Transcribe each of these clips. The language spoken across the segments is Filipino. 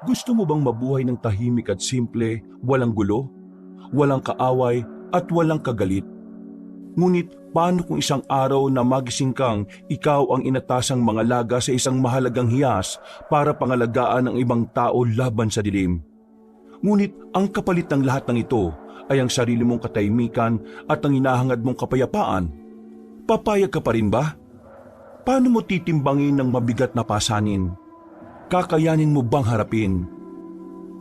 Gusto mo bang mabuhay ng tahimik at simple, walang gulo, walang kaaway at walang kagalit? Ngunit paano kung isang araw na magising kang ikaw ang inatasang mga laga sa isang mahalagang hiyas para pangalagaan ng ibang tao laban sa dilim? Ngunit ang kapalit ng lahat ng ito ay ang sarili mong katahimikan at ang hinahangad mong kapayapaan. Papayag ka pa rin ba? Paano mo titimbangin ng mabigat na pasanin? Kakayanin mo bang harapin?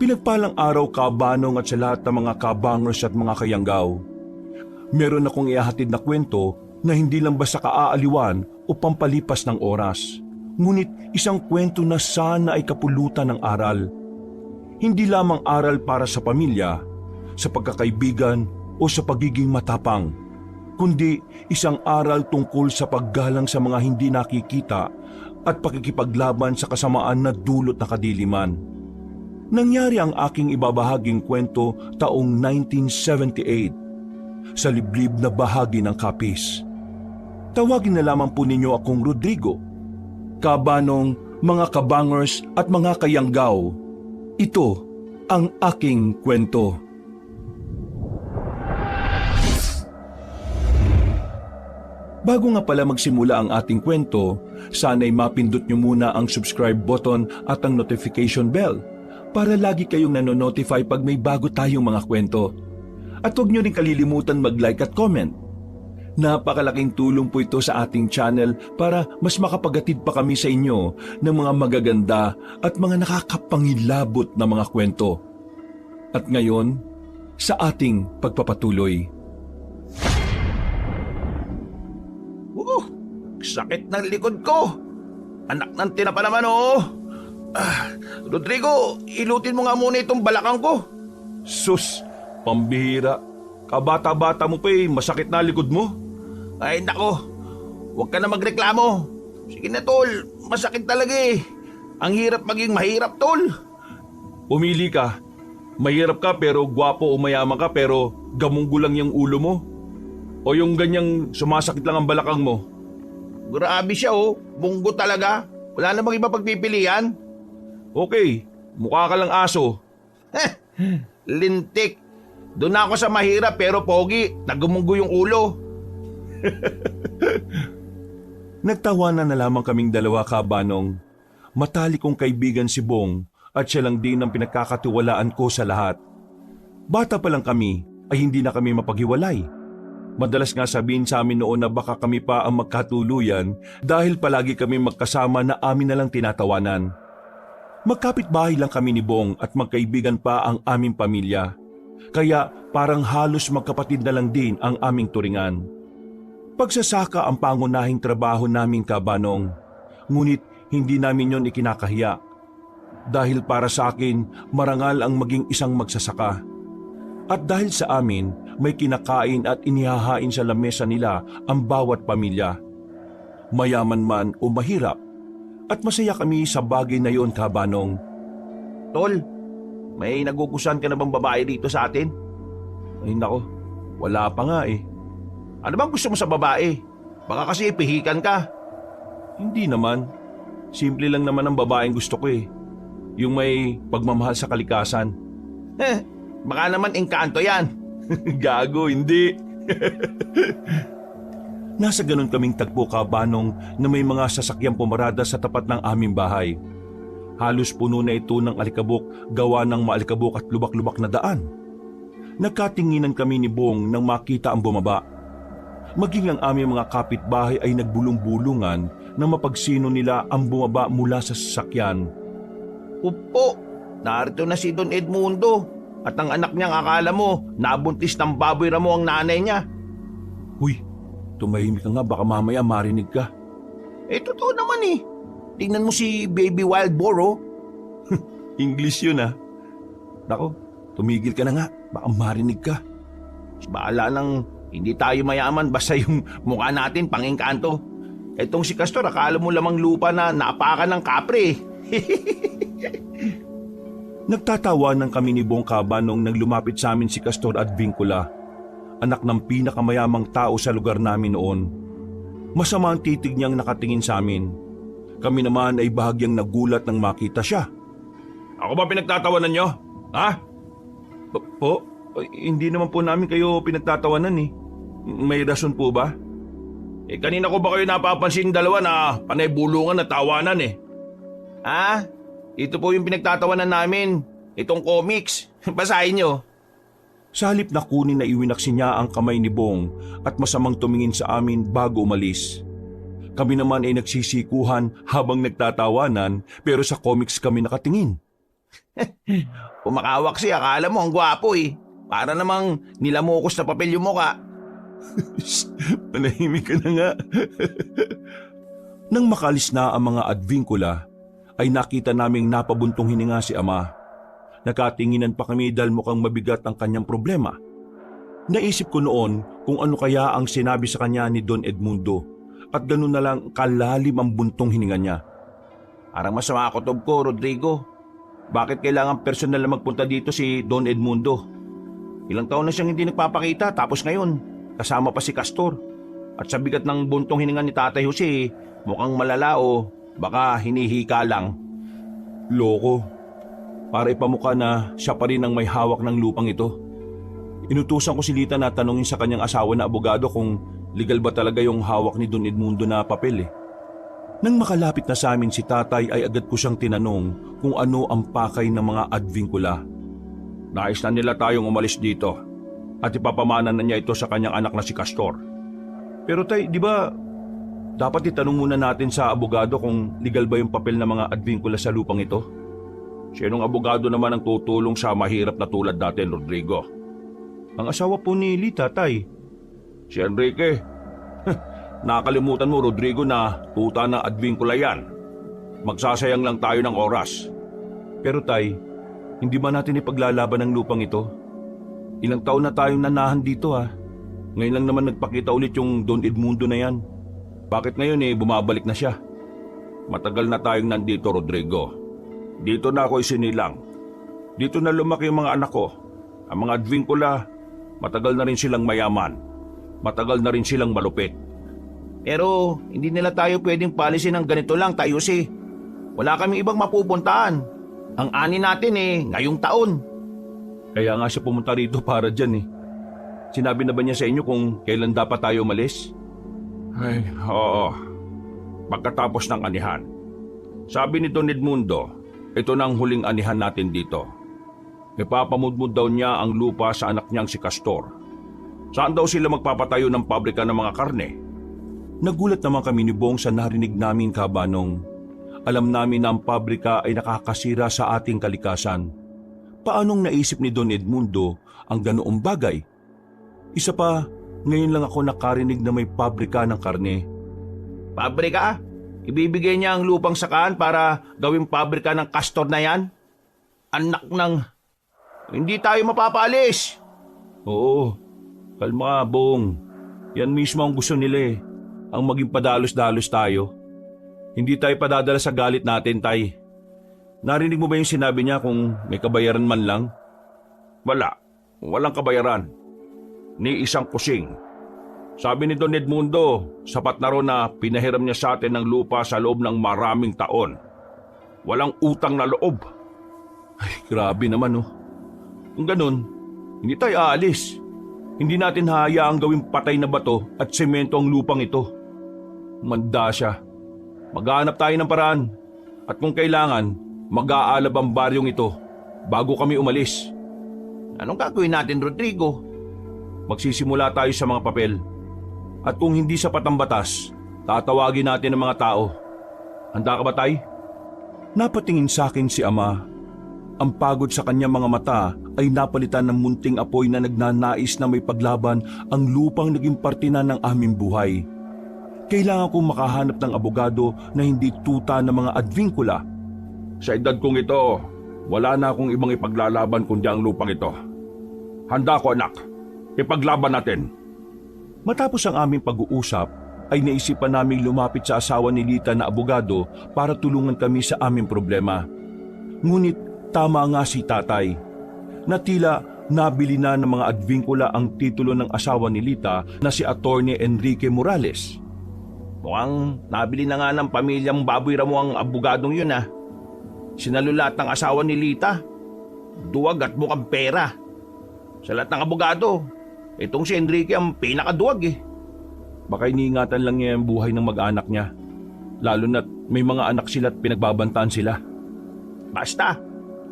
Pinagpalang araw, kabanong, at sa lahat ng mga kabangers at mga kayanggaw. Meron akong ihahatid na kwento na hindi lang basta kaaaliwan o pampalipas ng oras, ngunit isang kwento na sana ay kapulutan ng aral. Hindi lamang aral para sa pamilya, sa pagkakaibigan o sa pagiging matapang, kundi isang aral tungkol sa paggalang sa mga hindi nakikita at pakikipaglaban sa kasamaan na dulot na kadiliman. Nangyari ang aking ibabahaging kwento taong 1978 sa liblib na bahagi ng Capiz. Tawagin na lamang po ninyo akong Rodrigo. Kabanong, mga kabangers at mga kayanggaw, ito ang aking kwento. Bago nga pala magsimula ang ating kwento, sana'y mapindot nyo muna ang subscribe button at ang notification bell para lagi kayong nanonotify pag may bago tayong mga kwento. At huwag nyo rin kalilimutan mag-like at comment. Napakalaking tulong po ito sa ating channel para mas makapagatid pa kami sa inyo ng mga magaganda at mga nakakapangilabot na mga kwento. At ngayon, sa ating pagpapatuloy. Sakit ng likod ko. Anak ng tinapa naman, oh. Rodrigo, ilutin mo nga muna itong balakang ko. Sus, pambihira. Kabata-bata mo pa masakit na likod mo. Ay, nako. Huwag ka na magreklamo. Sige na, tol. Masakit talaga eh. Ang hirap maging mahirap, tol. Pumili ka. Mahirap ka pero gwapo o mayaman ka pero gamunggo lang yung ulo mo. O yung ganyang sumasakit lang ang balakang mo. Grabe siya, oh. Bunggo talaga. Wala namang iba pagpipilian. Okay, mukha ka lang aso. Lintik. Doon ako sa mahirap pero pogi. Nagumunggo yung ulo. Nagtawanan na lamang kaming dalawa, kabanong. Matalik kong kaibigan si Bong at siya lang din ang pinagkakatiwalaan ko sa lahat. Bata pa lang kami ay hindi na kami mapaghiwalay. Madalas nga sabihin sa amin noon na baka kami pa ang magkatuluyan dahil palagi kami magkasama na amin na lang tinatawanan. Magkapit-bahay lang kami ni Bong at magkaibigan pa ang aming pamilya. Kaya parang halos magkapatid na lang din ang aming turingan. Pagsasaka ang pangunahing trabaho naming, kabanong. Ngunit hindi namin yon ikinakahiya. Dahil para sa akin, marangal ang maging isang magsasaka. At dahil sa amin, may kinakain at inihahain sa lamesa nila ang bawat pamilya. Mayaman man o mahirap, at masaya kami sa bagay na yon, kabanong. Tol, may nagugustuhan ka na bang babae dito sa atin? Ay nako, wala pa nga eh. Ano bang gusto mo sa babae? Baka kasi ipihikan ka. Hindi naman. Simple lang naman ang babaeng gusto ko eh. Yung may pagmamahal sa kalikasan. Baka naman engkanto yan. Gago, hindi. Nasa ganun kaming tagpo, kabanong, na may mga sasakyang pumarada sa tapat ng aming bahay. Halos puno na ito ng alikabok, gawa ng maalikabok at lubak-lubak na daan. Nagkatinginan kami ni Bong nang makita ang bumaba. Maging ang aming mga kapitbahay ay nagbulong-bulungan na mapagsino nila ang bumaba mula sa sasakyan. Upo, narito na si Don Edmundo. At ang anak niyang akala mo, nabuntis ng baboy ramo ang nanay niya. Huy, tumahimik ka nga, baka mamaya marinig ka. Totoo naman eh. Tingnan mo si Baby Wild Boar, oh. English yun ah. Nako, tumigil ka na nga, baka marinig ka. Bahala nang hindi tayo mayaman basta yung mukha natin pangengkanto. Etong si Castor, akala mo lamang lupa na naapakan ng kapre eh. Nagtatawanan kami ni Bong, kabanong, nang lumapit sa amin si Castor at Vincula, anak ng pinakamayamang tao sa lugar namin noon. Masama ang titig niyang nakatingin sa amin. Kami naman ay bahagyang nagulat nang makita siya. Ako ba pinagtatawanan nyo? Ha? Po? Hindi naman po namin kayo pinagtatawanan eh. May rason po ba? Kanina ko ba kayo napapansin dalawa na panay bulungan na tawanan eh? Ha? Ito po yung pinagtatawanan namin. Itong comics. Basahin nyo. Sa halip na kunin na iwinaksin niya ang kamay ni Bong at masamang tumingin sa amin bago umalis. Kami naman ay nagsisikuhan habang nagtatawanan pero sa comics kami nakatingin. Pumakawak siya, akala mo ang gwapo eh. Para namang nilamukos na papel yung muka. Manahimik ka na nga. Nang makalis na ang mga advincula, ay nakita naming napabuntong hininga si Ama. Nakatinginan pa kami dahil mukhang mabigat ang kanyang problema. Naisip ko noon kung ano kaya ang sinabi sa kanya ni Don Edmundo at ganun na lang kalalim ang buntong hininga niya. Parang masama kutob ko, Rodrigo. Bakit kailangan personal na magpunta dito si Don Edmundo? Ilang taon na siyang hindi nagpapakita tapos ngayon kasama pa si Castor. At sa bigat ng buntong hininga ni Tatay Jose, mukhang malala o baka hinihika lang. Loko. Para ipamukha na siya pa rin ang may hawak ng lupang ito. Inutusan ko si Lita na tanungin sa kanyang asawa na abogado kung legal ba talaga yung hawak ni Don Edmundo na papel eh. Nang makalapit na sa amin si Tatay ay agad ko siyang tinanong kung ano ang pakay ng mga advincula. Nais na nila tayong umalis dito at ipapamana na niya ito sa kanyang anak na si Castor. Pero Tay, di ba dapat itanong muna natin sa abogado kung legal ba yung papel ng mga advincula sa lupang ito? Sinong abogado naman ang tutulong sa mahirap na tulad natin, Rodrigo? Ang asawa po ni Lita, Tay. Si Enrique. Nakalimutan mo, Rodrigo, na tuta ng advincula yan. Magsasayang lang tayo ng oras. Pero Tay, hindi ba natin ipaglalaban ang lupang ito? Ilang taon na tayong nanahan dito ha. Ngayon lang naman nagpakita ulit yung Don Edmundo na yan. Bakit ngayon bumabalik na siya? Matagal na tayong nandito, Rodrigo. Dito na ako isinilang. Dito na lumaki yung mga anak ko. Ang mga advincula, matagal na rin silang mayaman. Matagal na rin silang malupit. Pero hindi nila tayo pwedeng palisin ng ganito lang, tayo si. Wala kami ibang mapupuntahan. Ang ani natin ngayong taon. Kaya nga siya pumunta rito para dyan eh. Sinabi na ba niya sa inyo kung kailan dapat tayo umalis? Ay, oo. Pagkatapos ng anihan. Sabi ni Don Edmundo, ito na ang huling anihan natin dito. Ipapamudmud daw niya ang lupa sa anak niyang si Castor. Saan daw sila magpapatayo ng pabrika ng mga karne? Nagulat naman kami ni Bong sa narinig namin, Kabanong. Alam namin na ang pabrika ay nakakasira sa ating kalikasan. Paanong naisip ni Don Edmundo ang ganoong bagay? Isa pa, ngayon lang ako nakarinig na may pabrika ng karne. Pabrika? Ibibigay niya ang lupang sakaan para gawing pabrika ng Castor na yan? Anak ng... Hindi tayo mapapaalis! Oo, kalma Bong. Yan mismo ang gusto nila ang maging padalos-dalos tayo. Hindi tayo padadala sa galit natin, Tay. Narinig mo ba yung sinabi niya kung may kabayaran man lang? Wala. Walang kabayaran. Ni isang kusing. Sabi ni Don Edmundo, sapat na ron na pinahiram niya sa atin ng lupa sa loob ng maraming taon. Walang utang na loob. Ay, grabe naman Kung ganun, hindi tayo aalis. Hindi natin hahayaang gawing patay na bato at semento ang lupang ito. Manda siya. Maghahanap tayo ng paraan. At kung kailangan, mag-aalab ang baryong ito bago kami umalis. Anong gagawin natin, Rodrigo? Magsisimula tayo sa mga papel. At kung hindi sapat ang batas, tatawagin natin ang mga tao. Handa ka ba, Tay? Napatingin sa akin si Ama. Ang pagod sa kanyang mga mata ay napalitan ng munting apoy na nagnanais na may paglaban ang lupang naging parte na ng aming buhay. Kailangan kong makahanap ng abogado na hindi tuta ng mga advincula. Sa edad kong ito, wala na akong ibang ipaglalaban kundi ang lupang ito. Handa ko, anak. Ipaglaban natin. Matapos ang aming pag-uusap, ay naisipan naming lumapit sa asawa ni Lita na abogado para tulungan kami sa aming problema. Ngunit tama nga si Tatay, na tila nabili na ng mga advincula ang titulo ng asawa ni Lita na si Attorney Enrique Morales. Mukhang nabili na nga ng pamilyang Baboy Ramo ang abogadong yun . Sinalo lahat ng asawa ni Lita. Duwag at mukhang pera. Sa lahat ng abogado, itong si Enrique ang pinakaduwag eh. Baka iniingatan lang niya ang buhay ng mag-anak niya. Lalo na't may mga anak sila at pinagbabantaan sila. Basta,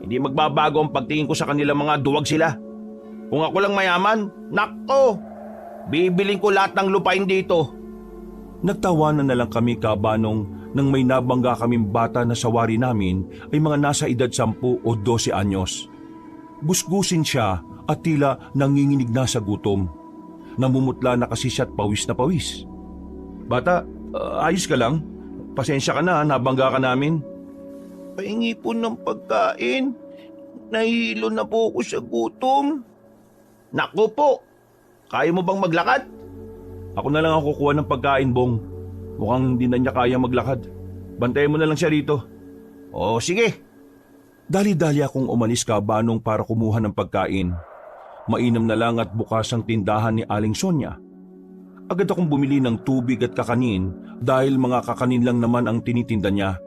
hindi magbabago ang pagtingin ko sa kanila, mga duwag sila. Kung ako lang mayaman, nako, bibiling ko lahat ng lupain dito. Nagtawanan na lang kami kabanong nang may nabangga kaming bata na sawari namin ay mga nasa edad 10 o 12 anyos. Gusgusin siya at tila nanginginig na sa gutom. Namumutla na kasi siya at pawis na pawis. Bata, ayos ka lang? Pasensya ka na, nabangga ka namin. Pahingi po ng pagkain. Nahihilo na po ako sa gutom. Naku po, kaya mo bang maglakad? Ako na lang ang kukuha ng pagkain, Bong. Mukhang hindi na niya kaya maglakad. Bantayan mo na lang siya rito. O sige. Dali-dali akong umalis kabanong para kumuha ng pagkain. Mainam na lang at bukas ang tindahan ni Aling Sonia. Agad akong bumili ng tubig at kakanin dahil mga kakanin lang naman ang tinitinda niya.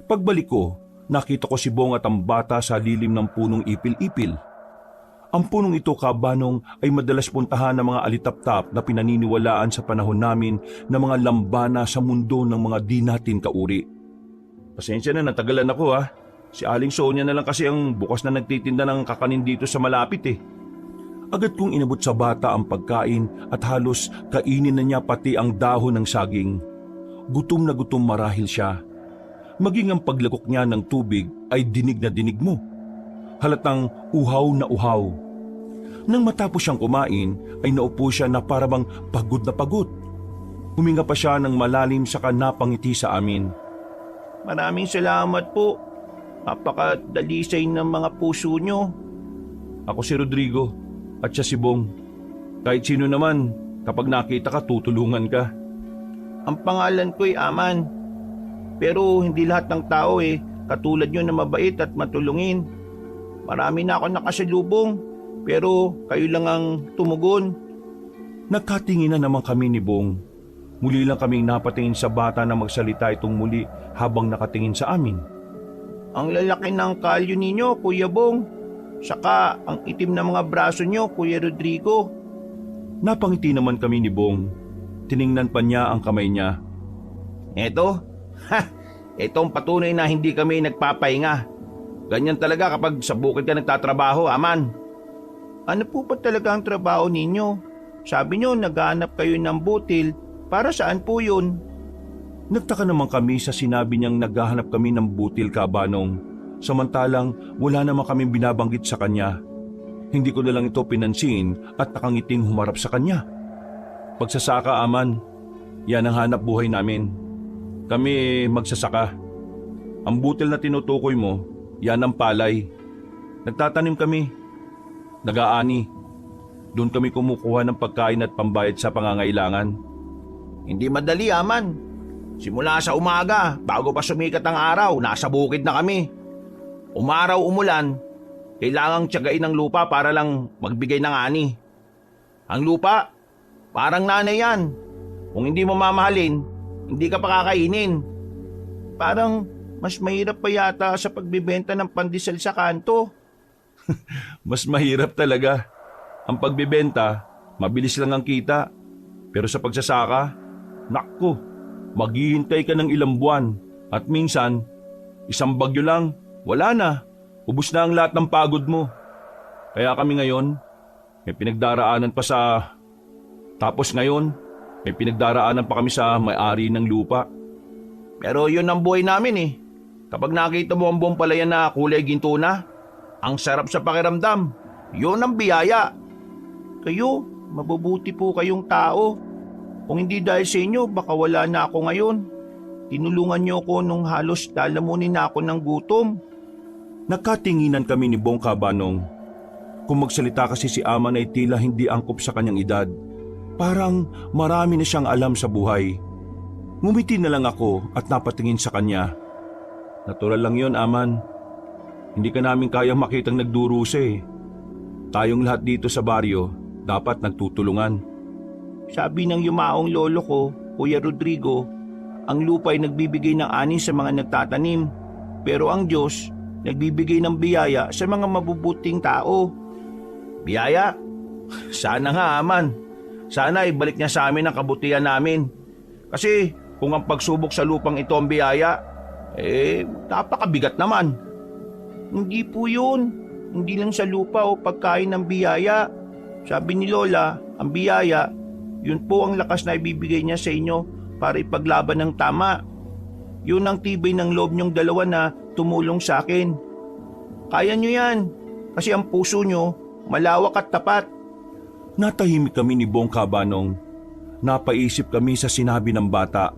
Pagbalik ko, nakita ko si Bong at ang bata sa lilim ng punong ipil-ipil. Ang punong ito kabanong ay madalas puntahan ng mga alitaptap na pinaniniwalaan sa panahon namin na mga lambana sa mundo ng mga di natin kauri. Pasensya na, natagalan ako ha. Si Aling Sonia na lang kasi ang bukas na nagtitinda ng kakanin dito sa malapit eh. Agad kong inabot sa bata ang pagkain at halos kainin na niya pati ang dahon ng saging. Gutom na gutom marahil siya. Maging ang paglakok niya ng tubig ay dinig na dinig mo. Halatang uhaw na uhaw. Nang matapos siyang kumain ay naupo siya na parabang pagod na pagod. Huminga pa siya ng malalim saka napangiti sa amin. Maraming salamat po. Napakadalisay ng mga puso nyo. Ako si Rodrigo at siya si Bong. Kahit sino naman, kapag nakita ka, tutulungan ka. Ang pangalan ko'y Aman. Pero hindi lahat ng tao katulad nyo na mabait at matulungin. Marami na ako nakasalubong, pero kayo lang ang tumugon. Nagkatingin na naman kami ni Bong. Muli lang kaming napatingin sa bata na magsalita itong muli habang nakatingin sa amin. Ang lalaki ng kalyo ninyo, Kuya Bong. Saka ang itim na mga braso nyo, Kuya Rodrigo. Napangiti naman kami ni Bong. Tiningnan pa niya ang kamay niya. Eto, etong patunay na hindi kami nagpapahinga. Ganyan talaga kapag sa bukid ka nagtatrabaho, Aman. Ano po ba talaga ang trabaho ninyo? Sabi nyo, naghahanap kayo ng butil. Para saan po yun? Nagtaka naman kami sa sinabi niyang naghahanap kami ng butil kabanong. Samantalang wala naman kaming binabanggit sa kanya. Hindi ko na lang ito pinansin at nakangiting humarap sa kanya. Pagsasaka, Aman. Yan ang hanap buhay namin. Kami magsasaka. Ang butil na tinutukoy mo, yan ang palay. Nagtatanim kami. Nag-aani. Doon kami kumukuha ng pagkain at pambayad sa pangangailangan. Hindi madali, Aman. Simula sa umaga, bago pa sumikat ang araw, nasa bukid na kami. Umaraw umulan, kailangang tiyagain ang lupa para lang magbigay ng ani. Ang lupa, parang nanay yan. Kung hindi mo mamahalin, hindi ka pa kakainin. Parang mas mahirap pa yata sa pagbibenta ng pandesal sa kanto. Mas mahirap talaga. Ang pagbibenta, mabilis lang ang kita. Pero sa pagsasaka, naku, maghihintay ka ng ilang buwan. At minsan, isang bagyo lang, wala na. Ubus na ang lahat ng pagod mo. Kaya kami ngayon, may pinagdaraanan pa sa... Tapos ngayon, may pinagdaraanan pa kami sa may-ari ng lupa. Pero yun ang buhay namin. Kapag nakita mo ang buong palayan na kulay ginto na, ang sarap sa pakiramdam. Yun ang biyaya. Kayo, mabubuti po kayong tao. Kung hindi dahil sa inyo, baka wala na ako ngayon. Tinulungan niyo ako nung halos lalamunin na ako ng gutom. Nakatinginan kami ni Bong kabanong. Kung magsalita kasi si Aman ay tila hindi angkop sa kanyang edad. Parang marami na siyang alam sa buhay. Ngumiti na lang ako at napatingin sa kanya. Natural lang yon, Aman. Hindi ka namin kayang makitang nagdurusa eh. Tayong lahat dito sa baryo, dapat nagtutulungan. Sabi ng yumaong lolo ko, Kuya Rodrigo, ang lupa ay nagbibigay ng ani sa mga nagtatanim. Pero ang Diyos, nagbibigay ng biyaya sa mga mabubuting tao. Biyaya? Sana nga, Aman. Sana ibalik niya sa amin ang kabutihan namin. Kasi kung ang pagsubok sa lupang ito ang biyaya, napakabigat naman. Hindi po yun. Hindi lang sa lupa o pagkain ng biyaya. Sabi ni Lola, ang biyaya, yun po ang lakas na ibibigay niya sa inyo para ipaglaban ng tama. Yun ang tibay ng loob niyong dalawa na tumulong sa akin. Kaya niyo yan, kasi ang puso niyo malawak at tapat. Natahimik kami ni Bong Kabanong. Napaisip kami sa sinabi ng bata.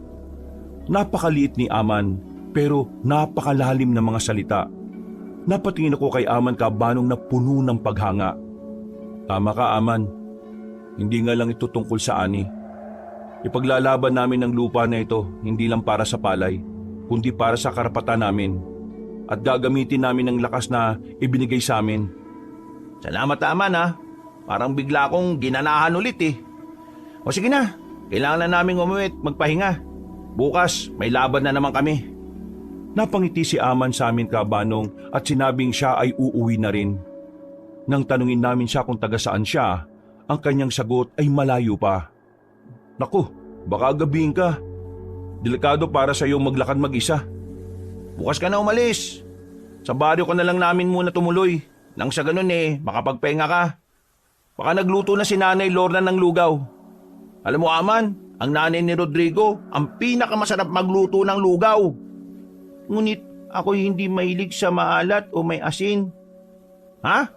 Napakaliit ni Aman, pero napakalalim ng mga salita. Napatingin ako kay Aman Kabanong na puno ng paghanga. Tama ka, Aman. Hindi nga lang ito tungkol sa ani. Ipaglalaban namin ang lupa na ito, hindi lang para sa palay, kundi para sa karapatan namin. At gagamitin namin ang lakas na ibinigay sa amin. Salamat, Aman, ha. Parang bigla akong ginanahan ulit eh. O sige na, kailangan na namin umuwi at magpahinga. Bukas, may laban na naman kami. Napangiti si Aman sa amin, Kabanong, at sinabing siya ay uuwi na rin. Nang tanungin namin siya kung taga saan siya, ang kanyang sagot ay malayo pa. Naku, baka gabihin ka. Delikado para sa iyo maglakad mag-isa. Bukas ka na umalis. Sa baryo ka na lang namin muna tumuloy. Nang sa ganun makapagpahinga ka. Baka nagluto na si Nanay Lorna ng lugaw. Alam mo, Aman, ang nanay ni Rodrigo, ang pinakamasarap magluto ng lugaw. Ngunit ako hindi mahilig sa maalat o may asin. Ha?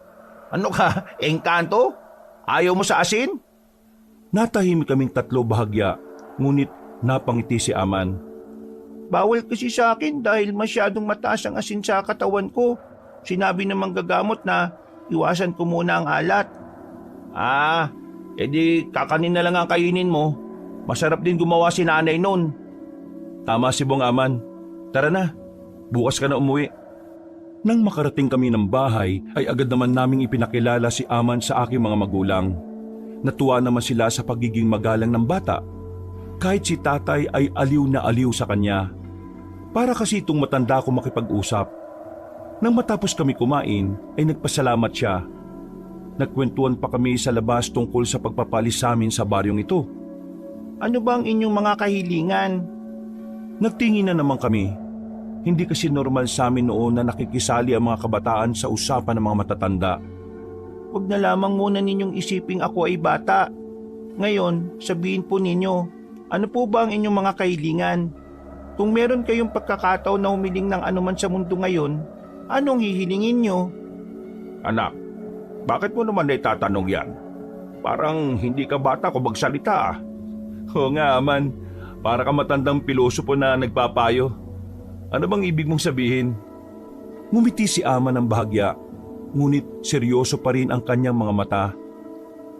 Ano ka? Engkanto? Ayaw mo sa asin? Natahimik kaming tatlo bahagya, ngunit napangiti si Aman. Bawal kasi sa akin dahil masyadong mataas ang asin sa katawan ko. Sinabi ng manggagamot na iwasan ko muna ang alat. Edi kakanin na lang ang kainin mo. Masarap din gumawa si nanay nun. Tama si Bong, Aman. Tara na, bukas ka na umuwi. Nang makarating kami ng bahay ay agad naman naming ipinakilala si Aman sa aking mga magulang. Natuwa naman sila sa pagiging magalang ng bata. Kahit si tatay ay aliw na aliw sa kanya. Para kasi itong matanda ko makipag-usap. Nang matapos kami kumain ay nagpasalamat siya. Nagkwentuhan pa kami sa labas tungkol sa pagpapalis sa amin sa baryong ito. Ano ba ang inyong mga kahilingan? Nagtingin na naman kami. Hindi kasi normal sa amin noon na nakikisali ang mga kabataan sa usapan ng mga matatanda. Huwag na lamang muna ninyong isiping ako ay bata. Ngayon, sabihin po ninyo, ano po ba ang inyong mga kahilingan? Kung meron kayong pagkakataon na humiling ng anuman sa mundo ngayon, anong hihilingin nyo? Anak, bakit mo naman naitatanong yan? Parang hindi ka bata kung magsalita. Oo nga, Aman. Para ka matandang pilosopo na nagpapayo. Ano bang ibig mong sabihin? Ngumiti si Aman ng bahagya, ngunit seryoso pa rin ang kanyang mga mata.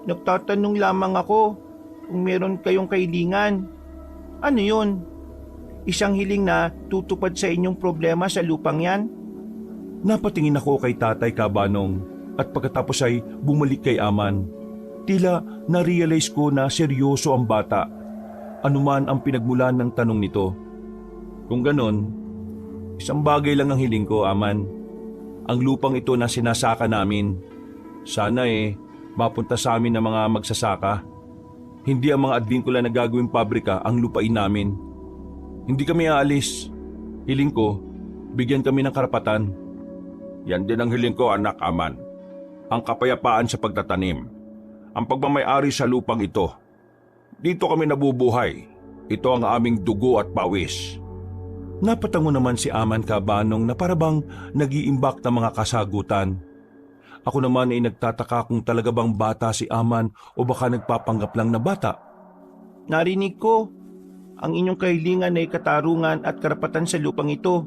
Nagtatanong lamang ako kung meron kayong kahilingan. Ano yun? Isang hiling na tutupad sa inyong problema sa lupang yan? Napatingin ako kay Tatay Kabanong at pagkatapos ay bumalik kay Aman. Tila na-realize ko na seryoso ang bata, anuman ang pinagmulan ng tanong nito. Kung ganon, isang bagay lang ang hiling ko, Aman. Ang lupang ito na sinasaka namin. Sana mapunta sa amin ng mga magsasaka. Hindi ang mga advincula na gagawing pabrika ang lupain namin. Hindi kami aalis. Hiling ko, bigyan kami ng karapatan. Yan din ang hiling ko, anak, Aman. Ang kapayapaan sa pagtatanim. Ang pagmamay-ari sa lupang ito. Dito kami nabubuhay. Ito ang aming dugo at pawis. Napatango naman si Aman Kabanong na parabang nag-iimbak ng mga kasagutan. Ako naman ay nagtataka kung talaga bang bata si Aman o baka nagpapanggap lang na bata. Narinig ko, ang inyong kahilingan ay katarungan at karapatan sa lupang ito.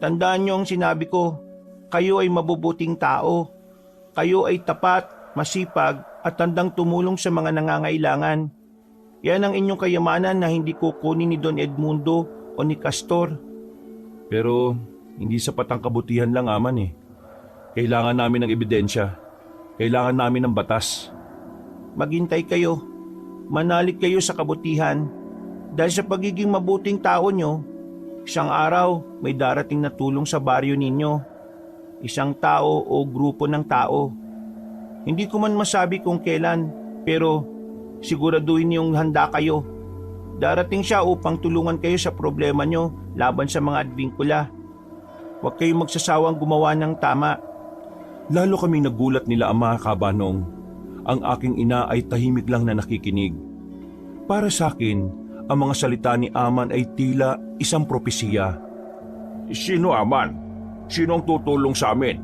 Tandaan niyo ang sinabi ko, kayo ay mabubuting tao. Kayo ay tapat, masipag at tandang tumulong sa mga nangangailangan. Yan ang inyong kayamanan na hindi kukunin ni Don Edmundo o ni Castor. Pero hindi sapat ang kabutihan lang, Aman. Kailangan namin ng ebidensya. Kailangan namin ng batas. Maghintay kayo. Manalig kayo sa kabutihan. Dahil sa pagiging mabuting tao nyo, isang araw may darating na tulong sa baryo ninyo. Isang tao o grupo ng tao. Hindi ko man masabi kung kailan, pero siguraduhin niyong handa kayo. Darating siya upang tulungan kayo sa problema nyo laban sa mga adbingkula. Huwag kayong magsasawang gumawa ng tama. Lalo kaming nagulat nila Ama Kabanong. Ang aking ina ay tahimik lang na nakikinig. Para sa akin, ang mga salita ni Aman ay tila isang propesiya. Sino, Aman? Sino ang tutulong sa amin?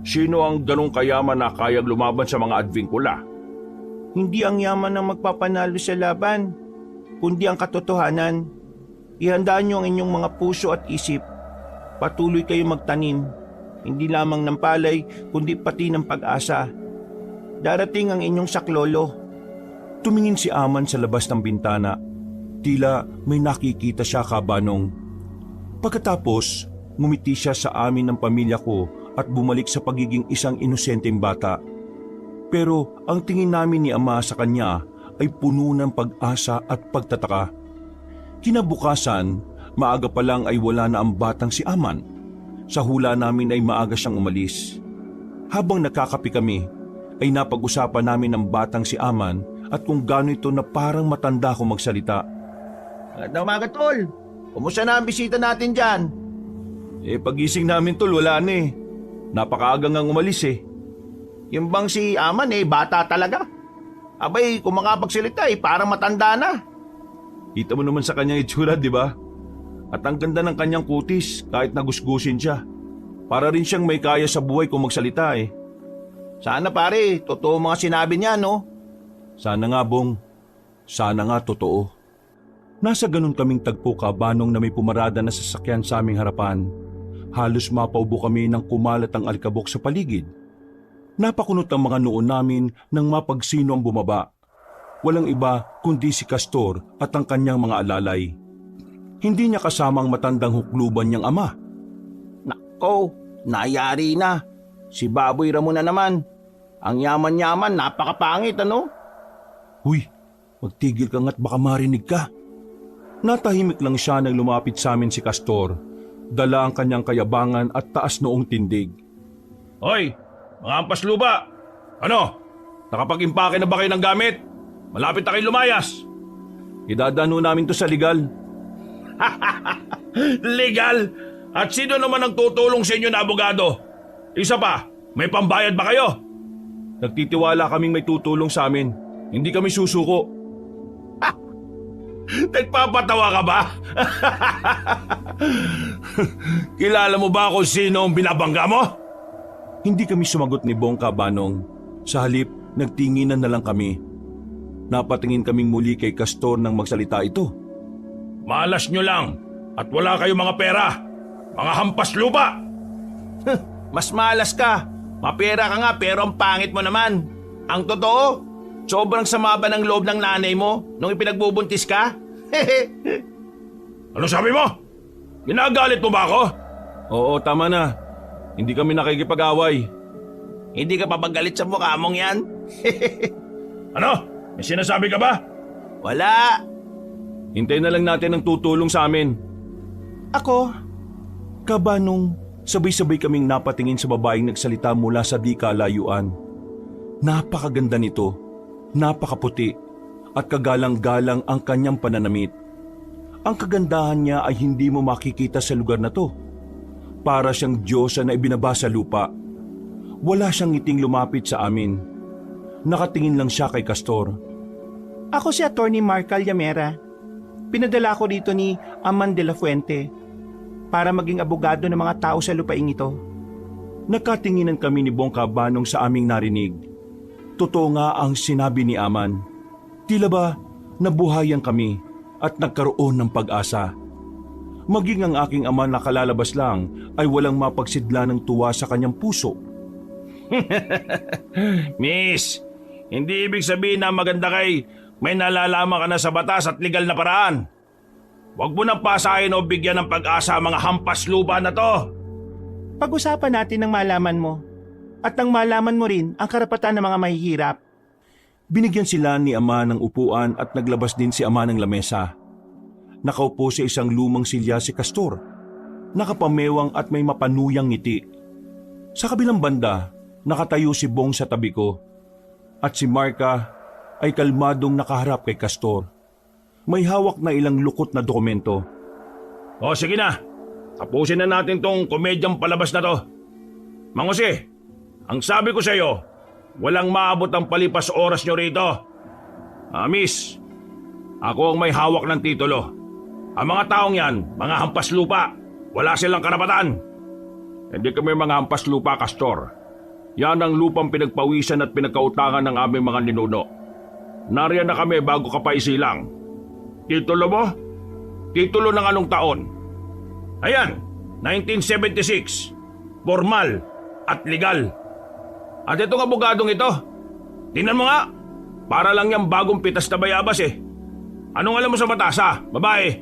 Sino ang ganong kayaman na kayang lumaban sa mga advingkula? Hindi ang yaman ang magpapanalo sa laban, kundi ang katotohanan. Ihandaan niyo ang inyong mga puso at isip. Patuloy kayong magtanim, hindi lamang ng palay, kundi pati ng pag-asa. Darating ang inyong saklolo. Tumingin si Aman sa labas ng bintana. Tila may nakikita siya, Kabanong. Pagkatapos, ngumiti siya sa amin ng pamilya ko at bumalik sa pagiging isang inosenteng bata. Pero ang tingin namin ni Ama sa kanya ay puno ng pag-asa at pagtataka. Kinabukasan, maaga pa lang ay wala na ang batang si Aman. Sa hula namin ay maaga siyang umalis. Habang nakakapi kami, ay napag-usapan namin ng batang si Aman at kung gaano ito na parang matanda kung magsalita. Magandang umaga, Tol. Kumusta na ang bisita natin dyan? Pagising namin Tol, wala na eh. Napakaaga ngang umalis eh. Yung bang si Aman bata talaga. Abay, kung makapagsalita parang matanda na. Kita mo naman sa kanyang itsura, di ba? At ang ganda ng kanyang kutis kahit nagusgusin siya. Para rin siyang may kaya sa buhay kung magsalita eh. Sana pare, totoo mga sinabi niya, no? Sana nga, Bong. Sana nga totoo. Nasa ganun kaming tagpo, Kabanong, na may pumarada na sasakyan sa aming harapan. Halos mapaubo kami nang kumalat ang alikabok sa paligid. Napakunot ang mga noo namin nang mapagsino ang bumaba. Walang iba kundi si Castor at ang kanyang mga alalay. Hindi niya kasama ang matandang hukluban niyang ama. Nako, nayari na. Si Baboy Ramon na naman. Ang yaman-yaman, napakapangit, ano? Huy, magtigil ka nga't baka marinig ka. Natahimik lang siya nang lumapit sa amin si Castor. Dala ang kanyang kayabangan at taas noong tindig. Hoy, mga ampas luba! Ano? Nakapag-impake na ba kayo ng gamit? Malapit na kayo lumayas! Idadano namin to sa legal. Legal? At sino naman ang tutulong sa inyo na abogado? Isa pa, may pambayad ba kayo? Nagtitiwala kaming may tutulong sa amin. Hindi kami susuko. Nagpapatawa ka ba? Kilala mo ba kung sino ang binabangga mo? Hindi kami sumagot ni Bong Kabanong. Sa halip, nagtinginan na lang kami. Napatingin kaming muli kay Castor nang magsalita ito. Malas nyo lang at wala kayong mga pera. Mga hampas lupa! Mas malas ka. Mapera ka nga pero ang pangit mo naman. Ang totoo, sobrang sama ba ng loob ng nanay mo nung ipinagbubuntis ka? Ano sabi mo? Ginagalit mo ba ako? Oo, tama na. Hindi kami nakikipag-away. Hindi ka papagalit sa mukha mong yan? Ano? May sinasabi ka ba? Wala. Hintayin na lang natin ang tutulong sa amin. Ako? Kabanong, sabay-sabay kaming napatingin sa babaeng nagsalita mula sa di kalayuan. Napakaganda nito, napakaputi, at kagalang-galang ang kanyang pananamit. Ang kagandahan niya ay hindi mo makikita sa lugar na to. Para siyang Diyosa na ibinaba sa lupa. Wala siyang ngiting lumapit sa amin. Nakatingin lang siya kay Castor. Ako si Attorney Marcal Llamera. Pinadala ko dito ni Aman de la Fuente para maging abogado ng mga tao sa lupaing ito. Nakatinginan kami ni Bong Kabanong sa aming narinig. Totoo nga ang sinabi ni Aman. Tila ba nabuhayan kami at nagkaroon ng pag-asa. Maging ang aking ama na kalalabas lang ay walang mapagsidla ng tuwa sa kanyang puso. Miss, hindi ibig sabihin na maganda kay may nalalaman ka na sa batas at legal na paraan. Huwag mo nang pasahin o bigyan ng pag-asa ang mga hampas lupa na to. Pag-usapan natin ng malaman mo at nang malaman mo rin ang karapatan ng mga mahihirap. Binigyan sila ni ama ng upuan at naglabas din si ama ng lamesa. nakaupo sa isang lumang silya si Castor. Nakapamewang at may mapanuyang ngiti. Sa kabilang banda, nakatayo si Bong sa tabi ko. At si Marka ay kalmadong nakaharap kay Castor. May hawak na ilang lukot na dokumento. O sige na, tapusin na natin tong komedyang palabas na to. Mang Jose, ang sabi ko sa iyo, walang maabot ang palipas oras nyo rito. Miss, ako ang may hawak ng titulo. Ang mga taong yan, mga hampas lupa. Wala silang karapatan. Hindi kami mga hampas lupa, Castor. Yan ang lupang pinagpawisan at pinagkautangan ng aming mga ninuno. Nariyan na kami bago ka pa isilang. Titulo mo? Titulo ng anong taon? Ayan, 1976. Formal at legal. At itong abogadong ito, tingnan mo nga, para lang yung bagong pitas na bayabas eh. Anong alam mo sa batas ha, babae?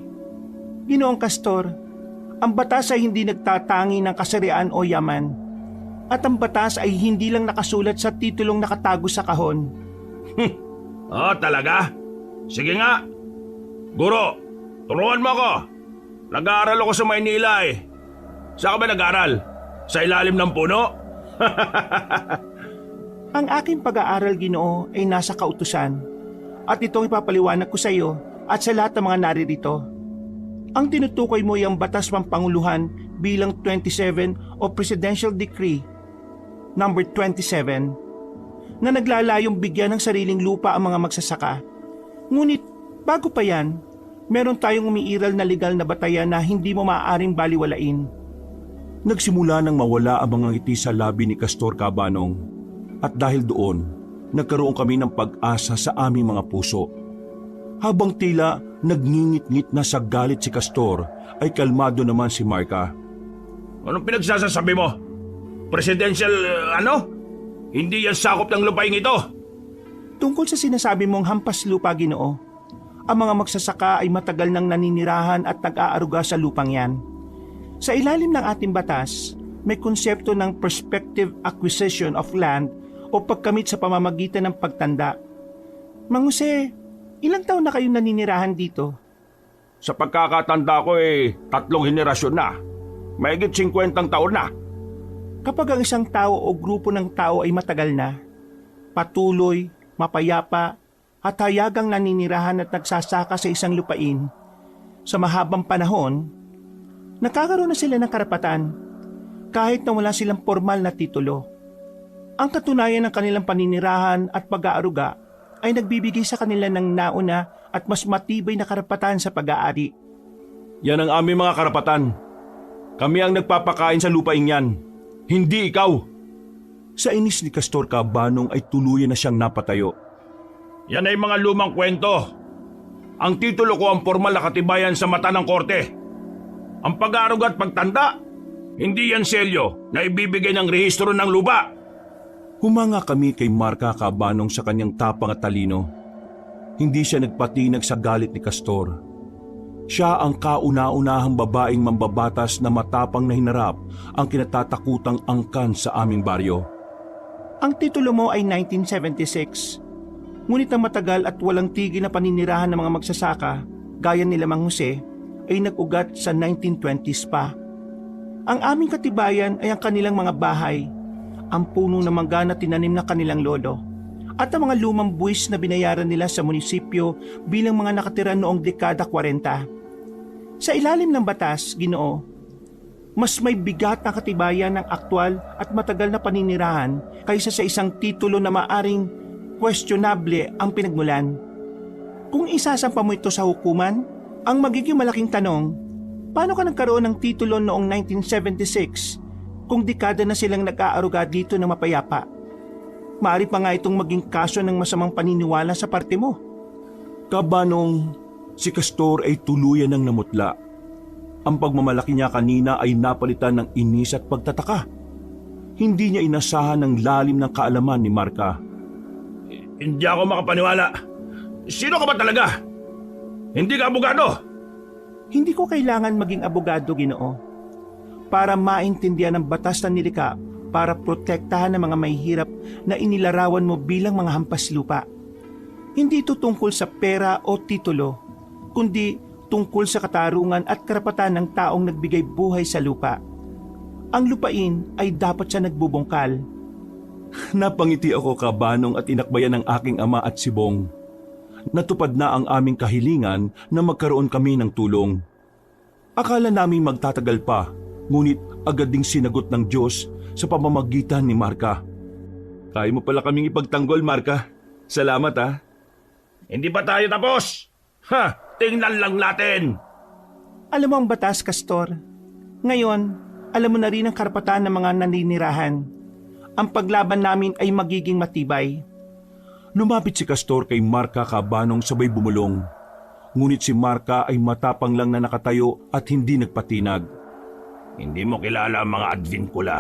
Ginoong Castor, ang batas ay hindi nagtatangi ng kasarian o yaman. At ang batas ay hindi lang nakasulat sa titulong nakatago sa kahon. Talaga? Sige nga. Guro, turuan mo ako. Nag-aaral ako sa Maynila eh. Saan ka ba nag-aaral? Sa ilalim ng puno? Ang aking pag-aaral, Ginoo, ay nasa kautusan. At itong ipapaliwanag ko sa iyo at sa lahat ng mga naririto. Ang tinutukoy mo ay ang Batas Pampanguluhan bilang 27 o Presidential Decree number 27 na naglalayong bigyan ng sariling lupa ang mga magsasaka. Ngunit bago pa yan, meron tayong umiiral na legal na batayan na hindi mo maaaring baliwalain. Nagsimula nang mawala ang mga ngiti sa labi ni Castor Cabanong at dahil doon, nagkaroon kami ng pag-asa sa aming mga puso. Habang tila nagngingit-ngit na sa galit si Castor, ay kalmado naman si Marka. Anong pinagsasasabi mo? Presidential ano? Hindi yan sakop ng lupaing ito. Tungkol sa sinasabi mong hampas lupa, Ginoo, ang mga magsasaka ay matagal nang naninirahan at nag-aaruga sa lupang yan. Sa ilalim ng ating batas, may konsepto ng prospective acquisition of land o pagkamit sa pamamagitan ng pagtanda. Mang Jose, ilang taon na kayong naninirahan dito? Sa pagkakatanda ko 3 henerasyon na. Mahigit 50 taon na. Kapag ang isang tao o grupo ng tao ay matagal na, patuloy, mapayapa, at hayagang naninirahan at nagsasaka sa isang lupain, sa mahabang panahon, nakakaroon na sila ng karapatan kahit na wala silang formal na titulo. Ang katunayan ng kanilang paninirahan at pag-aaruga ay nagbibigay sa kanila ng nauna at mas matibay na karapatan sa pag-aari. Yan ang aming mga karapatan. Kami ang nagpapakain sa lupaing yan. Hindi ikaw. Sa inis ni Castor Cabanong ay tuluyan na siyang napatayo. Yan ay mga lumang kwento. Ang titulo ko ang formal na katibayan sa mata ng korte. Ang pag-aaruga at pagtanda, hindi yan selyo na ibibigay ng rehistro ng lupa. Humanga kami kay Marka Cabanong sa kanyang tapang at talino. Hindi siya nagpatinag sa galit ni Castor. Siya ang kauna-unahang babaeng mambabatas na matapang na hinarap ang kinatatakutang angkan sa aming baryo. Ang titulo mo ay 1976. Ngunit ang matagal at walang tigil na paninirahan ng mga magsasaka, gaya nila Mang Jose, ay nag-ugat sa 1920s pa. Ang aming katibayan ay ang kanilang mga bahay, ang puno ng mangga na tinanim na kanilang lolo, at ang mga lumang buwis na binayaran nila sa munisipyo bilang mga nakatira noong dekada 40. Sa ilalim ng batas, Ginoo, mas may bigat ang katibayan ng aktwal at matagal na paninirahan kaysa sa isang titulo na maaring questionable ang pinagmulan. Kung isasampa mo ito sa hukuman, ang magiging malaking tanong, paano ka nagkaroon ng titulo noong 1976 kung dekada na silang nag-aaruga dito na mapayapa? Maaari pa nga itong maging kaso ng masamang paniniwala sa parte mo. Cabanong, si Castor ay tuluyan ng namutla. Ang pagmamalaki niya kanina ay napalitan ng inis at pagtataka. Hindi niya inasahan ng lalim ng kaalaman ni Marka. Hindi ako makapaniwala. Sino ka ba talaga? Hindi ka abogado. Hindi ko kailangan maging abogado, Ginoo, para maintindihan ang batas na nilikha para protektahan ng mga mahihirap na inilarawan mo bilang mga hampas lupa. Hindi ito tungkol sa pera o titulo, kundi tungkol sa katarungan at karapatan ng taong nagbigay buhay sa lupa. Ang lupain ay dapat siya nagbubungkal. Napangiti ako, Kabanong, at inakbayan ng aking ama at si Bong. Natupad na ang aming kahilingan na magkaroon kami ng tulong. Akala namin magtatagal pa, ngunit agad ding sinagot ng Diyos sa pamamagitan ni Marka. Kaya mo pala kaming ipagtanggol, Marka. Salamat, ha. Hindi pa tayo tapos? Tingnan lang natin. Alam mo ang batas, Castor. Ngayon, alam mo na rin ang karapatan ng mga naninirahan. Ang paglaban namin ay magiging matibay. Lumapit si Castor kay Marka, Kabanong, sabay bumulong. Ngunit si Marka ay matapang lang na nakatayo at hindi nagpatinag. Hindi mo kilala ang mga Advincula.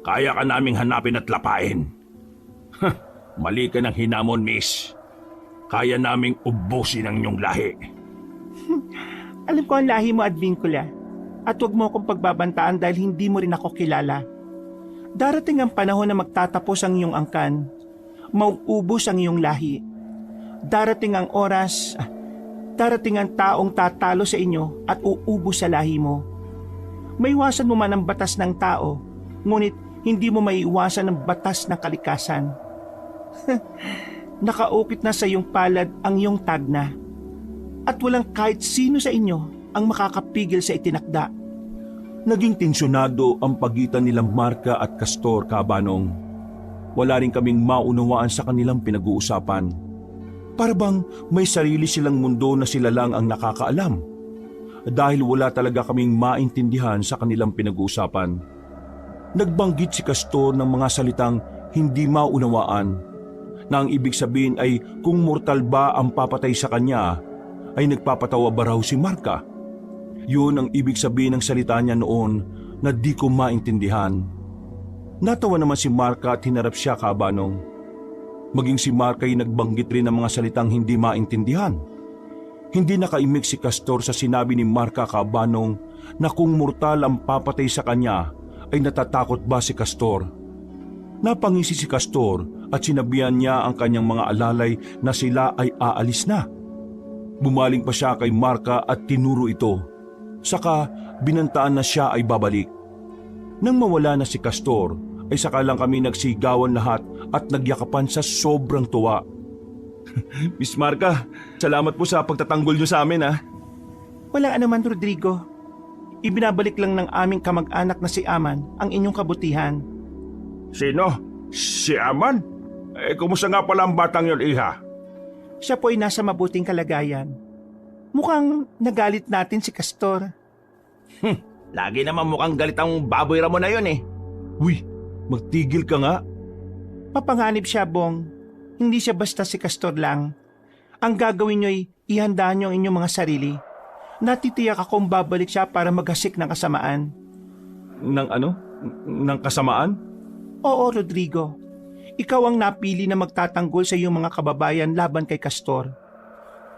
Kaya ka naming hanapin at lapain. Mali ka ng hinamon, miss. Kaya naming ubusin ang iyong lahi. Alam ko ang lahi mo, Advincula. At huwag mo akong pagbabantaan dahil hindi mo rin ako kilala. Darating ang panahon na magtatapos ang iyong angkan. Mauubos ang iyong lahi. Darating ang oras, darating ang taong tatalo sa inyo at uubos sa lahi mo. Maiwasan mo man ang batas ng tao, ngunit hindi mo maiiwasan ang batas ng kalikasan. Nakaukit na sa iyong palad ang iyong tagna. At walang kahit sino sa inyo ang makakapigil sa itinakda. Naging tensyonado ang pagitan nilang Marka at Castor, Kabanong. Wala rin kaming maunawaan sa kanilang pinag-uusapan. Para bang may sarili silang mundo na sila lang ang nakakaalam. Dahil wala talaga kaming maintindihan sa kanilang pinag-uusapan. Nagbanggit si Castor ng mga salitang hindi maunawaan, na ang ibig sabihin ay kung mortal ba ang papatay sa kanya, ay nagpapatawa ba raw si Marka? Yun ang ibig sabihin ng salita niya noon na di ko maintindihan. Natawa naman si Marka at hinarap siya, Kabanong. Maging si Marka ay nagbanggit rin ng mga salitang hindi maintindihan. Hindi nakaimik si Castor sa sinabi ni Marka, Kabanong, na kung mortal ang papatay sa kanya, ay natatakot ba si Castor? Napangisi si Castor at sinabihan niya ang kanyang mga alalay na sila ay aalis na. Bumaling pa siya kay Marka at tinuro ito. Saka binantaan na siya ay babalik. Nang mawala na si Castor, ay saka lang kami nagsigawan lahat at nagyakapan sa sobrang tuwa. Miss Marka, salamat po sa pagtatanggol niyo sa amin, ha. Walang anuman, Rodrigo. Ibinabalik lang ng aming kamag-anak na si Aman ang inyong kabutihan. Sino? Si Aman? Kumusta nga pala ang batang yon, iha? Siya po ay nasa mabuting kalagayan. Mukhang nagalit natin si Castor. Lagi naman mukhang galit ang baboy Ramon na yun, eh. Uy, magtigil ka nga. Papanganib siya, Bong. Hindi siya basta si Castor lang. Ang gagawin niyo ay ihanda niyo ang inyong mga sarili. Natitiyak akong babalik siya para maghasik ng kasamaan. Ng ano? Ng kasamaan? Oo, Rodrigo. Ikaw ang napili na magtatanggol sa iyong mga kababayan laban kay Castor.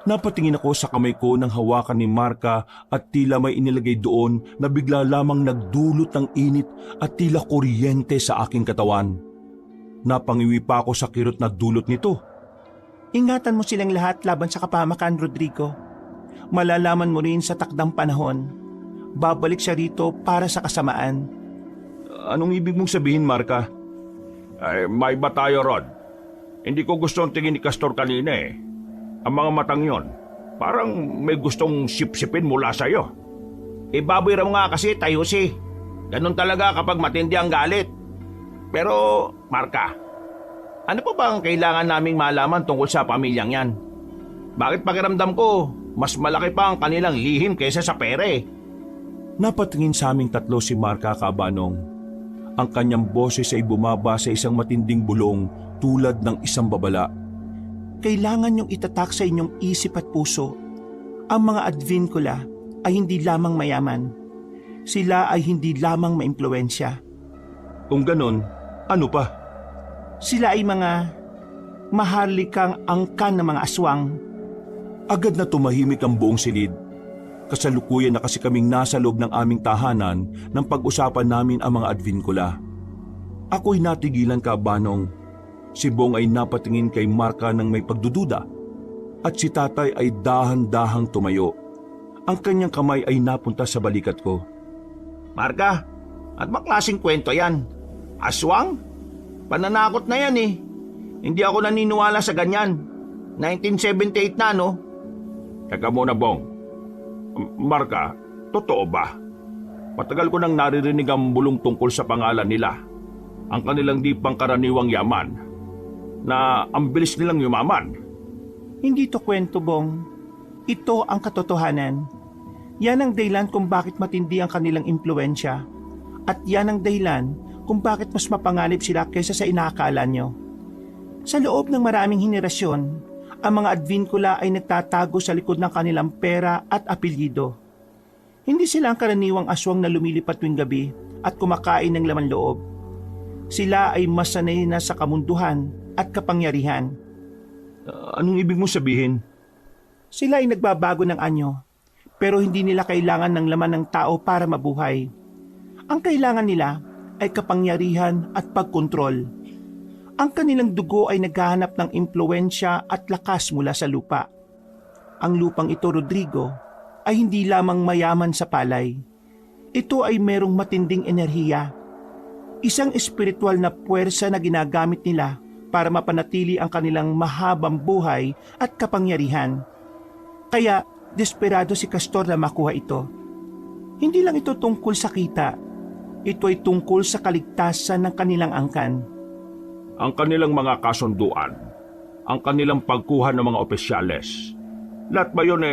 Napatingin ako sa kamay ko ng hawakan ni Marka at tila may inilagay doon na bigla lamang nagdulot ng init at tila kuryente sa aking katawan. Napangiwi pa ako sa kirot na dulot nito. Ingatan mo silang lahat laban sa kapahamakan, Rodrigo. Malalaman mo rin sa takdang panahon. Babalik siya rito para sa kasamaan. Anong ibig mong sabihin, Marka? May ba tayo, Rod? Hindi ko gustong tingin ni Castor kanina, eh. Ang mga matang yon, parang may gustong sipsipin mula sa'yo. Baboy mo nga kasi, tayo si. Ganun talaga kapag matindi ang galit. Pero, Marka, ano pa ba ang kailangan naming malaman tungkol sa pamilyang yan? Bakit pakiramdam ko, mas malaki pa ang kanilang lihim kaysa sa pere? Napatingin sa aming tatlo si Marka, Kabanong. Ang kanyang boses ay bumaba sa isang matinding bulong tulad ng isang babala. Kailangan niyong itatak sa inyong isip at puso. Ang mga Advincula ay hindi lamang mayaman. Sila ay hindi lamang maimpluwensya. Kung ganon, ano pa? Sila ay mga maharlikang angkan ng mga aswang. Agad na tumahimik ang buong silid. Kasalukuyan na kasi kaming nasa loob ng aming tahanan nang pag-usapan namin ang mga Advincula. Ako'y natigilan, Kabanong. Si Bong ay napatingin kay Marka ng may pagdududa at si tatay ay dahan-dahang tumayo. Ang kanyang kamay ay napunta sa balikat ko. Marka, at ba klaseng kwento yan? Aswang? Pananakot na yan eh. Hindi ako naniniwala sa ganyan. 1978 na, no? Teka muna, Bong. Marka, totoo ba? Matagal ko nang naririnig ang bulong tungkol sa pangalan nila. Ang kanilang di pangkaraniwang yaman. Na ang bilis nilang yumaman. Hindi to kwento, Bong. Ito ang katotohanan. Yan ang dahilan kung bakit matindi ang kanilang impluensya. At yan ang dahilan kung bakit mas mapanganib sila kaysa sa inaakala nyo. Sa loob ng maraming henerasyon, ang mga Advincula ay nagtatago sa likod ng kanilang pera at apelyido. Hindi sila ang karaniwang aswang na lumilipat tuwing gabi at kumakain ng laman loob. Sila ay mas sanay na sa kamunduhan at kapangyarihan. Anong ibig mo sabihin? Sila ay nagbabago ng anyo, pero hindi nila kailangan ng laman ng tao para mabuhay. Ang kailangan nila ay kapangyarihan at pagkontrol. Ang kanilang dugo ay naghahanap ng impluensya at lakas mula sa lupa. Ang lupang ito, Rodrigo, ay hindi lamang mayaman sa palay. Ito ay merong matinding enerhiya. Isang espiritual na puwersa na ginagamit nila para mapanatili ang kanilang mahabang buhay at kapangyarihan. Kaya, desperado si Castor na makuha ito. Hindi lang ito tungkol sa kita. Ito ay tungkol sa kaligtasan ng kanilang angkan. Ang kanilang mga kasunduan. Ang kanilang pagkuha ng mga opisyales. Lahat ba yun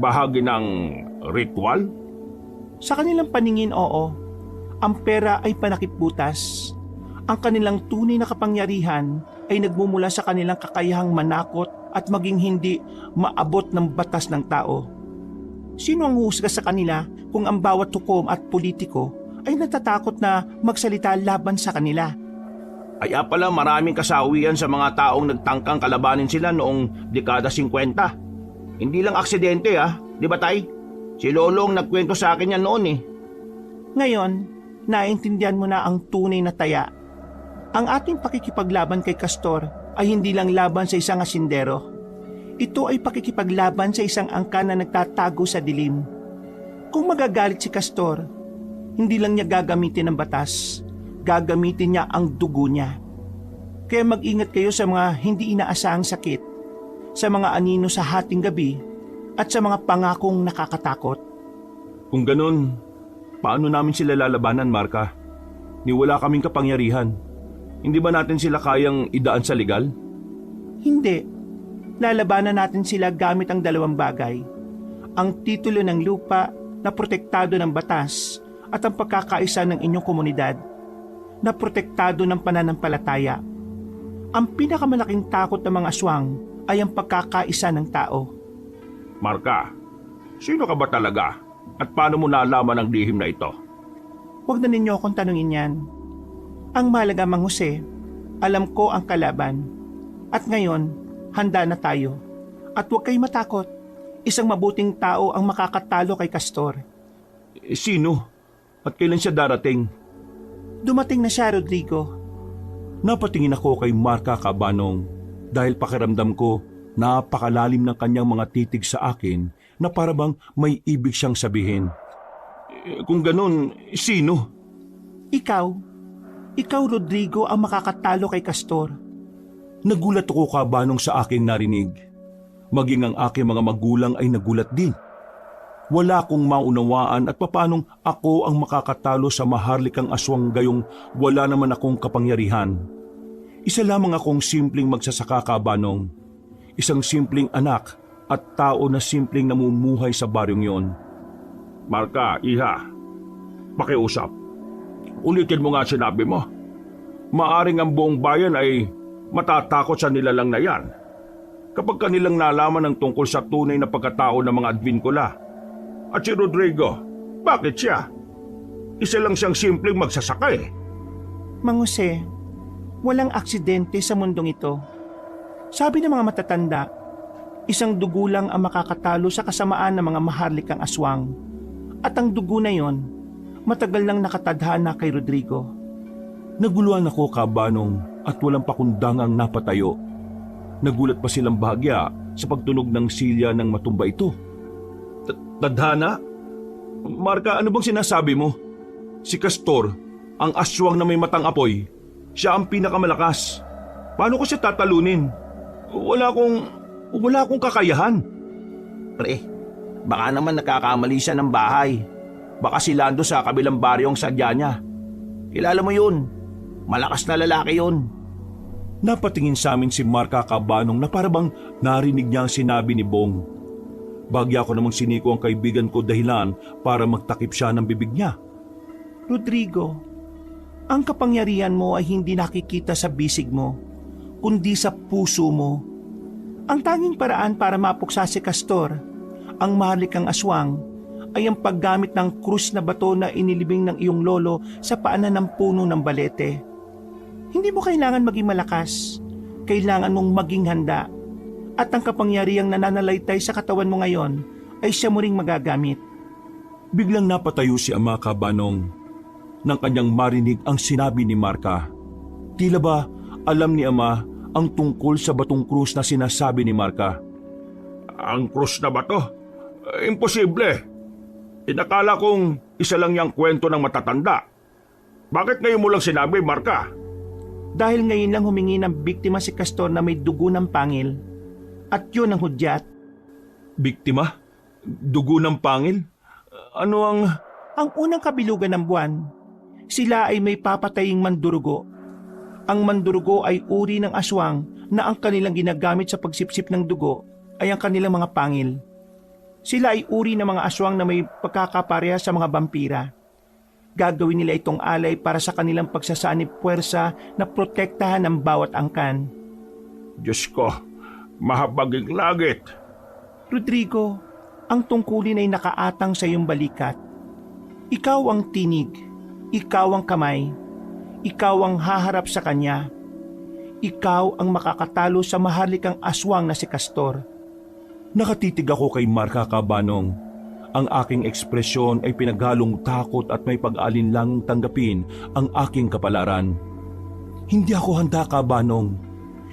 bahagi ng ritual? Sa kanilang paningin, oo. Ang pera ay panakipbutas. Ang kanilang tunay na kapangyarihan ay nagmumula sa kanilang kakayahang manakot at maging hindi maabot ng batas ng tao. Sino ang husga sa kanila kung ang bawat hukom at politiko ay natatakot na magsalita laban sa kanila? Kaya pala maraming kasawian sa mga taong nagtangkang kalabanin sila noong dekada 50. Hindi lang aksidente di ba tay? Si Lolong nagkwento sa akin yan noon eh. Ngayon, naintindihan mo na ang tunay na taya. Ang ating pakikipaglaban kay Castor ay hindi lang laban sa isang asindero. Ito ay pakikipaglaban sa isang angkan na nagtatago sa dilim. Kung magagalit si Castor, hindi lang niya gagamitin ang batas, gagamitin niya ang dugo niya. Kaya mag-ingat kayo sa mga hindi inaasahang sakit, sa mga anino sa hating gabi, at sa mga pangakong nakakatakot. Kung ganun, paano namin sila lalabanan, Marka? Ni wala kaming kapangyarihan. Hindi ba natin sila kayang idaan sa legal? Hindi. Lalabanan natin sila gamit ang dalawang bagay. Ang titulo ng lupa na protektado ng batas at ang pagkakaisa ng inyong komunidad na protektado ng pananampalataya. Ang pinakamalaking takot ng mga aswang ay ang pagkakaisa ng tao. Marka, sino ka ba talaga? At paano mo nalaman ang lihim na ito? Huwag na ninyo akong tanungin yan. Ang mahalaga, Mang Jose, alam ko ang kalaban. At ngayon, handa na tayo. At huwag kayo matakot. Isang mabuting tao ang makakatalo kay Castor. Sino? At kailan siya darating? Dumating na siya, Rodrigo. Napatingin ako kay Marka Cabanong dahil pakiramdam ko napakalalim ng kanyang mga titig sa akin na parabang may ibig siyang sabihin. Kung ganun, sino? Ikaw, Rodrigo, ang makakatalo kay Castor. Nagulat ako, Cabanong, sa aking narinig. Maging ang aking mga magulang ay nagulat din. Wala akong maunawaan at papanong ako ang makakatalo sa maharlikang aswang gayong wala naman akong kapangyarihan. Isa lamang akong simpleng magsasaka, Cabanong. Isang simpleng anak at tao na simpleng namumuhay sa baryong yon. Marka, iha, pakiusap. Ulitin mo nga sinabi mo. Maaring ang buong bayan ay matatakot sa nilalang na yan. Kapag kanilang nalaman ang tungkol sa tunay na pagkatao ng mga Advincula. At si Rodrigo, bakit siya? Isa lang siyang simpleng magsasaka eh. Mang Jose, walang aksidente sa mundong ito. Sabi ng mga matatanda, isang dugo lang ang makakatalo sa kasamaan ng mga maharlikang aswang. At ang dugo na yon, matagal nang nakatadhana kay Rodrigo. Naguluhan ako, Cabanong, at walang pakundangang napatayo. Nagulat pa silang bahagya sa pagtunog ng silya ng matumba ito. Tadhana? Marka, ano bang sinasabi mo? Si Castor, ang aswang na may matang apoy, siya ang pinakamalakas. Paano ko siya tatalunin? Wala akong kakayahan. Pre, baka naman nakakamali siya ng bahay. Baka si Lando sa kabilang baryo ang sadya niya. Kilala mo yun. Malakas na lalaki yun. Napatingin sa amin si Marka Kabanong na parabang narinig niya ang sinabi ni Bong. Bagya ko namang siniko ang kaibigan ko dahilan para magtakip siya ng bibig niya. Rodrigo, ang kapangyarihan mo ay hindi nakikita sa bisig mo, kundi sa puso mo. Ang tanging paraan para mapuksa si Castor, ang mahalikang aswang, ay ang paggamit ng krus na bato na inilibing ng iyong lolo sa paanan ng puno ng balete. Hindi mo kailangan maging malakas, kailangan mong maging handa. At ang kapangyarihang nananalaytay sa katawan mo ngayon ay siya mo ring magagamit. Biglang napatayo si Ama Kabanong nang kanyang marinig ang sinabi ni Marka. Tila ba alam ni Ama ang tungkol sa batong krus na sinasabi ni Marka? Ang krus na bato? Imposible. Inakala kong isa lang yung kwento ng matatanda. Bakit ngayon mo lang sinabi, Marka? Dahil ngayon lang humingi ng biktima si Castor na may dugo ng pangil. At yun ang hudyat. Biktima? Dugo ng pangil? Ano ang... Ang unang kabilugan ng buwan, sila ay may papataying mandurugo. Ang mandurugo ay uri ng aswang na ang kanilang ginagamit sa pagsipsip ng dugo ay ang kanilang mga pangil. Sila ay uri ng mga aswang na may pagkakapareha sa mga vampira. Gagawin nila itong alay para sa kanilang pagsasanib puwersa na protektahan ng bawat angkan. Diyos ko, mahabaging langit. Rodrigo, ang tungkulin ay nakaatang sa iyong balikat. Ikaw ang tinig, ikaw ang kamay, ikaw ang haharap sa kanya. Ikaw ang makakatalo sa mahalikang aswang na si Castor. Nakatitig ako kay Marka Kabanong. Ang aking ekspresyon ay pinaghalong takot at may pag-alinlangang tanggapin ang aking kapalaran. Hindi ako handa, Kabanong.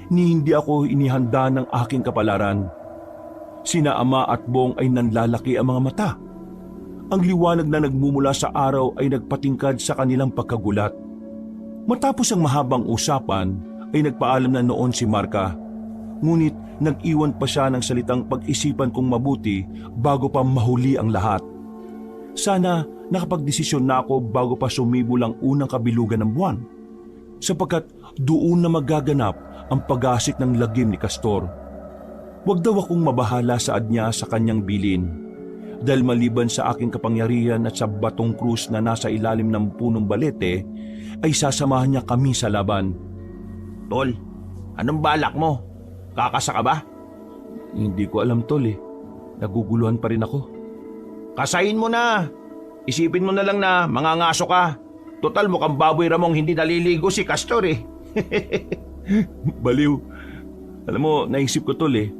Hindi ako inihanda ng aking kapalaran. Sina Ama at Bong ay nanlalaki ang mga mata. Ang liwanag na nagmumula sa araw ay nagpatingkad sa kanilang pagkagulat. Matapos ang mahabang usapan ay nagpaalam na noon si Marka. Ngunit nag-iwan pa siya ng salitang pag-isipan kong mabuti bago pa mahuli ang lahat. Sana nakapagdesisyon na ako bago pa sumibo ang unang kabilugan ng buwan, sapagkat doon na magaganap ang pag-asik ng lagim ni Castor. Huwag daw akong mabahala sa adnya sa kanyang bilin, dahil maliban sa aking kapangyarihan at sa batong krus na nasa ilalim ng punong balete, ay sasamahan niya kami sa laban. Tol, anong balak mo? Kakasa ka ba? Hindi ko alam, Tol eh. Naguguluhan pa rin ako. Kasayin mo na. Isipin mo na lang na mangangaso ka. Total mukhang baboy ramong hindi naliligo si Castor eh. Baliw. Alam mo, naisip ko, Tol eh.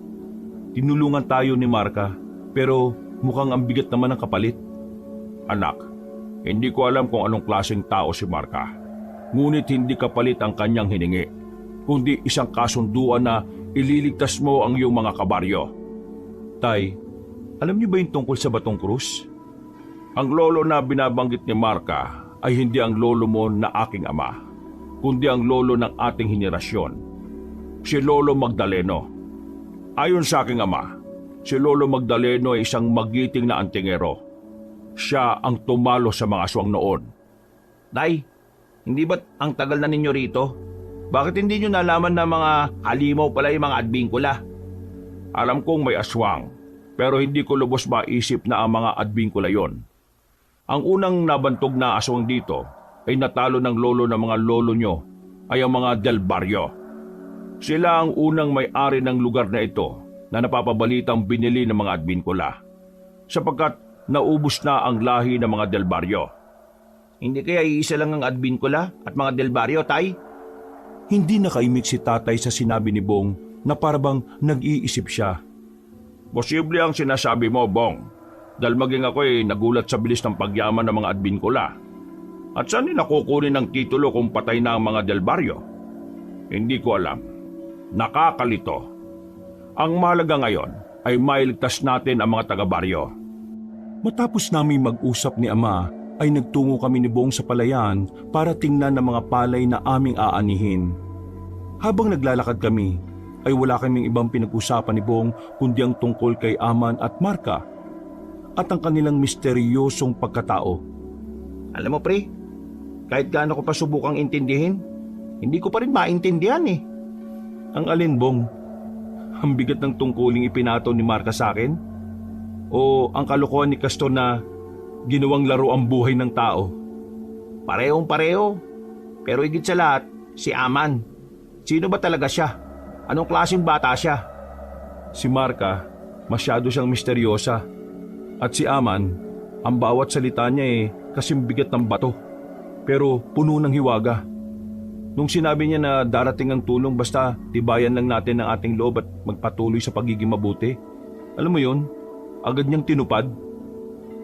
Tinulungan tayo ni Marka, pero mukhang ang bigat naman ang kapalit. Anak, hindi ko alam kung anong klaseng tao si Marka. Ngunit hindi kapalit ang kanyang hiningi, kundi isang kasunduan na ililigtas mo ang iyong mga kabaryo. Tay, alam niyo ba yung tungkol sa batong krus? Ang lolo na binabanggit ni Marka ay hindi ang lolo mo na aking ama, kundi ang lolo ng ating henerasyon, si Lolo Magdaleno. Ayon sa aking ama, si Lolo Magdaleno ay isang magiting na antingero. Siya ang tumalo sa mga aswang noon. Tay, hindi ba't ang tagal na ninyo rito? Bakit hindi nyo nalaman na mga halimaw pala yung mga adbingkula? Alam kong may aswang, pero hindi ko lubos maisip na ang mga adbingkula yon. Ang unang nabantog na aswang dito ay natalo ng lolo ng mga lolo nyo ay ang mga Del Barrio. Sila ang unang may-ari ng lugar na ito na napapabalitang binili ng mga adbingkula, sapagkat naubos na ang lahi ng mga Del Barrio. Hindi kaya iisa lang ang adbingkula at mga Del Barrio, Tay? Hindi nakaimik si tatay sa sinabi ni Bong na parabang nag-iisip siya. Posible ang sinasabi mo, Bong, dahil maging ako'y nagulat sa bilis ng pagyaman ng mga adbingkula. At saan nila kukunin ng titulo kung patay na ang mga Del Barrio? Hindi ko alam. Nakakalito. Ang mahalaga ngayon ay mailigtas natin ang mga taga-baryo. Matapos namin mag-usap ni Ama, ay nagtungo kami ni Bong sa palayan para tingnan ang mga palay na aming aanihin. Habang naglalakad kami, ay wala kaming ibang pinag-usapan ni Bong kundi ang tungkol kay Aman at Marka at ang kanilang misteryosong pagkatao. Alam mo pre, kahit gaano ko pa subukang intindihin, hindi ko pa rin maintindihan eh. Ang alin, Bong? Ang bigat ng tungkuling ipinato ni Marka sa akin? O ang kalokohan ni Castor na ginawang laro ang buhay ng tao? Parehong pareho. Pero higit sa lahat, si Aman. Sino ba talaga siya? Anong klaseng bata siya? Si Marka, masyado siyang misteryosa. At si Aman, ang bawat salita niya kasing bigat ng bato. Pero puno ng hiwaga. Nung sinabi niya na darating ang tulong basta tibayan lang natin ang ating loob at magpatuloy sa pagiging mabuti. Alam mo yun, agad niyang tinupad.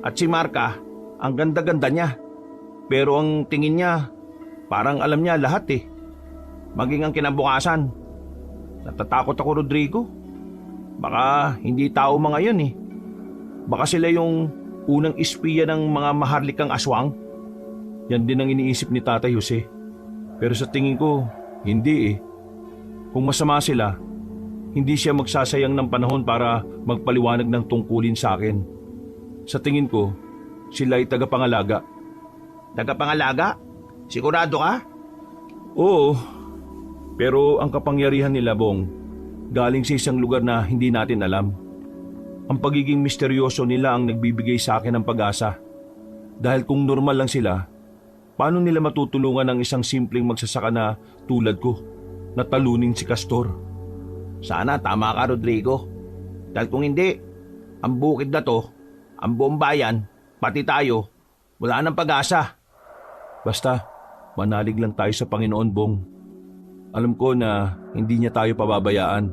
At si Marka, ang ganda-ganda niya. Pero ang tingin niya, parang alam niya lahat eh. Maging ang kinabukasan. Natatakot ako, Rodrigo. Baka hindi tao mga yun eh. Baka sila yung unang espiya ng mga maharlikang aswang. Yan din ang iniisip ni Tatay Jose. Pero sa tingin ko, hindi eh. Kung masama sila, hindi siya magsasayang ng panahon para magpaliwanag ng tungkulin sa akin. Sa tingin ko, sila ay tagapangalaga. Tagapangalaga? Sigurado ka? Oo, pero ang kapangyarihan nila, Bong, galing sa isang lugar na hindi natin alam. Ang pagiging misteryoso nila ang nagbibigay sa akin ng pag-asa. Dahil kung normal lang sila, paano nila matutulungan ang isang simpleng magsasaka na tulad ko, na talunin si Castor? Sana tama ka, Rodrigo. Dahil kung hindi, ang bukid na to, ang buong bayan, pati tayo, wala nang pag-asa. Basta, manalig lang tayo sa Panginoon, Bong. Alam ko na hindi niya tayo pababayaan.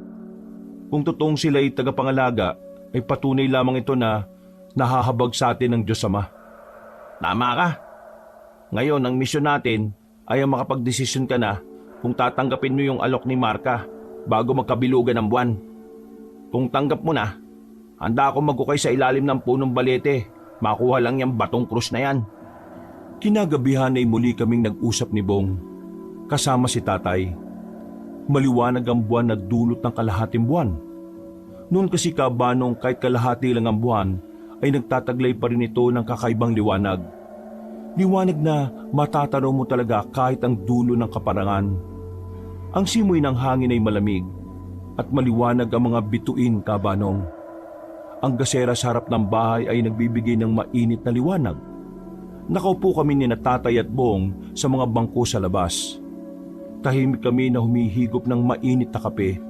Kung totoong sila ay tagapangalaga, ay patunay lamang ito na nahahabag sa atin ng Diyos Ama. Tama ka. Ngayon, ang misyon natin ay ang makapagdesisyon ka na kung tatanggapin mo yung alok ni Marka bago magkabilugan ng buwan. Kung tanggap mo na, handa akong magukay sa ilalim ng punong balete. Makuha lang yung batong krus na yan. Kinagabihan ay muli kaming nag-usap ni Bong, kasama si Tatay. Maliwanag ang buwan na dulot ng kalahating buwan. Noon kasi kabanong kahit kalahati lang ang buwan, ay nagtataglay pa rin ito ng kakaibang liwanag. Liwanag na matatanaw mo talaga kahit ang dulo ng kaparangan. Ang simoy ng hangin ay malamig at maliwanag ang mga bituin, kabanong. Ang gasera sa harap ng bahay ay nagbibigay ng mainit na liwanag. Nakaupo kami ni Tatay at Bong sa mga bangko sa labas. Tahimik kami na humihigop ng mainit na kape.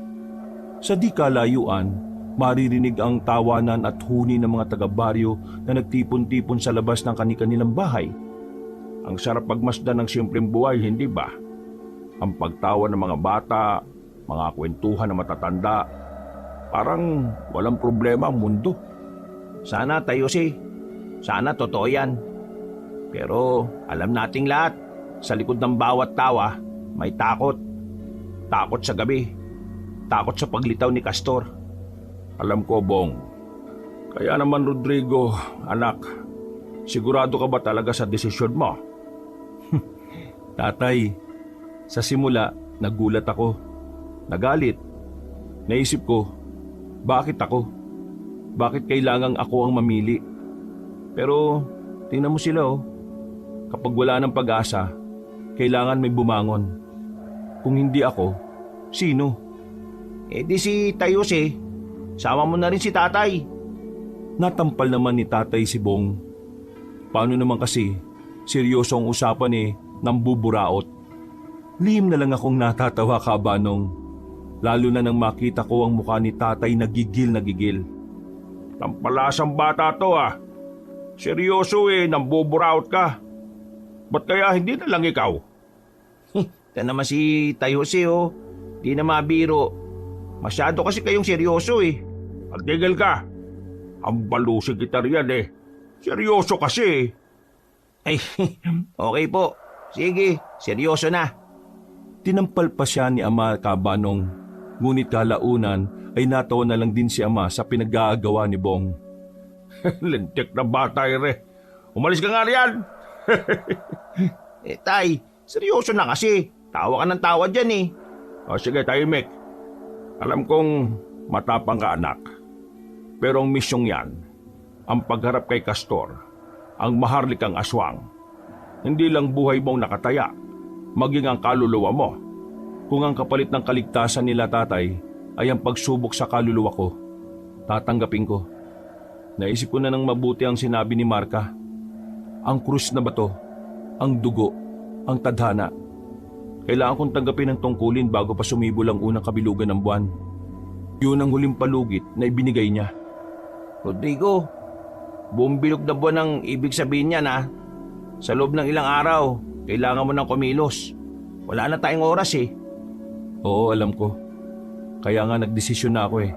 Sa di kalayuan, maririnig ang tawanan at huni ng mga taga-baryo na nagtipon-tipon sa labas ng kani-kanilang bahay. Ang sarap pagmasdan ng simpleng buhay, hindi ba? Ang pagtawa ng mga bata, mga kwentuhan ng matatanda. Parang walang problema ang mundo. Sana tayo sana totoo yan. Pero alam nating lahat, sa likod ng bawat tawa, may takot. Takot sa gabi. Takot sa paglitaw ni Castor. Alam ko, Bong. Kaya naman, Rodrigo, anak, sigurado ka ba talaga sa desisyon mo? Tatay, sa simula, nagulat ako. Nagalit. Naisip ko, bakit ako? Bakit kailangang ako ang mamili? Pero, tingnan mo sila oh. Kapag wala ng pag-asa, kailangan may bumangon. Kung hindi ako, sino? Eh di si Tayose, sama mo na rin si Tatay. Natampal naman ni Tatay si Bong. Paano naman kasi, seryoso ang usapan nang buburaot. Lihim na lang akong natatawa, kabanong. Lalo na nang makita ko ang mukha ni Tatay na gigil na gigil. Tampalasang bata to ah. Seryoso nang buburaot ka. Ba't kaya hindi na lang ikaw? Ito naman si Tayose oh. Di na mabiro. Masyado kasi kayong seryoso Pagtigil ka. Ang balusig kita riyan Seryoso kasi Ay, okay po. Sige, seryoso na. Tinampal pa siya ni Ama, kabanong. Ngunit kalaunan ay natawa na lang din si Ama sa pinag-aagawa ni Bong. Lintik na bata, ere. Umalis ka nga riyan. Tay, seryoso na kasi. Tawa ka ng tawa dyan eh. O sige, tahimik. Alam kong matapang ka, anak. Pero ang misyong yan, ang pagharap kay Castor, ang maharlikang aswang, hindi lang buhay mong nakataya, maging ang kaluluwa mo. Kung ang kapalit ng kaligtasan nila, tatay, ay ang pagsubok sa kaluluwa ko, tatanggapin ko. Naisip ko na ng mabuti ang sinabi ni Marka. Ang krus na bato, ang dugo, ang tadhana. Kailangan kong tanggapin ang tungkulin bago pa sumibol ang unang kabilugan ng buwan. Yun ang huling palugit na ibinigay niya. Rodrigo, buong bilog na buwan ang ibig sabihin niya na sa loob ng ilang araw, kailangan mo ng kumilos. Wala na tayong oras eh. Oo, alam ko. Kaya nga nagdesisyon na ako eh.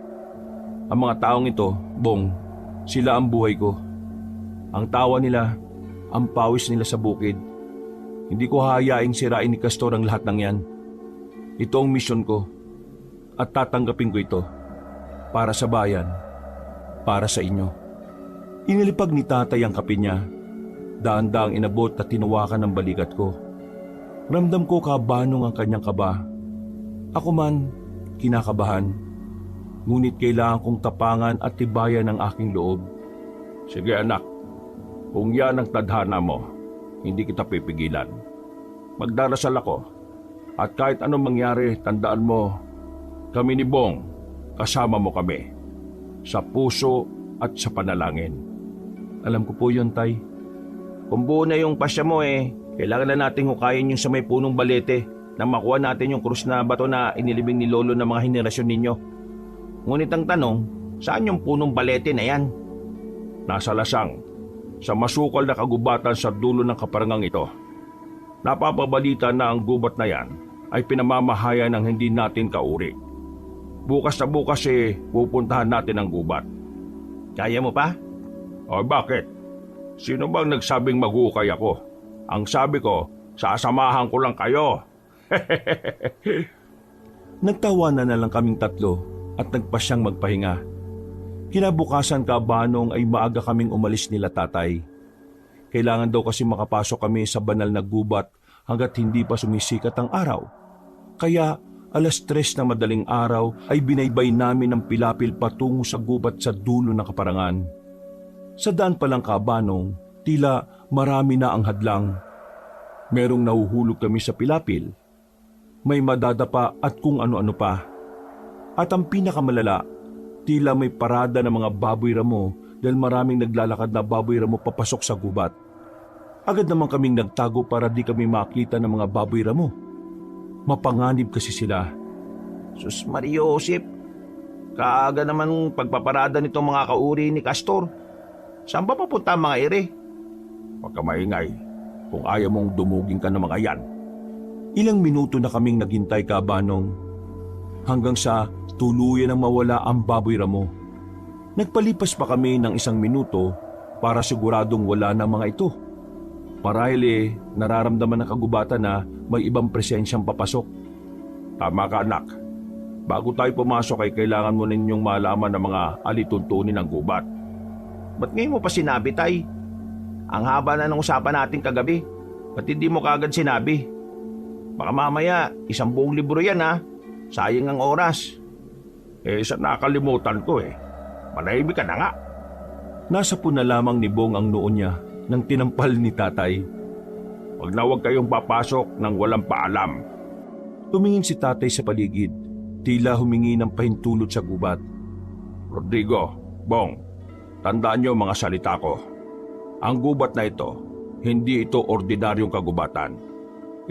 Ang mga taong ito, Bong, sila ang buhay ko. Ang tawa nila, ang pawis nila sa bukid. Hindi ko hahayaing sirain ni Castor ang lahat ng yan. Ito ang misyon ko. At tatanggapin ko ito. Para sa bayan. Para sa inyo. Inilipag ni tatay ang kape niya. Daan-daang inabot at tinawakan ng balikat ko. Ramdam ko kabanong ang kanyang kaba. Ako man, kinakabahan. Ngunit kailangan kong tapangan at tibayan ang aking loob. Sige anak, kung yan ang tadhana mo, hindi kita pipigilan. Magdarasal ako. At kahit anong mangyari, tandaan mo, kami ni Bong, kasama mo kami. Sa puso at sa panalangin. Alam ko po yun, tay. Kung buo na yung pasya mo eh, kailangan na nating hukayin yung sa may punong balete na makuha natin yung krus na bato na inilibing ni Lolo ng mga henerasyon ninyo. Ngunit ang tanong, saan yung punong balete na yan? Nasa lasang, sa masukal na kagubatan sa dulo ng kaparangang ito. Napapabalita na ang gubat na yan ay pinamamahayan ng hindi natin kauri. Bukas na bukas pupuntahan natin ang gubat. Kaya mo pa? O bakit? Sino bang nagsabing mag-uukay ako? Ang sabi ko, sasamahan ko lang kayo. Nagtawanan na lang kaming tatlo at nagpasyang magpahinga. Kinabukasan kabanong ay maaga kaming umalis nila tatay. Kailangan daw kasi makapasok kami sa banal na gubat hanggat hindi pa sumisikat ang araw. Kaya 3:00 na madaling araw ay binaybay namin ang pilapil patungo sa gubat sa dulo ng kaparangan. Sa daan pa lang kabanong, tila marami na ang hadlang. Merong nahuhulog kami sa pilapil. May madadapa at kung ano-ano pa. At ang pinakamalala, tila may parada ng mga baboy ramo dahil maraming naglalakad na baboy ramo papasok sa gubat. Agad naman kaming nagtago para di kami makita ng mga baboy ramo. Mapanganib kasi sila. Sus Mario Josep, kaaga naman pagpaparada nitong mga kauri ni Castor. Saan ba papunta ang mga ere? Huwag ka maingay kung ayaw mong dumugin ka ng mga yan. Ilang minuto na kaming naghintay kabanong hanggang sa tuluyan ang mawala ang baboy ramo. Nagpalipas pa kami ng 1 minuto para siguradong wala na mga ito. Marahil nararamdaman ng kagubatan na may ibang presensyang papasok. Tama ka anak. Bago tayo pumasok ay kailangan mo ninyong malaman ng mga alituntunin ng gubat. Ba't ngayon mo pa sinabi, tay? Ang haba na ng usapan natin kagabi. Ba't hindi mo kagad sinabi? Baka mamaya, 1 buong libro yan ha. Sayang ang oras. Sa nakalimutan ko Manahimik ka na nga. Nasa po na lamang ni Bong ang noon niya nang tinampal ni tatay. Huwag kayong papasok nang walang paalam. Tumingin si tatay sa paligid, tila humingi ng pahintulot sa gubat. Rodrigo, Bong, tandaan niyo mga salita ko. Ang gubat na ito, hindi ito ordinaryong kagubatan.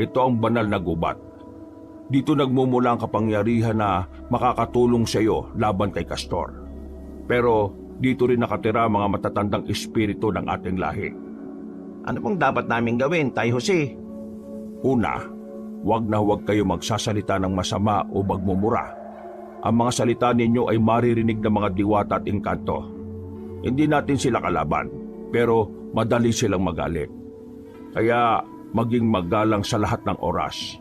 Ito ang banal na gubat. Dito nagmumula ang kapangyarihan na makakatulong sa iyo laban kay Castor. Pero dito rin nakatira mga matatandang espiritu ng ating lahi. Ano pong dapat namin gawin, Tay Jose? Una, huwag na huwag kayo magsasalita ng masama o magmumura. Ang mga salita ninyo ay maririnig ng mga diwata at engkanto. Hindi natin sila kalaban, pero madali silang magalit. Kaya maging magalang sa lahat ng oras.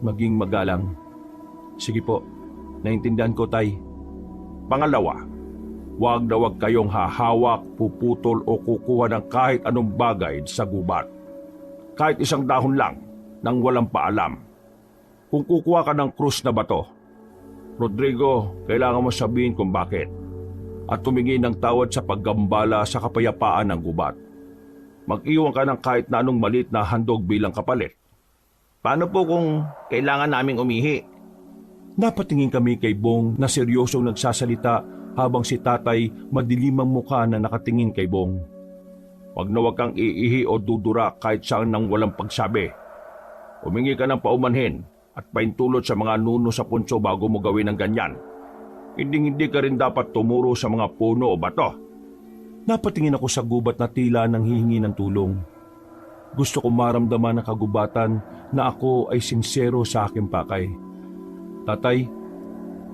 Maging magalang. Sige po, naintindihan ko, tay. Pangalawa, Huwag na huwag kayong hahawak, puputol o kukuha ng kahit anong bagay sa gubat. Kahit isang dahon lang nang walang paalam. Kung kukuha ka ng krus na bato, Rodrigo, kailangan mo sabihin kung bakit at tumingi ng tawad sa paggambala sa kapayapaan ng gubat. Mag-iwan ka ng kahit na anong maliit na handog bilang kapalit. Paano po kung kailangan naming umihi? Napatingin kami kay Bong na seryosong nagsasalita habang si tatay madilim ang mukha na nakatingin kay Bong. Wag na wag kang iihi o dudura kahit saan nang walang pagsabi. Humingi ka ng paumanhin at paintulot sa mga nuno sa punso bago mo gawin ang ganyan. Hindi ka rin dapat tumuro sa mga puno o bato. Napatingin ako sa gubat na tila nang hihingi ng tulong. Gusto ko maramdaman ng kagubatan na ako ay sincero sa aking pakay. Tatay,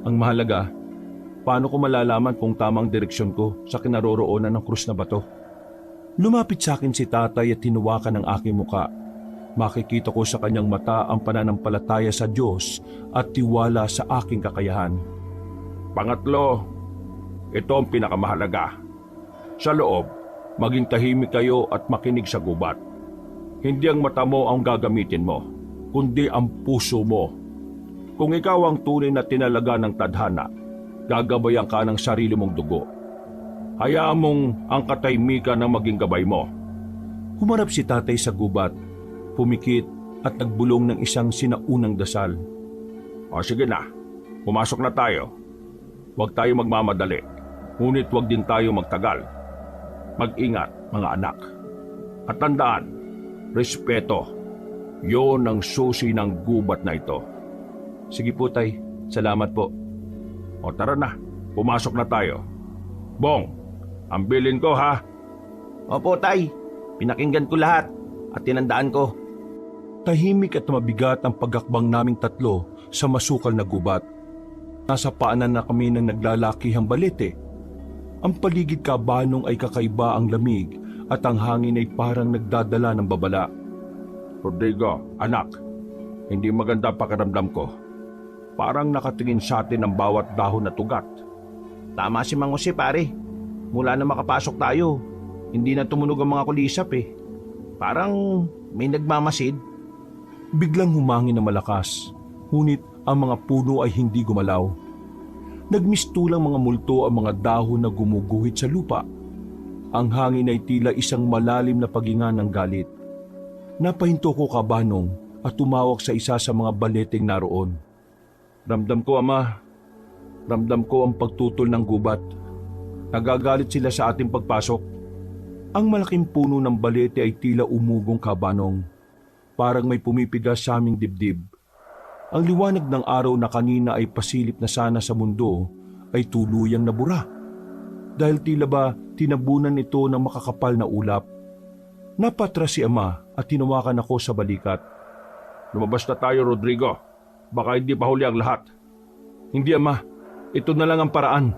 ang mahalaga, paano ko malalaman kung tamang direksyon ko sa kinaroroonan ng krus na bato? Lumapit sa akin si tatay at tinuwakan ang aking muka. Makikita ko sa kanyang mata ang pananampalataya sa Diyos at tiwala sa aking kakayahan. Pangatlo, ito ang pinakamahalaga. Sa loob, maging tahimik kayo at makinig sa gubat. Hindi ang mata mo ang gagamitin mo, kundi ang puso mo. Kung ikaw ang tunay na tinalaga ng tadhana, gagabayan ka ng sarili mong dugo. Hayaan mong ang katahimikan ang maging gabay mo. Humarap si tatay sa gubat, pumikit at nagbulong ng isang sinaunang dasal. O sige na, pumasok na tayo. Huwag tayo magmamadali, ngunit huwag din tayo magtagal. Mag-ingat, mga anak. At tandaan, respeto. Yon ang susi ng gubat na ito. Sige po tay, salamat po. O tara na, pumasok na tayo. Bong, ambilin ko ha. Opo, tay. Pinakinggan ko lahat at tinandaan ko. Tahimik at mabigat ang pagakbang naming tatlo sa masukal na gubat. Nasa paanan na kami ng naglalakihang balete. Ang paligid kabanong ay kakaiba ang lamig at ang hangin ay parang nagdadala ng babala. Rodrigo, anak, hindi maganda pakiramdam ko. Parang nakatingin sa atin ang bawat dahon na tugat. Tama si Mang Jose, pare. Mula na makapasok tayo, hindi na tumunog ang mga kulisap eh. Parang may nagmamasid. Biglang humangin na malakas, ngunit ang mga puno ay hindi gumalaw. Nagmistulang mga multo ang mga dahon na gumuguhit sa lupa. Ang hangin ay tila isang malalim na paghinga ng galit. Napahinto ko kabanong at tumawag sa isa sa mga baleteng naroon. Ramdam ko, Ama. Ramdam ko ang pagtutol ng gubat. Nagagalit sila sa ating pagpasok. Ang malaking puno ng balete ay tila umugong kabanong. Parang may pumipigas sa aming dibdib. Ang liwanag ng araw na kanina ay pasilip na sana sa mundo ay tuluyang nabura. Dahil tila ba tinabunan ito ng makakapal na ulap. Napatras si Ama at tinawakan ako sa balikat. Lumabas na tayo, Rodrigo. Baka hindi pa huli ang lahat. Hindi, Ama. Ito na lang ang paraan.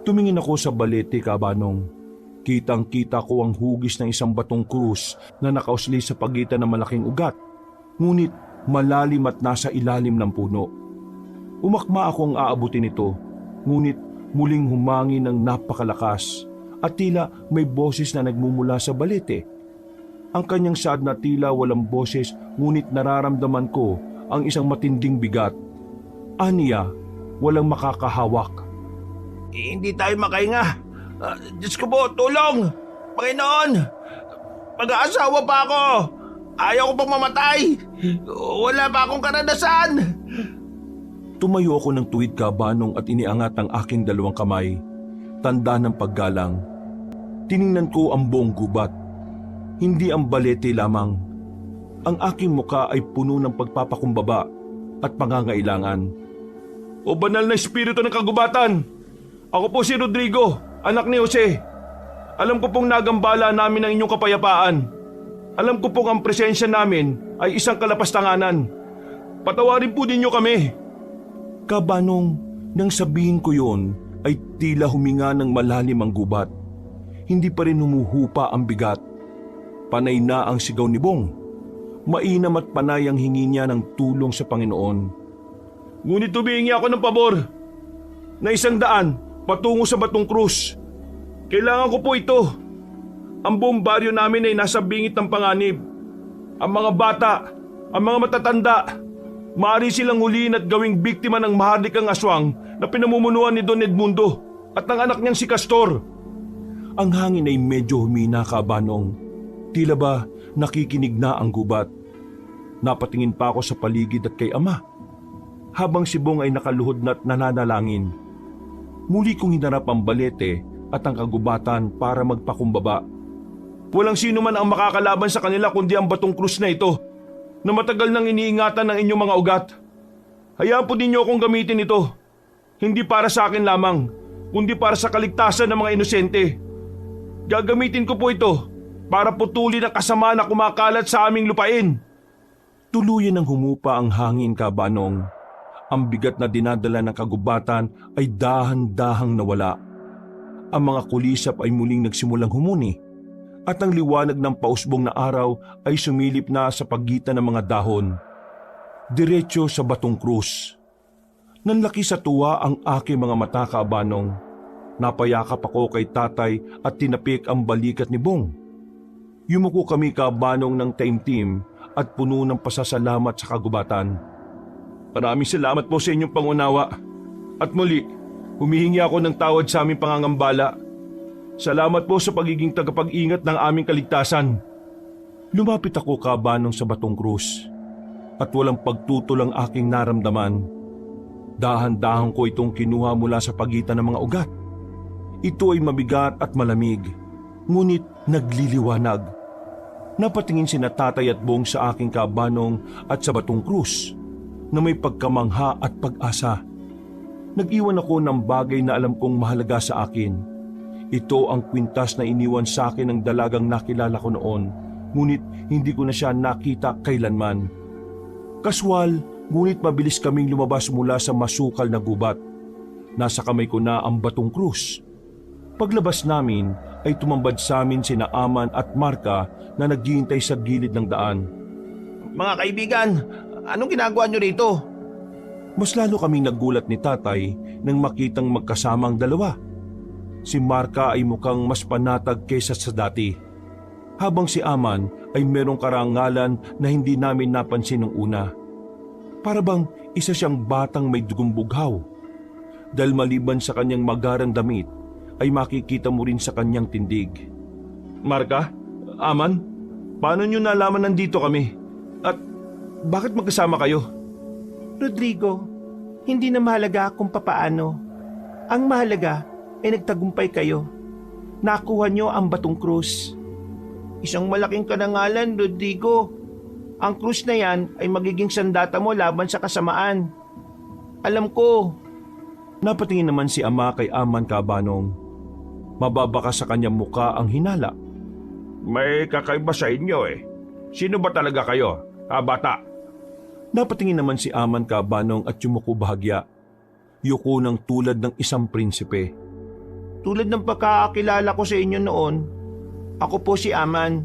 Tumingin ako sa balete, kabanong. Kitang-kita ko ang hugis ng isang batong krus na nakausli sa pagitan ng malaking ugat. Ngunit malalim at nasa ilalim ng puno. Umakma akong aabutin ito, ngunit muling humangin ng napakalakas at tila may boses na nagmumula sa balete. Ang kanyang saad na tila walang boses, ngunit nararamdaman ko ang isang matinding bigat. Aniya, walang makakahawak. Hindi tayo makahinga. Diyos ko po, tulong! Panginoon! Mag-aasawa pa ako! Ayaw ko pang mamatay! Wala pa akong karanasan! Tumayo ako ng tuwid, kabanong, at iniangat ang aking dalawang kamay. Tanda ng paggalang. Tiningnan ko ang buong gubat. Hindi ang balete lamang. Ang aking muka ay puno ng pagpapakumbaba at pangangailangan. O banal na espiritu ng kagubatan! Ako po si Rodrigo, anak ni Jose. Alam ko pong nagambala namin ang inyong kapayapaan. Alam ko pong ang presensya namin ay isang kalapastanganan. Patawarin po ninyo kami. Kabanong, nang sabihin ko yon, ay tila huminga ng malalim ang gubat. Hindi pa rin humuhupa ang bigat. Panay na ang sigaw ni Bong. Mainam at panay ang hingi niya ng tulong sa Panginoon. Ngunit humihingi ako ng pabor na 100 patungo sa Batong Cruz. Kailangan ko po ito. Ang buong baryo namin ay nasa bingit ng panganib. Ang mga bata, ang mga matatanda, maaari silang huliin at gawing biktima ng mahardikang aswang na pinamumunuan ni Don Edmundo at ng anak niyang si Castor. Ang hangin ay medyo humina, Kabanong. Tila ba nakikinig na ang gubat? Napatingin pa ako sa paligid at kay Ama, habang si Bong ay nakaluhod na't nananalangin. Muli kong hinarap ang balete at ang kagubatan para magpakumbaba. Walang sino man ang makakalaban sa kanila kundi ang Batong Cruz na ito, na matagal nang iniingatan ng inyong mga ugat. Hayaan po ninyo akong gamitin ito. Hindi para sa akin lamang, kundi para sa kaligtasan ng mga inosente. Gagamitin ko po ito para putulin ang kasama na kumakalat sa aming lupain. Tuluyan ng humupa ang hangin, Kabanong. Ang bigat na dinadala ng kagubatan ay dahan-dahang nawala. Ang mga kulisap ay muling nagsimulang humuni at ang liwanag ng pausbong na araw ay sumilip na sa pagitan ng mga dahon. Diretso sa Batong Cruz. Nanlaki sa tuwa ang aking mga mata, Kabanong. Napayakap ako kay tatay at tinapik ang balikat ni Bong. Yumuko kami, Kabanong, ng taimtim at puno ng pasasalamat sa kagubatan. Maraming salamat po sa inyong pangunawa. At muli, humihingi ako ng tawad sa aming pangangambala. Salamat po sa pagiging tagapag-ingat ng aming kaligtasan. Lumapit ako, Kabanong, sa Batong Cruz at walang pagtutol ang aking naramdaman. Dahan-dahan ko itong kinuha mula sa pagitan ng mga ugat. Ito ay mabigat at malamig, ngunit nagliliwanag. Napatingin sina tatay at Bong sa aking, Kabanong, at sa Batong Cruz na may pagkamangha at pag-asa. Nag-iwan ako ng bagay na alam kong mahalaga sa akin. Ito ang kwintas na iniwan sa akin ng dalagang nakilala ko noon, ngunit hindi ko na siya nakita kailanman. Kaswal, ngunit mabilis kaming lumabas mula sa masukal na gubat. Nasa kamay ko na ang Batong Cruz. Paglabas namin ay tumambad sa amin sina Aman at Marka na naghihintay sa gilid ng daan. Mga kaibigan, anong ginagawa nyo rito? Mas lalo kaming nagulat ni tatay nang makitang magkasamang dalawa. Si Marka ay mukhang mas panatag kaysa sa dati, habang si Aman ay merong karangalan na hindi namin napansin nung una. Para bang isa siyang batang may dugong bughaw. Dahil maliban sa kanyang magarang damit, ay makikita mo rin sa kanyang tindig. Marka, Aman, paano nyo nalaman nandito kami? At bakit magkasama kayo? Rodrigo, hindi na mahalaga kung papaano. Ang mahalaga ay nagtagumpay kayo. Nakuha nyo ang Batong Cruz. Isang malaking karangalan, Rodrigo. Ang krus na yan ay magiging sandata mo laban sa kasamaan. Alam ko. Napatingin naman si Ama kay Aman, Kabanong. Mababaka sa kanyang muka ang hinala. May kakaiba sa inyo eh. Sino ba talaga kayo, bata? Napatingin naman si Aman, Kabanong, at yumuko bahagya. Yuko ng tulad ng isang prinsipe. Tulad ng pagkakakilala ko sa inyo noon, ako po si Aman.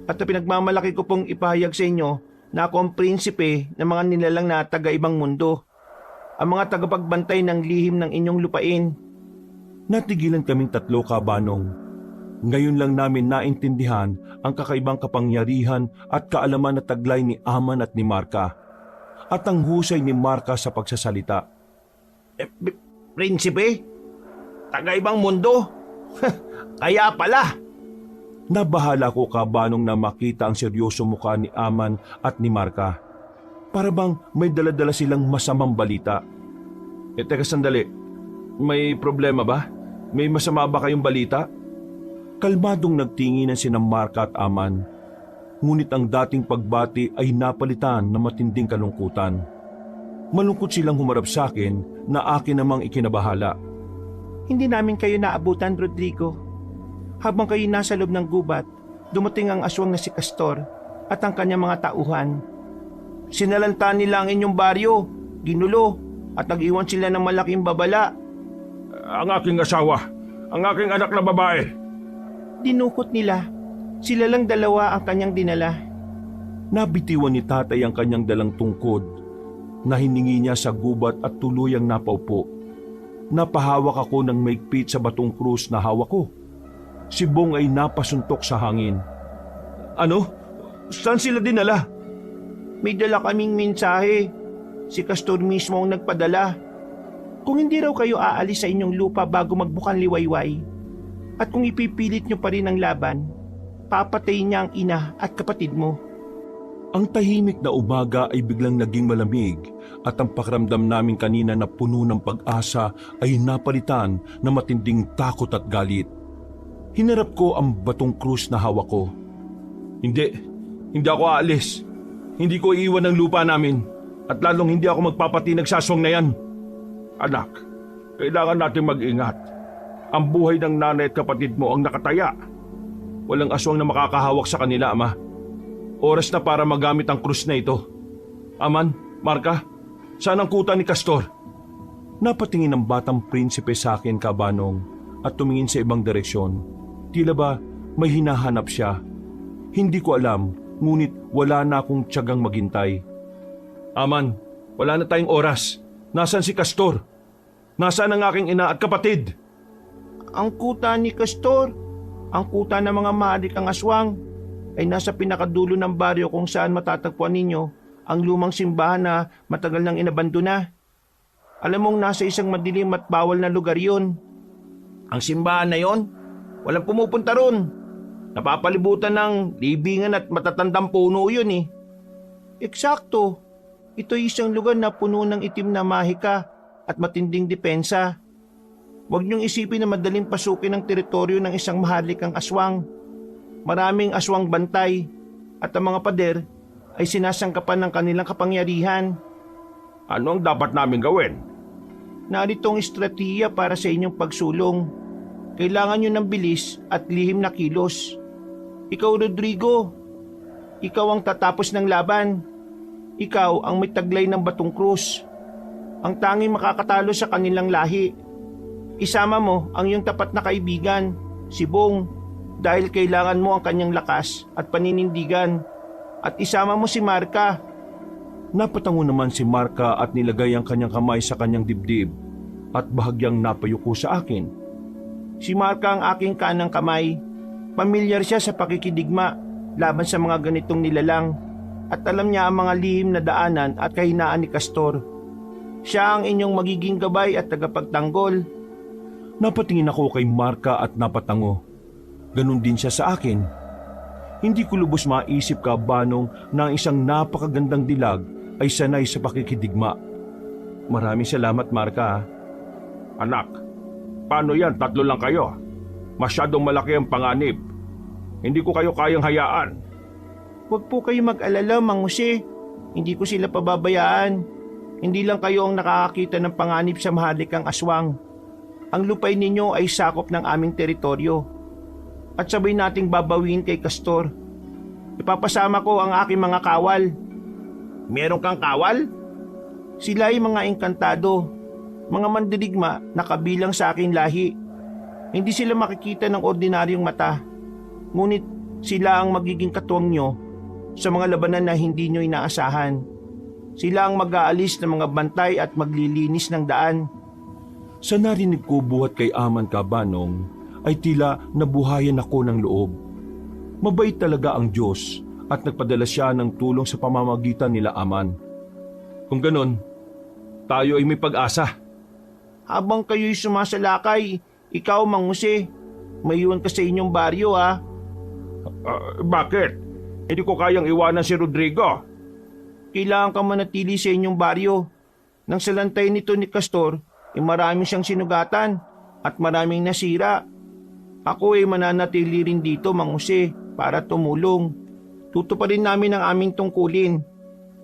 At pinagmamalaki ko pong ipahayag sa inyo na ako ang prinsipe ng mga nilalang na taga-ibang mundo. Ang mga tagapagbantay ng lihim ng inyong lupain. Natigilan kaming tatlo, Kabanong. Ngayon lang namin naintindihan ang kakaibang kapangyarihan at kaalaman na taglay ni Aman at ni Marka. At ang husay ni Marka sa pagsasalita. Prinsipe? Taga-ibang mundo? Kaya pala! Nabahala ko, Kabanong, na makita ang seryoso mukha ni Aman at ni Marka. Para bang may daladala silang masamang balita. Teka sandali, may problema ba? May masama ba kayong balita? Kalmadong nagtinginan sina Marka at Aman. Ngunit ang dating pagbati ay napalitan ng matinding kalungkutan. Malungkot silang humarap sa akin na akin namang ikinabahala. Hindi namin kayo naabutan, Rodrigo. Habang kayo nasa loob ng gubat, dumating ang aswang na si Castor at ang kanyang mga tauhan. Sinalanta nila ang inyong baryo, ginulo, at nag-iwan sila ng malaking babala. Ang aking asawa, ang aking anak na babae. Dinukot nila. Sila lang dalawa ang kanyang dinala. Nabitiwan ni tatay ang kanyang dalang tungkod na hiningi niya sa gubat at tuluyang napaupo. napahawak ako ng maigpit sa batong krus na hawak ko. Si Bong ay napasuntok sa hangin. Ano? Saan sila dinala? May dala kaming mensahe. Si Castor mismo ang nagpadala. Kung hindi raw kayo aalis sa inyong lupa bago magbukan liwayway, at kung ipipilit nyo pa rin ang laban, papatayin niya ang ina at kapatid mo. Ang tahimik na umaga ay biglang naging malamig at ang pakiramdam namin kanina na puno ng pag-asa ay napalitan na matinding takot at galit. Hinarap ko ang batong krus na hawak ko. Hindi ako aalis. Hindi ko iiwan ang lupa namin at lalong hindi ako magpapatinag sa aswang na yan. Anak, kailangan natin mag-ingat. Ang buhay ng nanay at kapatid mo ang nakataya. Walang aswang na makakahawak sa kanila, Ama. Oras na para magamit ang krus na ito. Aman, Marka, saan ang kuta ni Castor? Napatingin ang batang prinsipe sa akin, Kabanong, at tumingin sa ibang direksyon. Tila ba may hinahanap siya? Hindi ko alam, ngunit wala na akong tiyagang maghintay. Aman, wala na tayong oras. Nasaan si Castor? Nasaan ang aking ina at kapatid? Ang kuta ni Castor, ang kuta ng mga mahalikang aswang, ay nasa pinakadulo ng baryo kung saan matatagpuan ninyo ang lumang simbahan na matagal nang inabandona. Alam mong nasa isang madilim at bawal na lugar yun. Ang simbahan na yon, walang pumupunta ron. Napapalibutan ng libingan at matatandang puno yun eh. Eksakto, ito ay isang lugar na puno ng itim na mahika at matinding depensa. Huwag niyong isipin na madaling pasukin ang teritoryo ng isang mahalikang aswang. Maraming aswang bantay at ang mga pader ay sinasangkapan ng kanilang kapangyarihan. Ano ang dapat namin gawin? Narito ang estratiya para sa inyong pagsulong. Kailangan nyo ng bilis at lihim na kilos. Ikaw, Rodrigo, ikaw ang tatapos ng laban. Ikaw ang may taglay ng batong krus. Ang tanging makakatalo sa kanilang lahi. Isama mo ang iyong tapat na kaibigan, si Bong, dahil kailangan mo ang kanyang lakas at paninindigan. At isama mo si Marka. Napatango naman si Marka at nilagay ang kanyang kamay sa kanyang dibdib at bahagyang napayuko sa akin. Si Marka ang aking kanang kamay. Pamilyar siya sa pakikidigma laban sa mga ganitong nilalang at alam niya ang mga lihim na daanan at kahinaan ni Castor. Siya ang inyong magiging gabay at tagapagtanggol. Napatingin ako kay Marka at napatango. Ganon din siya sa akin. Hindi ko lubos maisip, Kabanong, na ang isang napakagandang dilag ay sanay sa pakikidigma. Maraming salamat, Marka. Anak, paano yan? 3 lang kayo. Masyadong malaki ang panganib. Hindi ko kayo kayang hayaan. Huwag po kayo mag-alala, Mang Jose. Hindi ko sila pababayaan. Hindi lang kayo ang nakakakita ng panganib sa mahalikang aswang. Ang lupay ninyo ay sakop ng aming teritoryo. At sabay nating babawin kay Castor. Ipapasama ko ang aking mga kawal. Meron kang kawal? Sila ay mga engkantado, mga mandirigma na kabilang sa aking lahi. Hindi sila makikita ng ordinaryong mata. Ngunit sila ang magiging katuwang nyo sa mga labanan na hindi nyo inaasahan. Sila ang mag-aalis ng mga bantay at maglilinis ng daan. Sa narinig ko buhat kay Aman, Kabanong, ay tila nabuhayan ako ng loob. Mabait talaga ang Diyos at nagpadala siya ng tulong sa pamamagitan nila Aman. Kung ganon, tayo ay may pag-asa. Habang kayo'y sumasalakay, ikaw, Mang Jose, may iwan ka sa inyong baryo ha. Bakit? Hindi ko kayang iwanan si Rodrigo. Kailangan ka manatili sa inyong baryo. Nang salantay nito ni Castor, marami siyang sinugatan at maraming nasira. Ako ay mananatili rin dito, Mang Jose, para tumulong. Tutuparin namin ang aming tungkulin.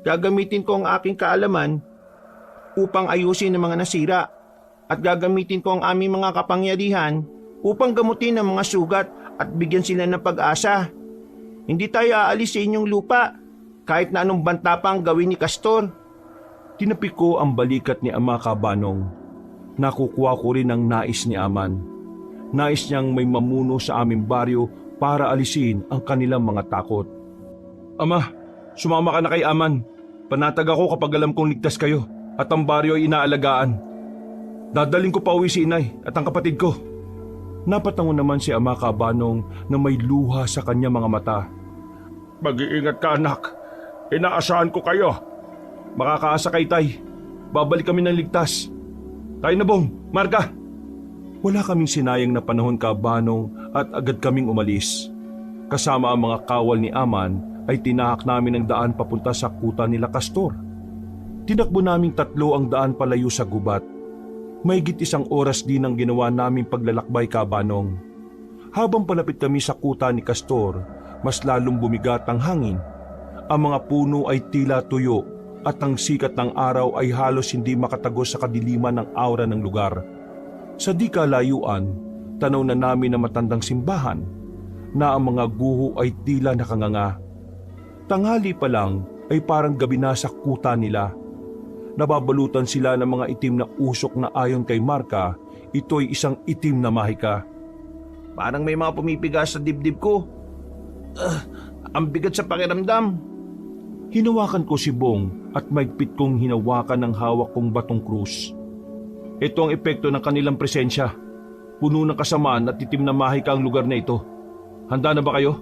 Gagamitin ko ang aking kaalaman upang ayusin ang mga nasira at gagamitin ko ang aming mga kapangyarihan upang gamutin ang mga sugat at bigyan sila ng pag-asa. Hindi tayo aalis sa inyong lupa kahit na anong banta pa ang gawin ni Castor. Tinapik ko ang balikat ni Ama, Kabanong. Nakukuha ko rin ang nais ni Aman. Nais niyang may mamuno sa aming baryo para alisin ang kanilang mga takot. Ama, sumama ka na kay Aman. Panatag ako kapag alam kong ligtas kayo at ang baryo ay inaalagaan. Dadaling ko pa uwi si inay at ang kapatid ko. Napatango naman si Ama Kabanong na may luha sa kanya mga mata. Mag-iingat ka anak. Inaasahan ko kayo. Makakaasa kay Tay. Babalik kami ng ligtas. Tayo na Bong, Marka. Wala kaming sinayang na panahon Kabanong at agad kaming umalis. Kasama ang mga kawal ni Aman ay tinahak namin ang daan papunta sa kuta nila Castor. Tinakbo naming 3 ang daan palayo sa gubat. Mahigit 1 oras din ang ginawa naming paglalakbay Kabanong. Habang palapit kami sa kuta ni Castor, mas lalong bumigat ang hangin. Ang mga puno ay tila tuyo at ang sikat ng araw ay halos hindi makatagos sa kadiliman ng aura ng lugar. Sa di kalayuan, tanaw na namin na matandang simbahan na ang mga guho ay tila nakanganga. Tanghali pa lang ay parang gabi na sa kuta nila. Nababalutan sila ng mga itim na usok na ayon kay Marka, ito'y isang itim na mahika. Parang may mga pumipigas sa dibdib ko. Ang bigat sa pakiramdam. Hinawakan ko si Bong at maigpit kong hinawakan ng hawak kong batong krus. Ito ang epekto ng kanilang presensya. Puno ng kasamaan at itim na mahika ang lugar na ito. Handa na ba kayo?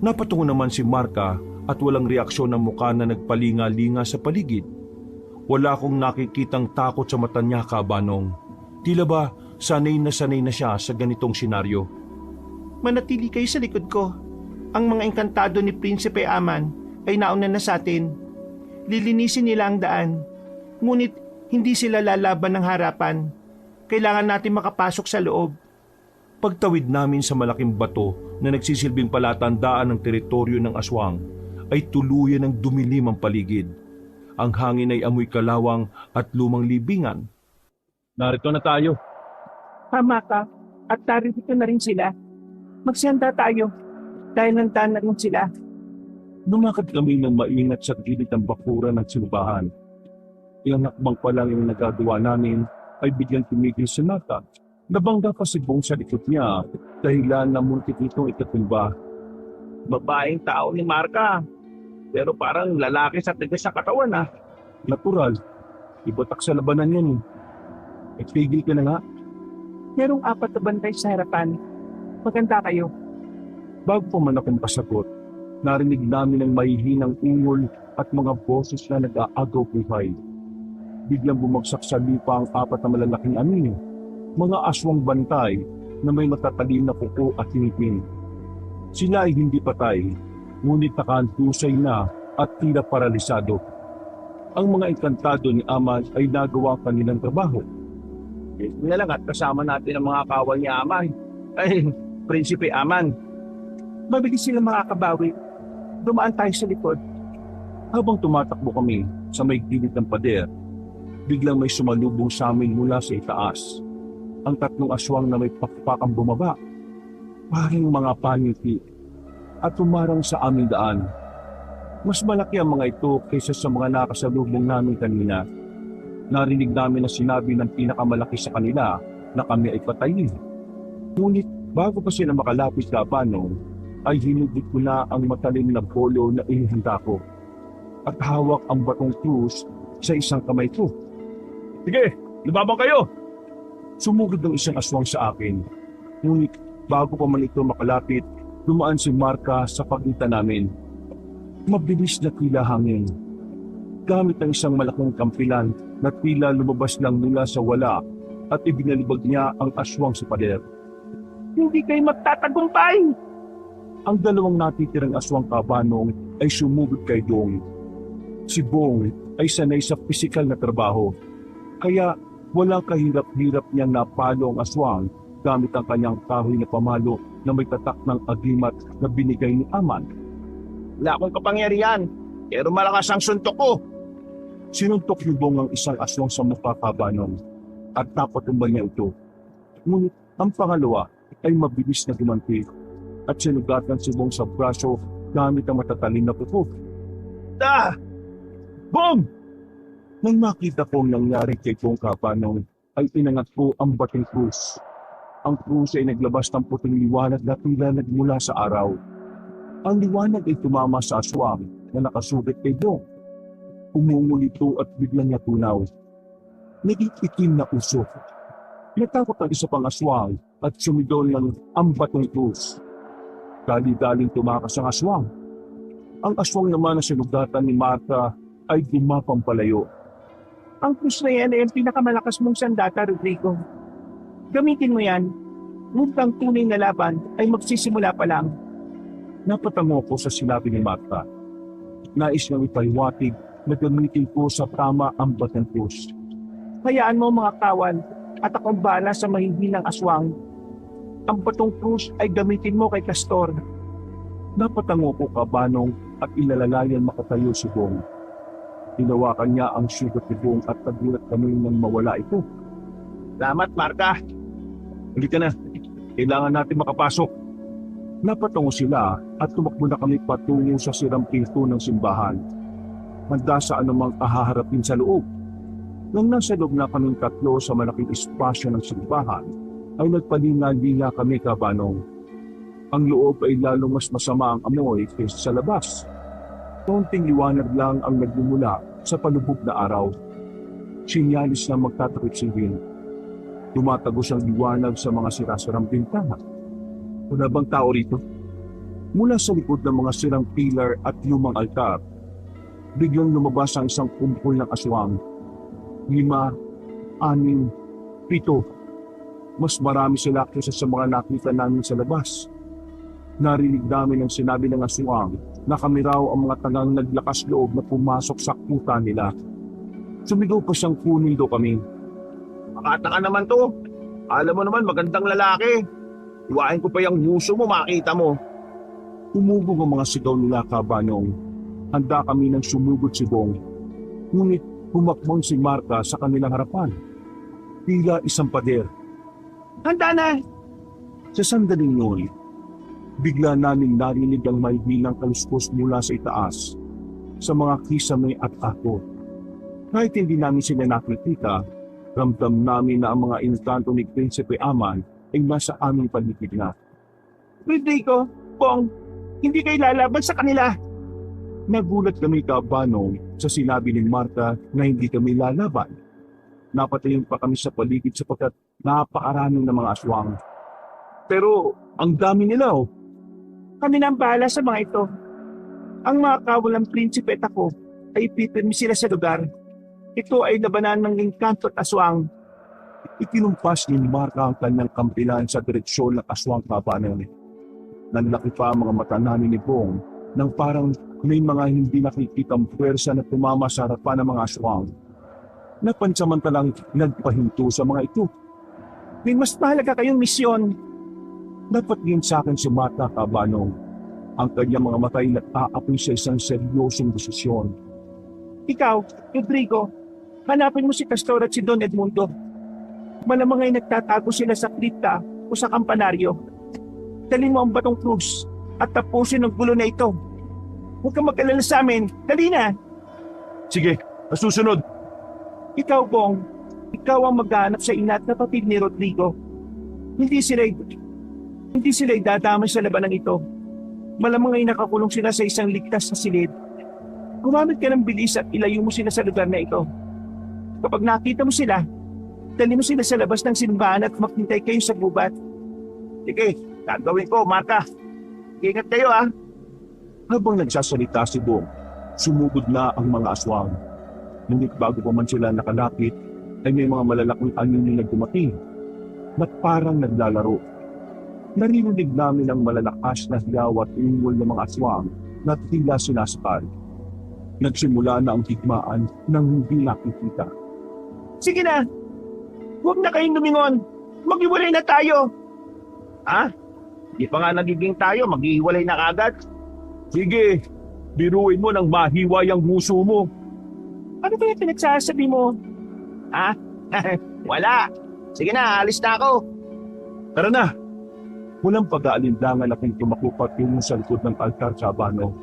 Napatungo naman si Marka at walang reaksyon ng mukha na nagpalinga-linga sa paligid. Wala akong nakikitang takot sa mata niya Kabanong. Tila ba sanay na siya sa ganitong senaryo. Manatili kayo sa likod ko. Ang mga engkantado ni Prinsipe Aman ay nauna na sa atin. Lilinisin nila ang daan. Ngunit hindi sila lalaban ng harapan. Kailangan natin makapasok sa loob. Pagtawid namin sa malaking bato na nagsisilbing palatandaan ng teritoryo ng aswang, ay tuluyan ng dumilim ang paligid. Ang hangin ay amoy kalawang at lumang libingan. Narito na tayo. Tama ka. At narito na rin sila. Magsihanda tayo. Dahil nandaan na rin sila. Lumakad kami ng maingat sa gilid ng bakuran ng simbahan. Ilang hakbang pa lang yung nagagawa namin ay biglang tumigil si Nata. Nabangga pa si Bong sa likod niya dahilan na muntik nitong ikatumba. Babaeng tao ni Marka. Pero parang lalaki sa tigas sa katawan Natural. Ibatak sa labanan yan eh. Ipigil ka na nga. Merong 4 na bantay sa harapan. Maganda kayo. Bago pa man akong pasagot, narinig namin ang mahihinang ungol at mga boses na nag-aagaw buhay. Biglang bumagsak sa lupa ang 4 na malalaking anino. Mga aswang bantay na may matatalim na kuko at tinipin. Sila ay hindi patay, ngunit nakahandusay na at tila paralisado. Ang mga engkantado ni Aman ay nagawa ang kanilang trabaho. Ito na lang at kasama natin ang mga kawal ni Aman. Ay, Prinsipe Aman. Mabilis sila makakabawi. Dumaan tayo sa likod. Habang tumatakbo kami sa may gilid ng pader, biglang may sumalubong sa amin mula sa itaas. Ang 3 aswang na may pakpakang bumaba, parang mga paniki, at tumarang sa aming daan. Mas malaki ang mga ito kaysa sa mga nakasalubong namin kanina. Narinig namin na sinabi ng pinakamalaki sa kanila na kami ay patayin. Ngunit bago pa sila makalapit sa Kabanong, ay hinugit ko na ang matalim na polo na inihanda ko at hawak ang batong krus sa isang kamay ko. Sige, lumabang kayo! Sumugod ng isang aswang sa akin. Ngunit bago pa man ito makalapit, dumaan si Marka sa pagitan namin. Mabilis na tila hangin. Gamit ng isang malaking kampilan na tila lumabas lang mula sa wala at ibinalibag niya ang aswang sa pader. Hindi kayo magtatagumpay! Ang 2 natitirang aswang Kabanong ay sumugod kay Dong. Si Bong ay sanay sa pisikal na trabaho, kaya walang kahirap-hirap niyang napalo ang aswang gamit ang kanyang kahoy na pamalo na may tatak ng agimat na binigay ni Aman. Wala akong kapangyarihan, pero malakas ang suntok ko. Sinuntok ni Bong ang isang aswang sa mukha Kabanong at napatumba niya ito. Ngunit ang pangalawa ay mabilis na gumanti at sinugatan si Bong sa braso gamit ang matatalim na puto. Bong! Nang makita ko ang nangyari kay Bong Kabanong, ay inangat ko ang bating krus. Ang krus ay naglabas ng puting liwanag na tila nagmula sa araw. Ang liwanag ay tumama sa aswang na nakasubit kay Bong. Umungol ito at biglang natunaw. naging itim na usok. Natakot ang isa pang aswang at sumigaw ng ambatong krus. Dali-daling tumakas ang aswang. Ang aswang naman na sinugatan ni Martha ay gumapang palayo. Ang krus na yan ay ang pinakamalakas mong sandata, Rodrigo. Gamitin mo yan. Ngunit ang tunay na laban ay magsisimula pa lang. Napatango ko sa sinabi ni Martha. Nais niyang ipaliwatig na gamitin ko sa tama ang batang krus. Hayaan mo mga kawan at akong bala sa mahihinang aswang. Ang batong krus ay gamitin mo kay Castor. Napatango ko kabanong at inalalayan makatayo si Bong. Hinawakan niya ang sugat ni Bong at nagulat kami nang mawala ito. Salamat, Marka. Halika na, kailangan natin makapasok. Napatungo sila at tumakbo na kami patungo sa sirang pinto ng simbahan. Handa sa anumang ahaharapin sa loob. Nang nasa loob na kaming tatlo sa malaking espasyo ng simbahan, ay nagpalinga-linga kami kabanong. Ang loob ay lalong mas masama ang amoy kaysa sa labas. Kaunting liwanag lang ang nagmumula sa palubog na araw. Sinyalis na magtatakip si Vin. Tumatagos ang liwanag sa mga sirasarang bintana. Wala bang tao rito? Mula sa likod ng mga sirang pilar at lumang altar, biglang lumabas ang isang kumpol ng aswang. 5, 6, 7. Mas marami sila kaysa sa mga nakita namin sa labas. Narinig namin ang sinabi ng aswang na kami raw ang mga tagang naglakas loob na pumasok sa kuta nila. Sumigaw pa siyang kunin daw kami. Makataka naman to. Alam mo naman, magandang lalaki. Iwain ko pa yung huso mo, makita mo. Umugong ang mga sigaw nila kabanong. Handa kami ng sumugod si Bong. Ngunit humakbang si Martha sa kanilang harapan. Tila isang pader. Handa na! Sa sandaling noon, bigla naming narinig ang may bilang kaluskos mula sa itaas sa mga kisame at ako. Kahit hindi namin sila nakikita, ramdam namin na ang mga inkanto ni Prinsipe Aman ay nasa aming paligid na. Rodrigo, Bong, hindi kayo lalaban sa kanila. Nagulat kami kabanong sa sinabi ni Martha na hindi kami lalaban. Napatayin pa kami sa paligid sapagkat napakaraming ng mga aswang. Pero ang dami nila oh. Kami na ang bahala sa mga ito. Ang mga kawalang prinsipe at ako ay pipirmi sila sa lugar. Ito ay labanan ng engkanto at aswang. Ikinumpas ni Martha ang kanyang kampilan sa direksyon ng aswang kabanong. Nanlaki pa ang mga mata namin ni Bong nang parang may mga hindi nakikitang puwersa na tumama sa harapan ng mga aswang. Napansamantalang nagpahinto sa mga ito. May mas mahalaga kayong misyon. Dapat din sa akin si Martha kabanong. Ang kanyang mga mata ay nag-aapoy sa isang seryosong desisyon. Ikaw, Rodrigo, hanapin mo si Castor at si Don Edmundo. Malamang ay nagtatago sila sa kripta o sa kampanaryo. Dalhin mo ang batong krus at tapusin ang gulo na ito. Huwag kang mag-alala sa amin. Dali na! Sige, susunod! Ikaw, Bong, ikaw ang maghanap sa ina at kapatid ni Rodrigo. Hindi sila idadamay sa labanan ito. Malamang ay nakakulong sila sa isang ligtas na silid. Gumamit ka ng bilis at ilayo mo sila sa lugar na ito. Kapag nakita mo sila, dali mo sila sa labas ng simbahan at maghintay kayo sa gubat. Sige, gagawin ko, Marka. Ingat kayo, ha? Habang nagsasalita si Bong, sumugod na ang mga aswang. Ngunit bago pa man sila nakalapit, ay may mga malalaking anyo na dumating na parang naglalaro. Naririnig namin ang malalakas na hiyaw at ingol ng mga aswang na tila sinasakal. Nagsimula na ang higmaan ng hindi nakikita. Sige na! Huwag na kayong lumingon! Maghiwalay na tayo! Ha? Di pa nga nagiging tayo, maghihiwalay na kagad. Sige, biruin mo ng mahiway ang huso mo. Ano ba yung pinagsasabi mo? Ha? Wala. Sige na, alis na ako. Tara na! Walang pag-aalindangan akong tumakbo patungo sa likod ng altar Sabano.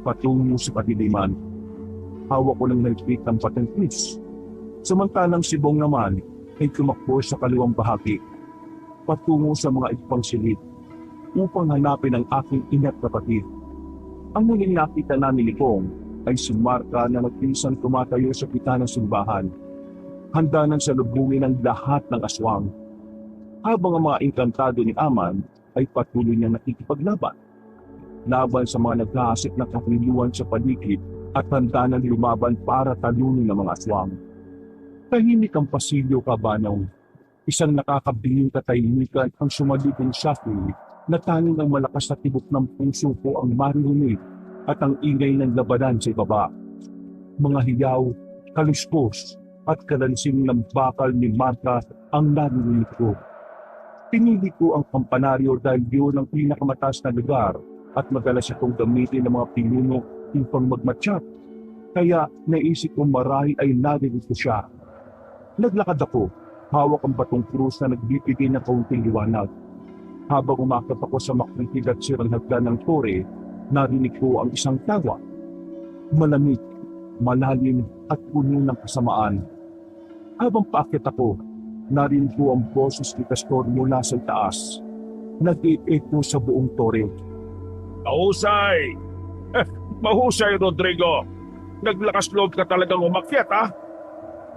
Patungo sa kadiliman. Hawak ko ng nagpit ng patentlis. Samantalang si Bong naman ay tumakbo sa kaliwang bahagi. Patungo sa mga ibang silid upang hanapin ang aking ina't kapatid. Ang muling nakita namin ni Bong ay si Martha na nagpinsang tumatayo sa kita ng simbahan. handa nang salubungin ang lahat ng aswang. Habang ang mga engkantado ni Aman ay patuloy niyang nakikipaglaban. Laban sa mga naghahasit ng kapiluan sa paligid at handa nang lumaban para talunin ng mga aswang. Tahimik ang pasilyo, Kabanaw. Isang nakakabinging katahimikan ang sumalubong sa akin na tanging ang malakas na tibok ng puso ko ang maririnig at ang ingay ng labanan sa ibaba. Mga hiyaw, kaliskos at kalalising ng bakal ni Marta ang naririnig ko. Pinili ko ang kampanaryo dahil yun ang pinakamataas na lugar at madalas itong gamitin ng mga pinuno upang magmatsyat. Kaya naisip ko marahil ay narinig ko siya. Naglakad ako, hawak ang batong krus na nagbibigay ng kaunting liwanag. Habang umakit ako sa makritig at sirang hagdan ng tore, narinig ko ang isang tawa. Malamig, malalim at puno ng kasamaan. Habang paakyat ako, narinig ko ang boses ni Castor mula sa taas. Nag-i-echo sa buong tore. Mahusay! Mahusay, Rodrigo! Naglakas loob ka talagang umakyat, ha?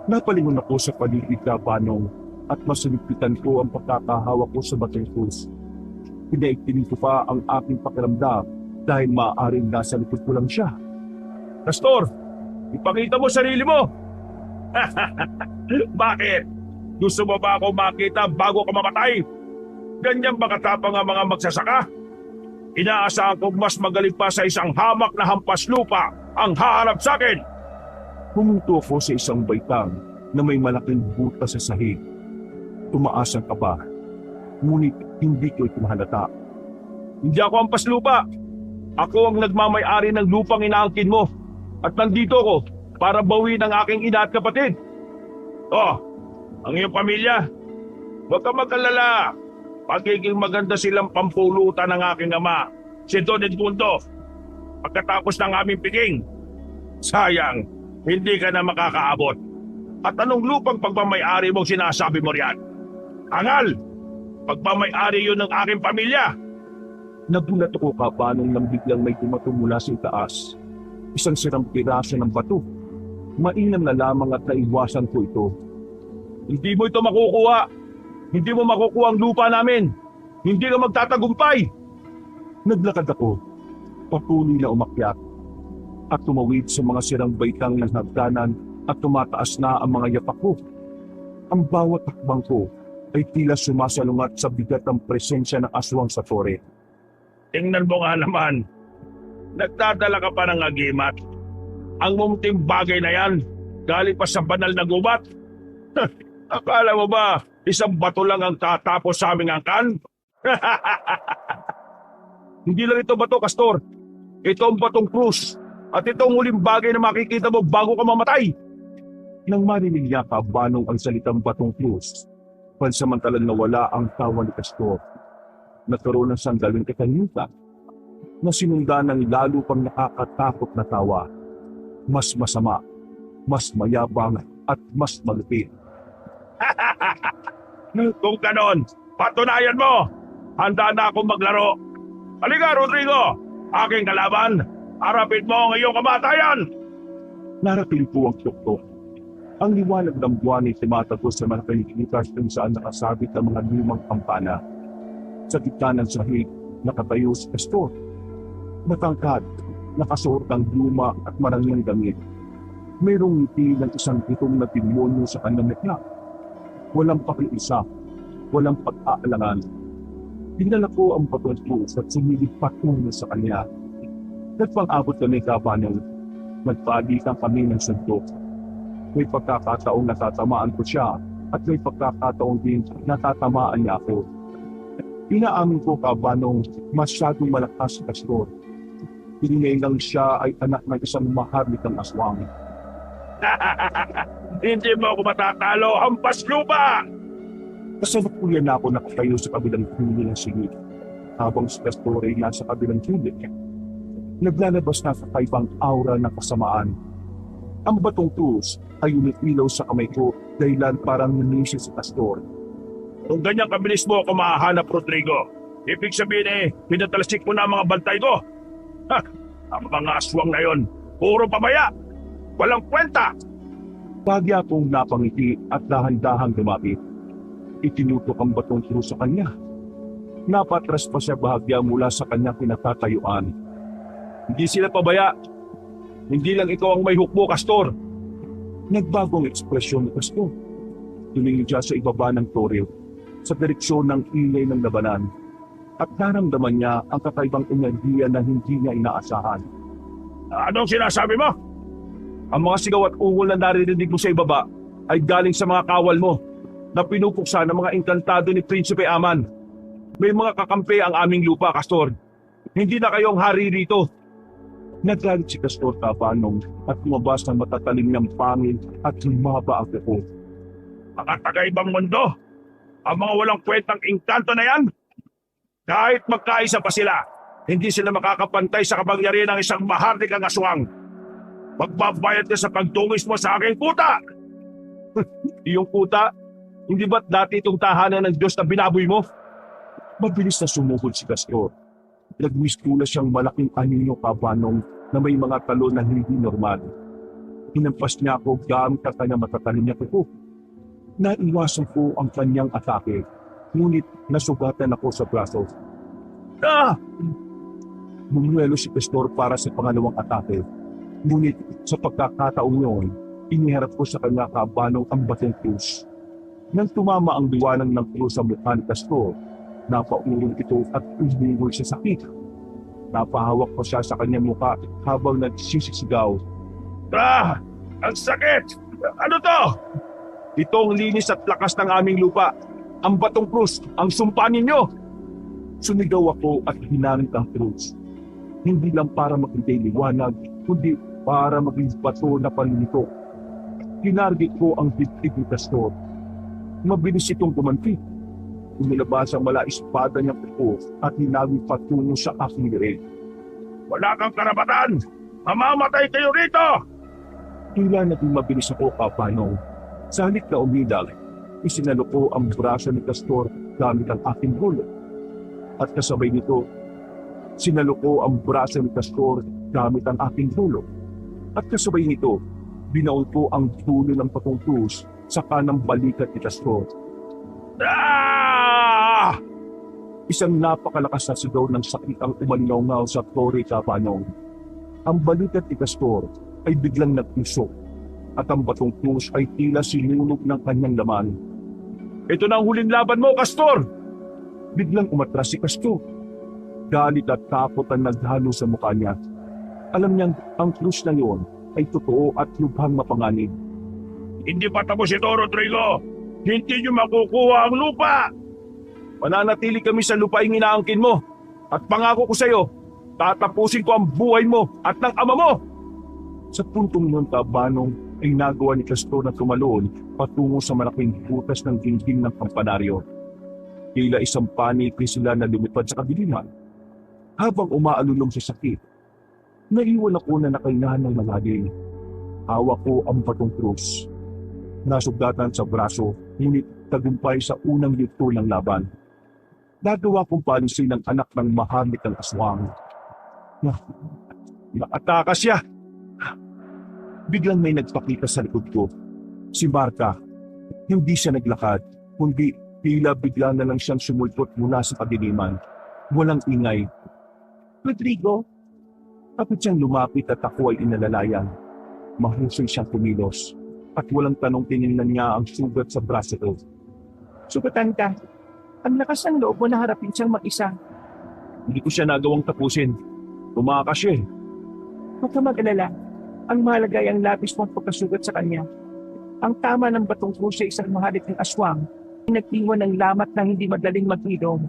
Napalingon ako sa paligid, Kabanong, at masaligpitan ko ang pagkakahawak ko sa batong krus. Pinaigtingin ko pa ang aking pakiramdam dahil maaaring nasa likod ko lang siya. Castor, ipakita mo sarili mo! Bakit? Gusto mo ba ako makita bago ka mamatay? Ganyan ba katapang ang mga magsasaka? Inaasahan kong mas magaling pa sa isang hamak na hampas lupa ang haharap sa akin. Humunto ako sa isang baitang na may malaking butas sa sahig. Tumaas ang kaba, ngunit hindi ko ito mahalata. Hindi ako hampas lupa. Ako ang nagmamay-ari ng lupang inaangkin mo. At nandito ko para bawiin ang aking ina at kapatid. Oh, ang iyong pamilya. Huwag ka mag-alala. Pagiging maganda silang pampulutan ng aking ama, si Don Edmundo. Pagkatapos ng aming piging, sayang, hindi ka na makakaabot. At anong lupang pagmamay-ari mong sinasabi mo riyan? Angal! Pagmamay-ari yun ng aking pamilya. Nagulat ako, Kabanong, nang biglang may tumato mula sa itaas. Isang sirang piraso ng bato. Mainam na lamang at naiwasan ko ito. Hindi mo ito makukuha. Hindi mo makukuha ang lupa namin. Hindi ka magtatagumpay. Naglakad ako, patuloy na umakyat, at tumawid sa mga sirang baitang ng hagdanan at tumataas na ang mga yapak ko. Ang bawat hakbang ko ay tila sumasalungat sa bigat ng presensya ng aswang sa tore. Tingnan mo nga naman. Nagdadala ka pa ng agimat. Ang mumting bagay na yan, galing pa sa banal na gubat. Akala mo ba, isang bato lang ang tatapos sa aming angkan? Hindi lang ito bato, Castor. Ito ang batong krus. At ito ang huling bagay na makikita mo bago ka mamatay. Nang marinig niya, Kabanong, ang salitang batong krus, pansamantalang nawala ang tawa ni Castor. Nagkaroon ng sanggaling katahimikan na sinundan ng lalo pang nakakatakot na tawa. Mas masama, mas mayabang at mas malupit. Kung ganon, patunayan mo. Handa na akong maglaro. Halika, Rodrigo. Aking kalaban. Harapin mo ang iyong kamatayan. Narating po ang tuktok. Ang liwanag ng buwan ay tumatagos sa mga kalikitas kung saan nakasabit ang mga lumang kampana. Sa gitna ng sahig, nakatayo si Castor. Matangkad, nakasuot ng luma at marangyang damit. Mayroong ngiti ng isang pitong na demonyo sa kanyang mekla. Walang pakiisa, walang pag-aalangan. Dinala ko ang patulpos at sumilip patungo sa kanya. Nagpang-abot kami, Kabanong. Nagpaalitan kami ng suntok. May pagkakataong natatamaan ko siya at may pagkakataong din natatamaan niya ako. Inaamin ko, Kabanong, masyadong malakas si Castor. Piningay lang siya ay anak ng isang maharlikang aswang. Hindi mo ako matatalo, hampas lupa! Kasalukuyan na ako nakatayo sa kabilang huli ng singit, habang si Castor ay nasa kabilang huli. Naglalabas na sa kaibang aura ng kasamaan. Ang batong krus ay umiilaw sa kamay ko dahilan parang nanisya si Castor. Kung ganyan kabilis mo ako mahahanap, Rodrigo, ibig sabihin pinatalasik mo na ang mga bantay ko. Ha! Ang mga aswang na yon, puro pabaya! Walang kwenta! Bagya akong napangiti at dahan-dahang lumapit. Itinutok ang batong krus sa kanya. Napatras pa siya bahagya mula sa kanyang pinatatayuan. Hindi sila pabaya. Hindi lang ikaw ang may hukbo, Castor. Nagbagong ekspresyon ni Castor. Tumingin siya sa ibaba ng toril, sa direksyon ng ingay ng labanan, at naramdaman niya ang kakaibang enerhiya na hindi niya inaasahan. Anong sinasabi mo? Ang mga sigaw at ungol na naririnig mo sa ibaba ay galing sa mga kawal mo na pinupuksa ng mga engkantado ni Prinsipe Aman. May mga kakampi ang aming lupa, Castor. Hindi na kayong hari rito. Nagalit si Castor Tabanong at lumabas ng matatalim niyang pangil at lumaba ang kuko. Mga taga-ibang mundo, ang mga walang kwentang engkanto na yan, kahit magkaisa pa sila, hindi sila makakapantay sa kapangyarihan ng isang maharlikang aswang. Magbabayad ka sa pagtungis mo sa aking kuta! Iyong kuta, hindi ba't dati itong tahanan ng Diyos na binaboy mo? Mabilis na sumuhod si Castor. Nagmiskula siyang malaking anino kabanong na may mga talo na hindi normal. Hinampas niya ako gamit ang kanyang matatalim niya kuko. Naiwasan ko ang kanyang atake, ngunit nasugatan ako sa braso. Ah! Bumuelo si Castor para sa pangalawang atake, ngunit sa pagkakataong yun, iniharap ko sa kanya kabanong ang batong krus. Nang tumama ang liwanag ng krus sa mukha ni Castor, napaurong ito at umingol sa sakit. Napahawak ko siya sa kanyang mukha habang nagsisisigaw. Ah! Ang sakit! Ano to? Ito ang linis at lakas ng aming lupa. Ang batong krus, ang sumpa ninyo. Sumigaw ako at hinanit ang krus. Hindi lang para magbigay liwanag, kundi para maging bato na paninito. Kinargit ko ang dibdib ni Castor. Mabilis itong gumanti. Inilabas ang mala espada niyang kuko at hinagin patungo sa aking lirig. Wala kang karapatan! Mamamatay kayo rito! Tila naging mabilis ako, Kapanong. Sa halip na umidal, isinalo ko ang braso ni Castor gamit ang aking bulot. At kasabay nito, sinalo ko ang braso ni Castor gamit ang aking bulot. At kasabay nito, binaon ko ang dulo ng patong krus sa kanang balikat ni Castor. Ah! Isang napakalakas na sigaw ng sakit ang umalingaw sa Torre Kapanong. Ang balikat ni Castor ay biglang nagtusok at ang batong krus ay tila sinunog ng kanyang laman. Ito na ang huling laban mo, Castor! Biglang umatras si Castor. Galit at takot ang naghalo sa mukha niya. Alam niyang ang krus na yun ay totoo at lubhang mapanganib. Hindi pa tapos ito, Rodrigo! Hindi niyo makukuha ang lupa! Mananatili kami sa lupaing inaangkin mo. At pangako ko sa iyo, tatapusin ko ang buhay mo at ng ama mo! Sa puntong nun, Kabanong, ay nagawa ni Castor na tumalon patungo sa malaking butas ng dingding ng kampanaryo. Tila isang paniki sila na lumipad sa kadiliman. Habang umaalulong sa sakit, naiwan ako na nakahingahan ng malalim. Hawak ko ang batong krus. Nasugatan sa braso, ngunit tagumpay sa unang yugto ng laban. Nagawa kong palisin ng anak ng maharlik ng aswang. Naataka siya! Biglang may nagpakita sa likod ko. Si Marta. Hindi siya naglakad, kundi tila bigla na lang siyang sumulpot mula sa kadiliman. Walang ingay. Rodrigo? Kapit siyang lumapit at ako ay inalalayan. Mahusay siyang kumilos. At walang tanong tinignan niya ang sugat sa braso ko. Sugatan ka. Ang lakas ng loob mo na harapin siyang mag-isa. Hindi ko siya nagawang tapusin. Tumakas siya eh. Huwag ka mag-alala. Ang mahalaga ay ang labis mong pagkasugat sa kanya. Ang tama ng batong krus sa isang mahalit ng aswang ay nagtingwan ng lamat na hindi madaling mag-ilong.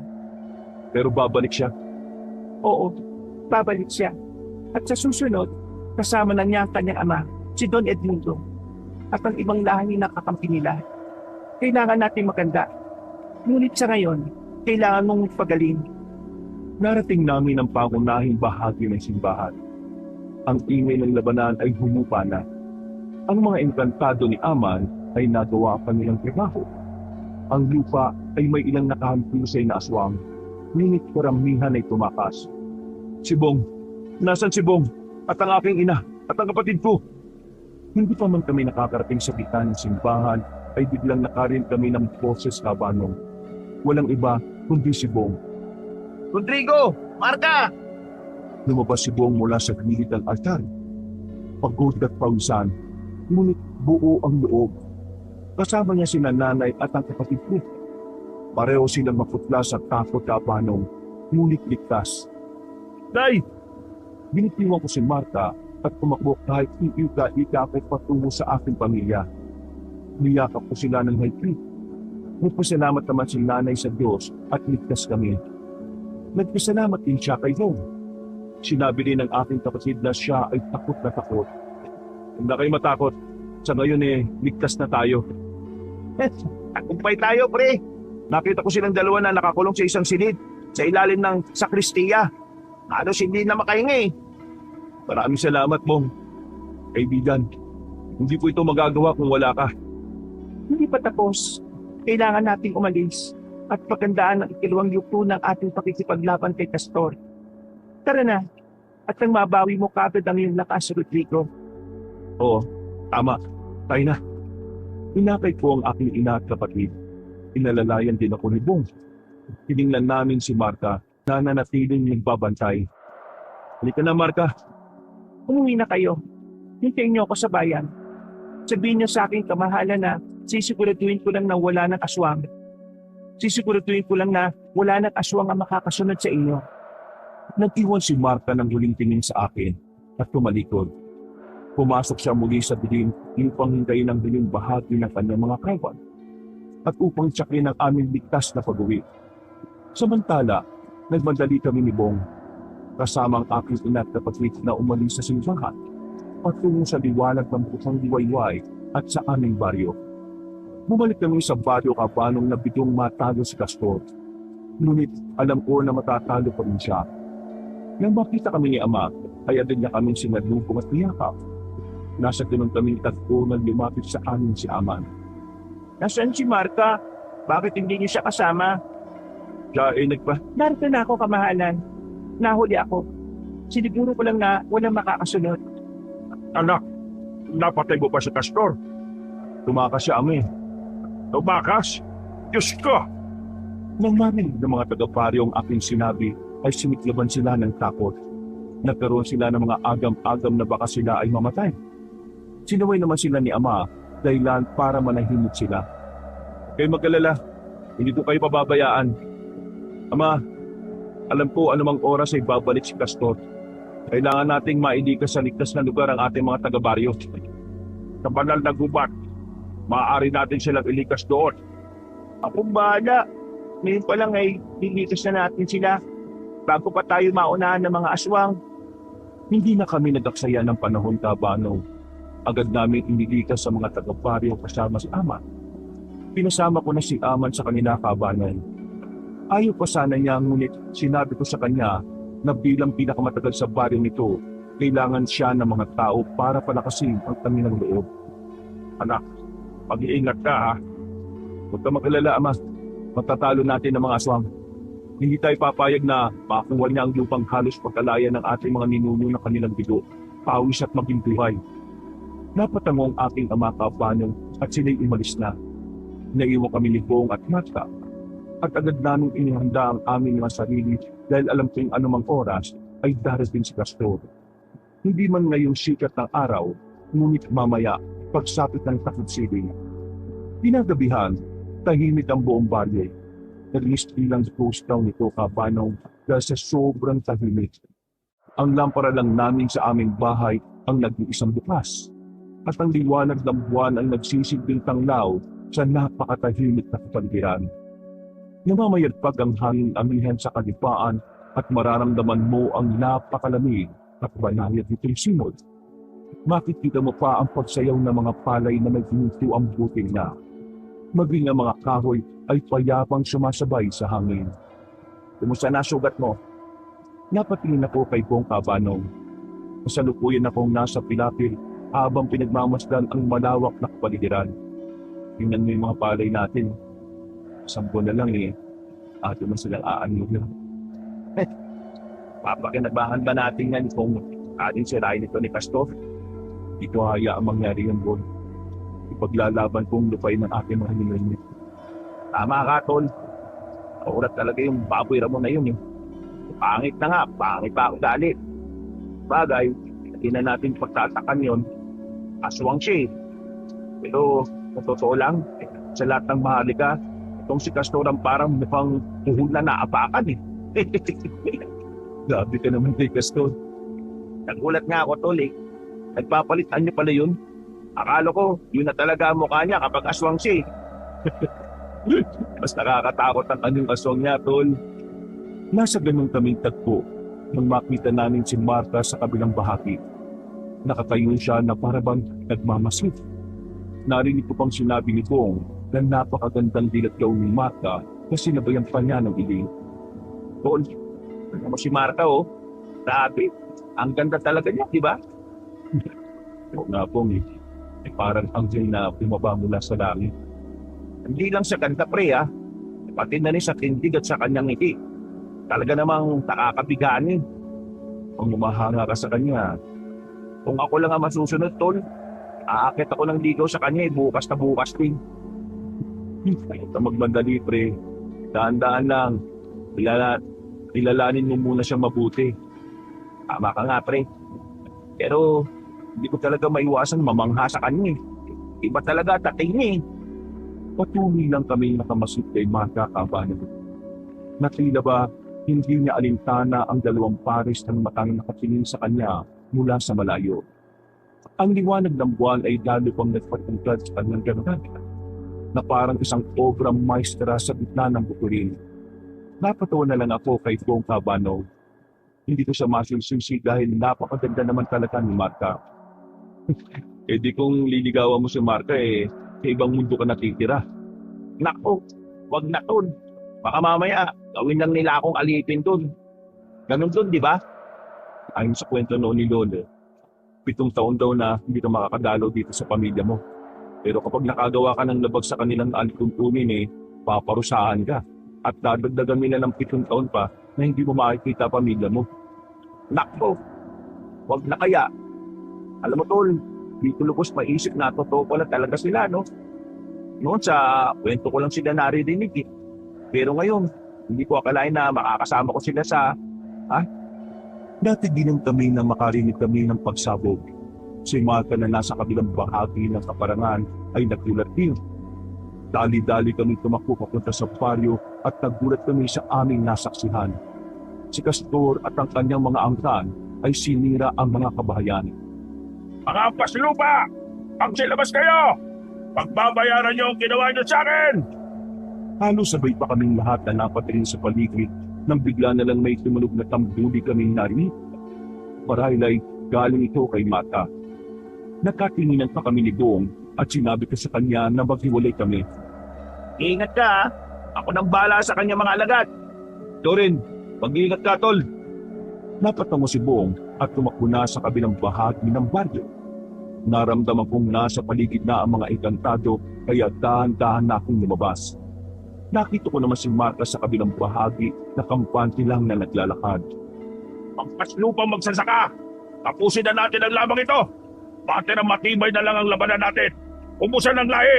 Pero babalik siya. Oo, babalik siya. At sa susunod, kasama na niya ang kanyang ama, si Don Edmundo, at ang ibang lahi na kakampi nila. Kailangan natin maganda. Ngunit sa ngayon, kailangan mong magpagaling. Narating namin ang pangunahing bahagi ng simbahan. Ang ingay ng labanan ay humupa na. Ang mga engkantado ni Aman ay nagawa ang kanilang trabaho. Ang lupa ay may ilang nakahampusay na aswang, ngunit karamihan ay tumakas. Si Bong, nasan si Bong? At ang aking ina, at ang kapatid ko? Hindi pa man kami nakakarating sa bitan ng simbahan ay biglang nakarin kami ng boses kabanong. Walang iba kundi si Bong. Rodrigo! Marka! Lumabas si Bong mula sa gilid ng altar. Pagod at pausan, ngunit buo ang loob. Kasama niya si nanay at ang kapatid ko. Pareho silang maputla sa takot kabanong, ngunit ligtas. Tay! Binitiwan ko si Marta at tumakbo kahit iika-ika ako patungo sa aking pamilya. Niyakap ko sila ng higpit. Nagpasalamat naman si nanay sa Diyos at ligtas kami. Nagpasalamat din siya kay Bong. Sinabi rin ng aking kapatid na siya ay takot na takot. Huwag na kayo matakot. Sa ngayon ligtas na tayo. Tagumpay tayo, pre! Nakita ko silang dalawa na nakakulong sa isang silid sa ilalim ng sakristiya. Halos hindi na makahinga eh. Maraming salamat, Bong. Kaibigan, hindi po ito magagawa kung wala ka. Hindi pa tapos. Kailangan nating umalis at pagandaan ang ikalawang yugto ng ating pakikipaglaban kay Castor. Tara na, at nang mabawi mo kagad ang iyong lakas, Rodrigo. Oo, tama. Tayo na. Inakay ko ang aking ina at kapatid. Inalalayan din ako ni Bong. Tiningnan namin si Marta na nanatiling nagbabantay. Halika na, Marta. Umuwi na kayo. Hintayin niyo ako sa bayan. Sabihin niyo sa aking kamahalan na sisiguraduhin ko lang na wala ng aswang. Sisiguraduhin ko lang na wala ng aswang ang makakasunod sa inyo. Nag-iwan si Marta ng huling tingin sa akin at tumalikod. Pumasok siya muli sa dilim upang hintayin ang dilim bahagi ng kanyang mga kaiwan at upang tsakin ang aming ligtas na pag-uwi. Samantala, nagmadali kami ni Bong kasama ang aking ina at kapatid na umalis sa simbahan patungo sa liwanag ng bukang liwayway at sa aming baryo. Bumalik kami sa baryo kabanong na bigong matalo si Castor. Ngunit alam ko na matatalo pa rin siya. Nang makita kami ni Ama, ay agad niya kaming sinalubong at niyakap. Nasa ganun kaming tagpo nang lumapit sa amin si Aman. Nasaan si Marta? Bakit hindi niyo siya kasama? Siya ay Narito na ako, kamahalan. Nahuli ako. Siniguro ko lang na walang makakasunod. Anak, napatay mo ba si Castor? tumakas siya, Ama. Tumakas? Diyos ko! Nang marinig ng mga taga-pari ang aking sinabi, ay siniklaban sila ng takot. Nagkaroon sila ng mga agam-agam na baka sila ay mamatay. Sinaway naman sila ni Ama dahilan para manahimik sila. Kayo mag-alala, hindi ko kayo pababayaan. Ama, alam ko anumang oras ay babalik si Castor. Kailangan nating mailikas sa ligtas na lugar ang ating mga taga-baryo. Sa banal na gubat, maaari natin silang ilikas doon. Akong bahala. Ngayon pa lang ay lilikas na natin sila bago pa tayo maunahan ng mga aswang. Hindi na kami nagaksaya ng panahon kabanong. Agad namin inilikas sa mga taga-baryo kasama si Ama. Pinasama ko na si Aman sa kanila kabanan. Ayaw pa sana niya, ngunit sinabi ko sa kanya na bilang pinakamatagal sa baryo nito, kailangan siya ng mga tao para palakasin ang kami ng loob. Anak, mag-iingat ka ha. Huwag ka mag-alala, Ama. Matatalo natin ang mga aswang. Hindi tayo papayag na makuha niya ang lupang halos pagkalaya ng ating mga ninuno ng kanilang bigo, pawis at maging buhay. Napatango ang aking ama kabanong at sila'y umalis na. Naiwan kami ni Bong at Marta at agad naming inihanda ang aming mga sarili dahil alam kong anumang oras ay darating si Castor. Hindi man ngayong sikat ng araw, ngunit mamaya pagsapit ng takot siling. Pinagabihan, tahimik ang buong baryo. Nag-list ilang post daw nito kabanong dahil sa sobrang tahimik. Ang lampara lang namin sa aming bahay ang nag-iisang bukas. At ang liwanag ng buwan ang nagsisilbing tanglaw sa napakatahimik na kapaligiran. Namamayagpag ang hangin amihan sa kalipaan at mararamdaman mo ang napakalamig at banayad nitong simod. Makikita mo pa ang pagsayaw ng mga palay na may ginuto ang buting na. Maging ang mga kahoy ay payapang sumasabay sa hangin. Kumusta na sugat mo? Napatingin ako kay Bong Kabanong. Masalukuyan akong nasa pilapil habang pinagmamasdan ang malawak na kapaligiran. Tingnan mo yung mga palay natin. 10 na lang ato na silang aanog lang. Papakinabahan ba natin yan kung ating sirain ito ni Castor? Di ko hayaang mangyari yan, Bon. Ipaglalaban kong lupain ng aking mga hilingan. Tama ka, tol. Kaurat talaga yung baboy Ramon na yun eh. Pangit na nga, pangit pa ako dali. Bagay, hindi na natin pagtatakan yun. Aswang siya eh. Pero, sa totoo lang, sa lahat ng mahalika, itong si Castorang parang mukhang tuhol na naapakan eh. Grabe ka naman kay Castor. Nagulat nga ako, tol eh. Nagpapalitan niyo pala yun. Akala ko, yun na talaga ang mukha niya kapag aswang siya eh. Mas nakakatakot ang kanyang aswang niya, tol. Nasa ganun kaming tagpo nang makita namin si Marta sa kabilang bahagi. Nakatayo siya na parabang nagmamasid. Narinig ko pang sinabi ni Bong na napakagandang dilatgaw ni Marta na sinabayan pa niya ng iling. Tol, ano mo si Marta oh. Grabe, ang ganda talaga niya, di ba? Oo nga, Bong eh. Parang anghel na bumaba mula sa langit. Hindi lang sa ganda pre ah. Pati na rin sa tindig at sa kanyang ngiti. Talaga namang nakakabiganin. Kung umahanga ka sa kanya, Kung ako lang ang masusunod, tol, aakit ako ng ligaw sa kanya bukas na bukas din. Huwag ka magmadali, pre. Daan-daan lang. Ilalanin mo muna siya mabuti. Tama ka nga, pre. Pero, hindi ko talaga maiwasan mamangha sa kanya eh. Iba talaga tatay niya eh. Patuloy lang kami nakamasid kay Marta Cabaño. Na tila ba hindi niya alintana ang dalawang pares ng matang nakatingin sa kanya mula sa malayo. Ang liwanag ng buwan ay lalo pang nagpatungkad sa kanyang ganda na parang isang obra maestra sa gitna ng bukurin. Napatawa na lang ako kay Bong Cabano. Hindi ko siya masulsusi dahil napakaganda naman talaga ni Marta. Eh di kung liligawan mo si Marta eh, sa ibang mundo ka natitira. Nako, wag na tol. Baka mamaya, gawin lang nila akong alipin dun. Ganun dun, di ba? Ayon sa kwento noon ni Lolo, 7 taon daw na hindi ka makakadalaw dito sa pamilya mo. Pero kapag nakagawa ka ng labag sa kanilang alituntunin eh, paparusahan ka. At dadagdagan nila ng 7 taon pa na hindi mo makikita pamilya mo. Nako, wag na kaya. Alam mo tol, dito lubos maisip na totoo pala talaga sila, no? Noon sa kwento ko lang sila naririnig eh. Pero ngayon, hindi ko akalain na makakasama ko sila sa... Dati din kami na makarinig kami ng pagsabog. Si Marta na nasa kabilang bahagi ng kaparangan ay nagulat din. Dali-dali kami tumakbo papunta sa baryo at nagulat kami sa aming nasaksihan. Si Castor at ang kanyang mga angkan ay sinira ang mga kabahayan. Mga paslupa! Pagsilabas kayo! Pagbabayaran niyo ang ginawa niyo sa akin! Halos sabay pa kaming lahat na napatingin sa paligid nang bigla na lang may tumunog na tambuli kaming narinig. Marahil ay galing ito kay Marta. Nagkatinginan pa kami ni Bong at sinabi ko sa kanya na maghiwalay kami. Ingat ka ha. Ako nang bala sa kanya mga alagad. Dorin, mag-iingat ka tol. Napatango si Bong at tumakbo na sa kabilang bahagi ng baryo. Naramdaman kong nasa paligid na ang mga engkantado kaya dahan-dahan na akong lumabas. Nakita ko naman si Marta sa kabilang bahagi na kampante lang na naglalakad. Pagpaslupang magsasaka! Tapusin na natin ang labang ito! Pati na matibay na lang ang labanan natin! Umusan ng lahi!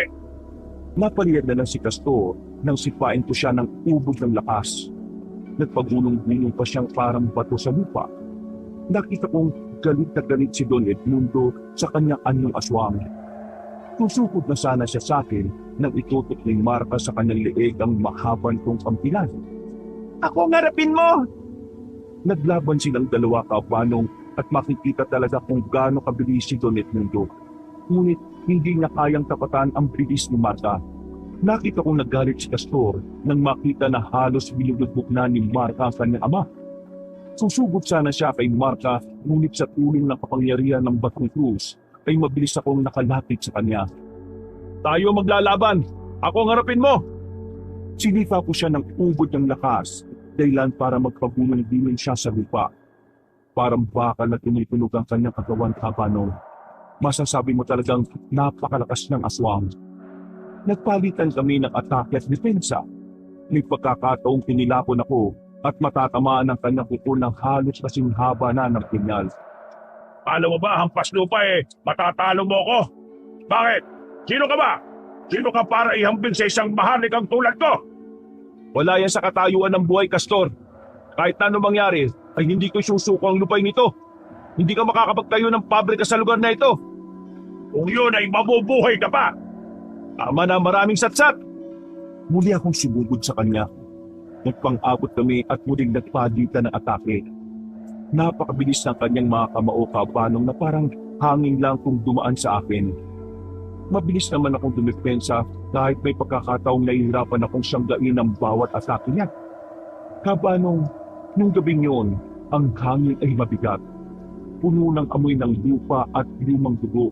Napaliyad na lang si Castor nang sipain ko siya ng ubod ng lakas. Nagpagulong-gulong pa siyang parang bato sa lupa. Nakita kong galit na galit si Don Edmundo sa kanyang anyong aswang. Susukot na sana siya sa akin nang itutok ni Marta sa kanyang leeg ang mahaban kong kampilan. Ako ang harapin mo! Naglaban silang dalawa kabanong at makikita talaga kung gaano kabilis si Don Edmundo. Ngunit hindi niya kayang tapatan ang bilis ni Marta. Nakita kong nagalit si Castor nang makita na halos binubog na ni Marta ang kanyang ama. Susugod sana siya kay Marta ngunit sa tulong ng kapangyarihan ng Batong Cruz ay mabilis akong nakalapit sa kanya. Tayo maglalaban! Ako ang harapin mo! Sinipa ko siya ng ubod ng lakas, dahilan para magpagulong din siya sa lupa. Parang bakal na tumutunog ang kanyang katawan kabanong. Masasabi mo talagang napakalakas ng aswang. Nagpalitan kami ng atake at depensa. May pagkakataong pinilapon ako at matatamaan ng kanyang kuko ng halos kasing haba na ng pinyal. Alam mo ba, hampas lupa matatalo mo ko. Bakit? Sino ka ba? Sino ka para ihambing sa isang mahalikang tulad ko? Wala yan sa katayuan ng buhay, Castor. Kahit na ano mangyari, ay hindi ko susuko ang lupay nito. Hindi ka makakapagtayo ng pabrika sa lugar na ito. Kung yun ay mabubuhay ka pa. Tama na, maraming satsat. Muli akong sumugod sa kanya. Nagpang-abot kami at muling nagpalitan ng atake. Napakabilis ng kanyang mga kamao kabanong na parang hangin lang kung dumaan sa akin. Mabilis naman akong dumepensa kahit may pagkakataong nahihirapan akong siyanggain ng bawat atake niya. Kabanong, nung gabing yun, ang hangin ay mabigat. Puno ng amoy ng lupa at lumang dugo.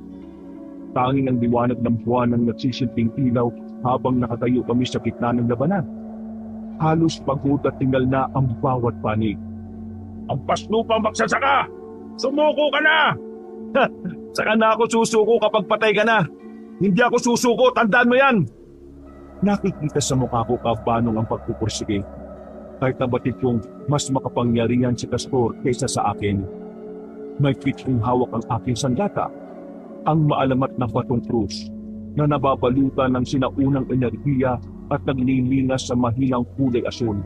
Tanging ang liwanag ng buwan ang nagsisilbing ilaw habang nakatayo kami sa gitna ng labanan. Halos pagod at tingal na ang bawat panig. Hampas lupa magsasaka! Sumuko ka na! Saka na ako susuko kapag patay ka na. Hindi ako susuko, tandaan mo yan! Nakikita sa mukha ko kabanong ang pagpupursige. Kahit nabatid kong mas makapangyarihan si Castor kaysa sa akin. May pitong hawak ang aking sandata, ang maalamat na batong krus na nababalutan ng sinaunang enerhiya at naglilingas sa mahilang kulay asul.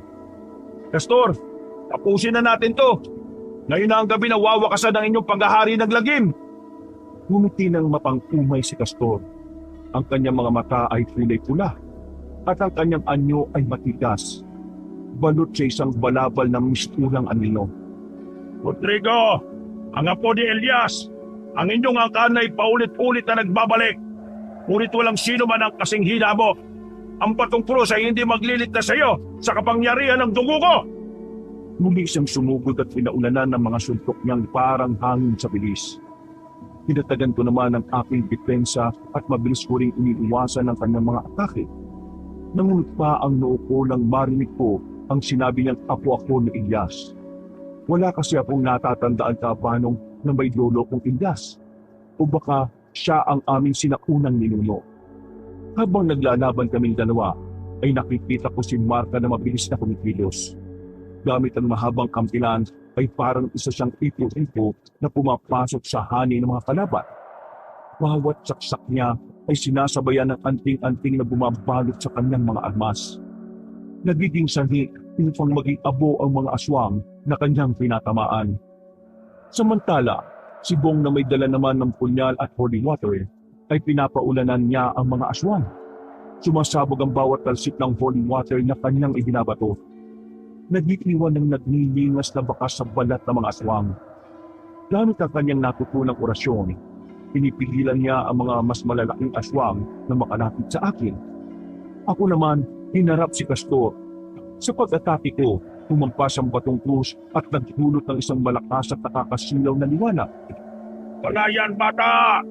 Castor, tapusin na natin to. Ngayon na ang gabi na wawakasan ng inyong paghahari ng lagim. Ngumiti ng mapang-umay si Castor. Ang kanyang mga mata ay kulay pula at ang kanyang anyo ay matigas. Balot sa isang balabal ng mistulang anino. Rodrigo, ang apo ni Elias, ang inyong angkan ay paulit-ulit na nagbabalik. Ngunit walang sino man ang kasing hina mo. Ang batong krus ay hindi magliligtas sa iyo sa kapangyarihan ng dugo ko. Muli siyang sumugod at pinaulanan ng mga suntok niyang parang hangin sa bilis. Tinatagan ko naman ang aking depensa at mabilis ko ring iniiwasan ng kanyang mga atake. Nangunot pa ang noo ko nang marinig ko ang sinabi niyang apo ako ni Elias. Wala kasi akong natatandaan kabanong na may lolo kong Elias. O baka siya ang aming sinaunang ninuno. Habang naglalaban kaming dalawa, ay nakikita ko si Marka na mabilis na kumikilos. Gamit ang mahabang kampilan ay parang isa siyang ipo-ipo na pumapasok sa hani ng mga kalaban. Bawat saksak niya ay sinasabayan ng anting-anting na bumabalot sa kanyang mga armas. Nagiging sanhi upang maging abo ang mga aswang na kanyang pinatamaan. Samantala, si Bong na may dala naman ng punyal at holy water ay pinapaulanan niya ang mga aswang. Sumasabog ang bawat talsik ng holy water na kanyang ibinabato. Nag-iiwan ng naglilingas na bakas sa balat ng mga aswang. Gamit ang kanyang natutunang orasyon, pinipigilan niya ang mga mas malalaking aswang na makalapit sa akin. Ako naman, hinarap si Castor. Sa pag-atake ko, tumampas ang batong krus at nagdulot ng isang malakas at nakakasilaw na liwanag. Palayan, bata!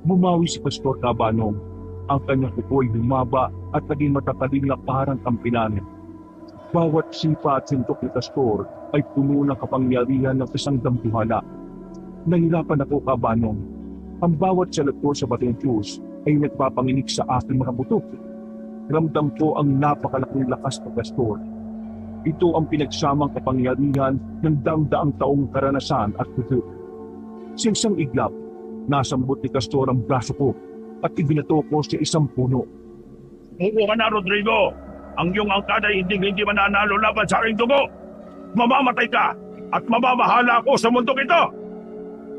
Bumawi si Castor kabanong. Ang kanyang kuko'y bumaba at naging matataling na parang kampinan. Bawat sipa at sintok ni Castor ay puno ng kapangyarihan ng isang dambuhala. Nahirapan ako kabanong. Ang bawat salat ko sa batong krus ay nagpapanginig sa aking mga buto. Ramdam ko ang napakalaking lakas ng Castor. Ito ang pinagsamang kapangyarihan ng daang-daang taong karanasan at puto. Sa isang iglap, nasambot ni Castor ang braso ko at ibinato ko sa isang puno. Muko ka na, Rodrigo! Ang iyong angkan ay hindi mananalo laban sa aking dugo! Mamamatay ka at mamamahala ako sa mundong ito!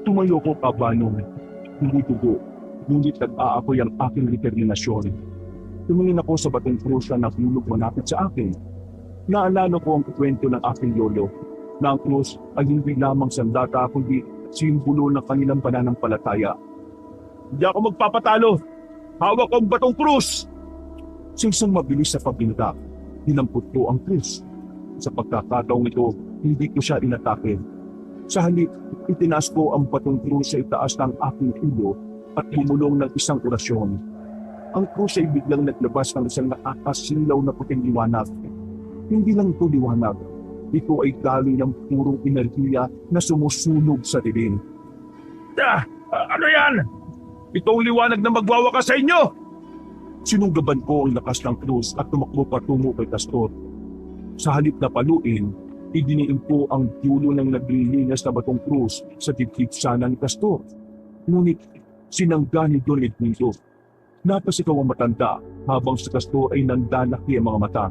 Tumayo ko kabanong. Hindi dugo, ngunit nag-aapoy ang aking determinasyon. Tumingin ako sa batong krus na naghulog malapit sa akin. Naalala ko ang kwento ng aking lolo na ang krus ay hindi lamang sandata kundi simbolo ng kanilang pananampalataya. Hindi ako magpapatalo! Hawak ko ang batong krus! Sa isang mabilis na pagbinta, dinampot ko ang krus. Sa pagkakataong ito, hindi ko siya inatake. Sa halip, itinaas ko ang batong krus sa itaas ng aking ulo at bumulong ng isang orasyon. Ang krus ay biglang naglabas ng isang nakakasilaw na puting liwanag. Hindi lang ito liwanag. Ito ay daloy ng purong enerhiya na sumusunog sa dilim. Ano yan? Itong liwanag na magwawakas sa inyo! Sinunggaban ko ang lakas ng krus at tumakbo patungo kay Castor. Sa halip na paluin, Idiniin ko ang dulo ng naglilinas na batong krus sa dibdib sana ni Castor. Ngunit sinangga ni Don Edmundo. Napasigaw ang matanda habang si Castor ay nandalaki ang mga mata.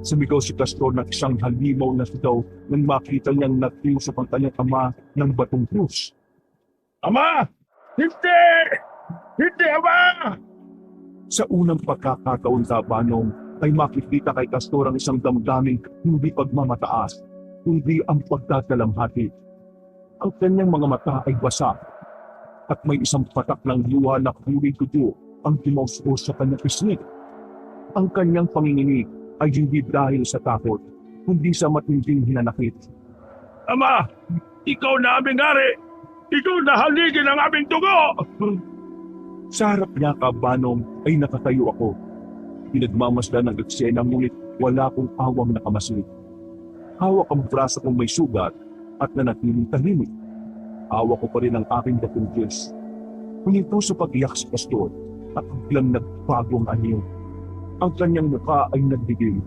Sumigaw si Castor ng isang halimaw na sigaw nang makita niyang nagtiusap ang kanyang ama ng batong krus. Ama! Hindi! Hindi, Ama! Sa unang pagkakataon sa banong ay makikita kay Castor ang isang damdaming hindi pagmamataas, kundi ang pagdadalamhati. Ang kanyang mga mata ay basa at may isang patak ng luha na kulay dugo ang timausos sa kanyang pisngi. Ang kanyang panginginig ay hindi dahil sa takot, kundi sa matinding hinanakit. Ama! Ikaw na aming hari! Ikaw na haligin ang aming dugo! Sa harap niya kabanong ay nakatayo ako. Pinagmamasdan ng eksena ngunit wala akong awang nakamasid. Hawak ang braso kong may sugat at nanatiling tahimik. Hawak ko pa rin ang aking batong Diyos. Huminto sa pag-iyak si Pastor at biglang nagbago ang anyo. Ang kanyang mukha ay nagdigil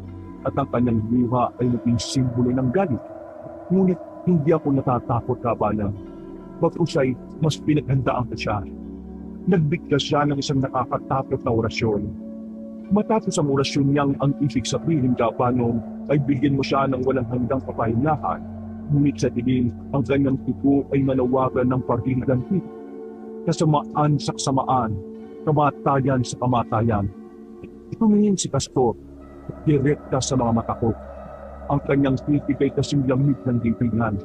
at ang kanyang luha ay naging simbolo ng galit. Ngunit hindi ako natatakot kabanang. Bago siya'y mas pinaghandaan ko siya. Nagbigkas siya ng isang nakakatakot na orasyon. Matapos ang orasyon niyang ang ibig sabihin kabanong ay bigyan mo siya ng walang hanggang kapahingahan. Ngunit sa dilim, ang kanyang tubo ay manawagan ng paghihiganti. Kasamaan sa kasamaan, kamatayan sa kamatayan. Tumingin si Castor, direkta sa mga mata ko. Ang kanyang titig ay kasing lamig ng dibdingan.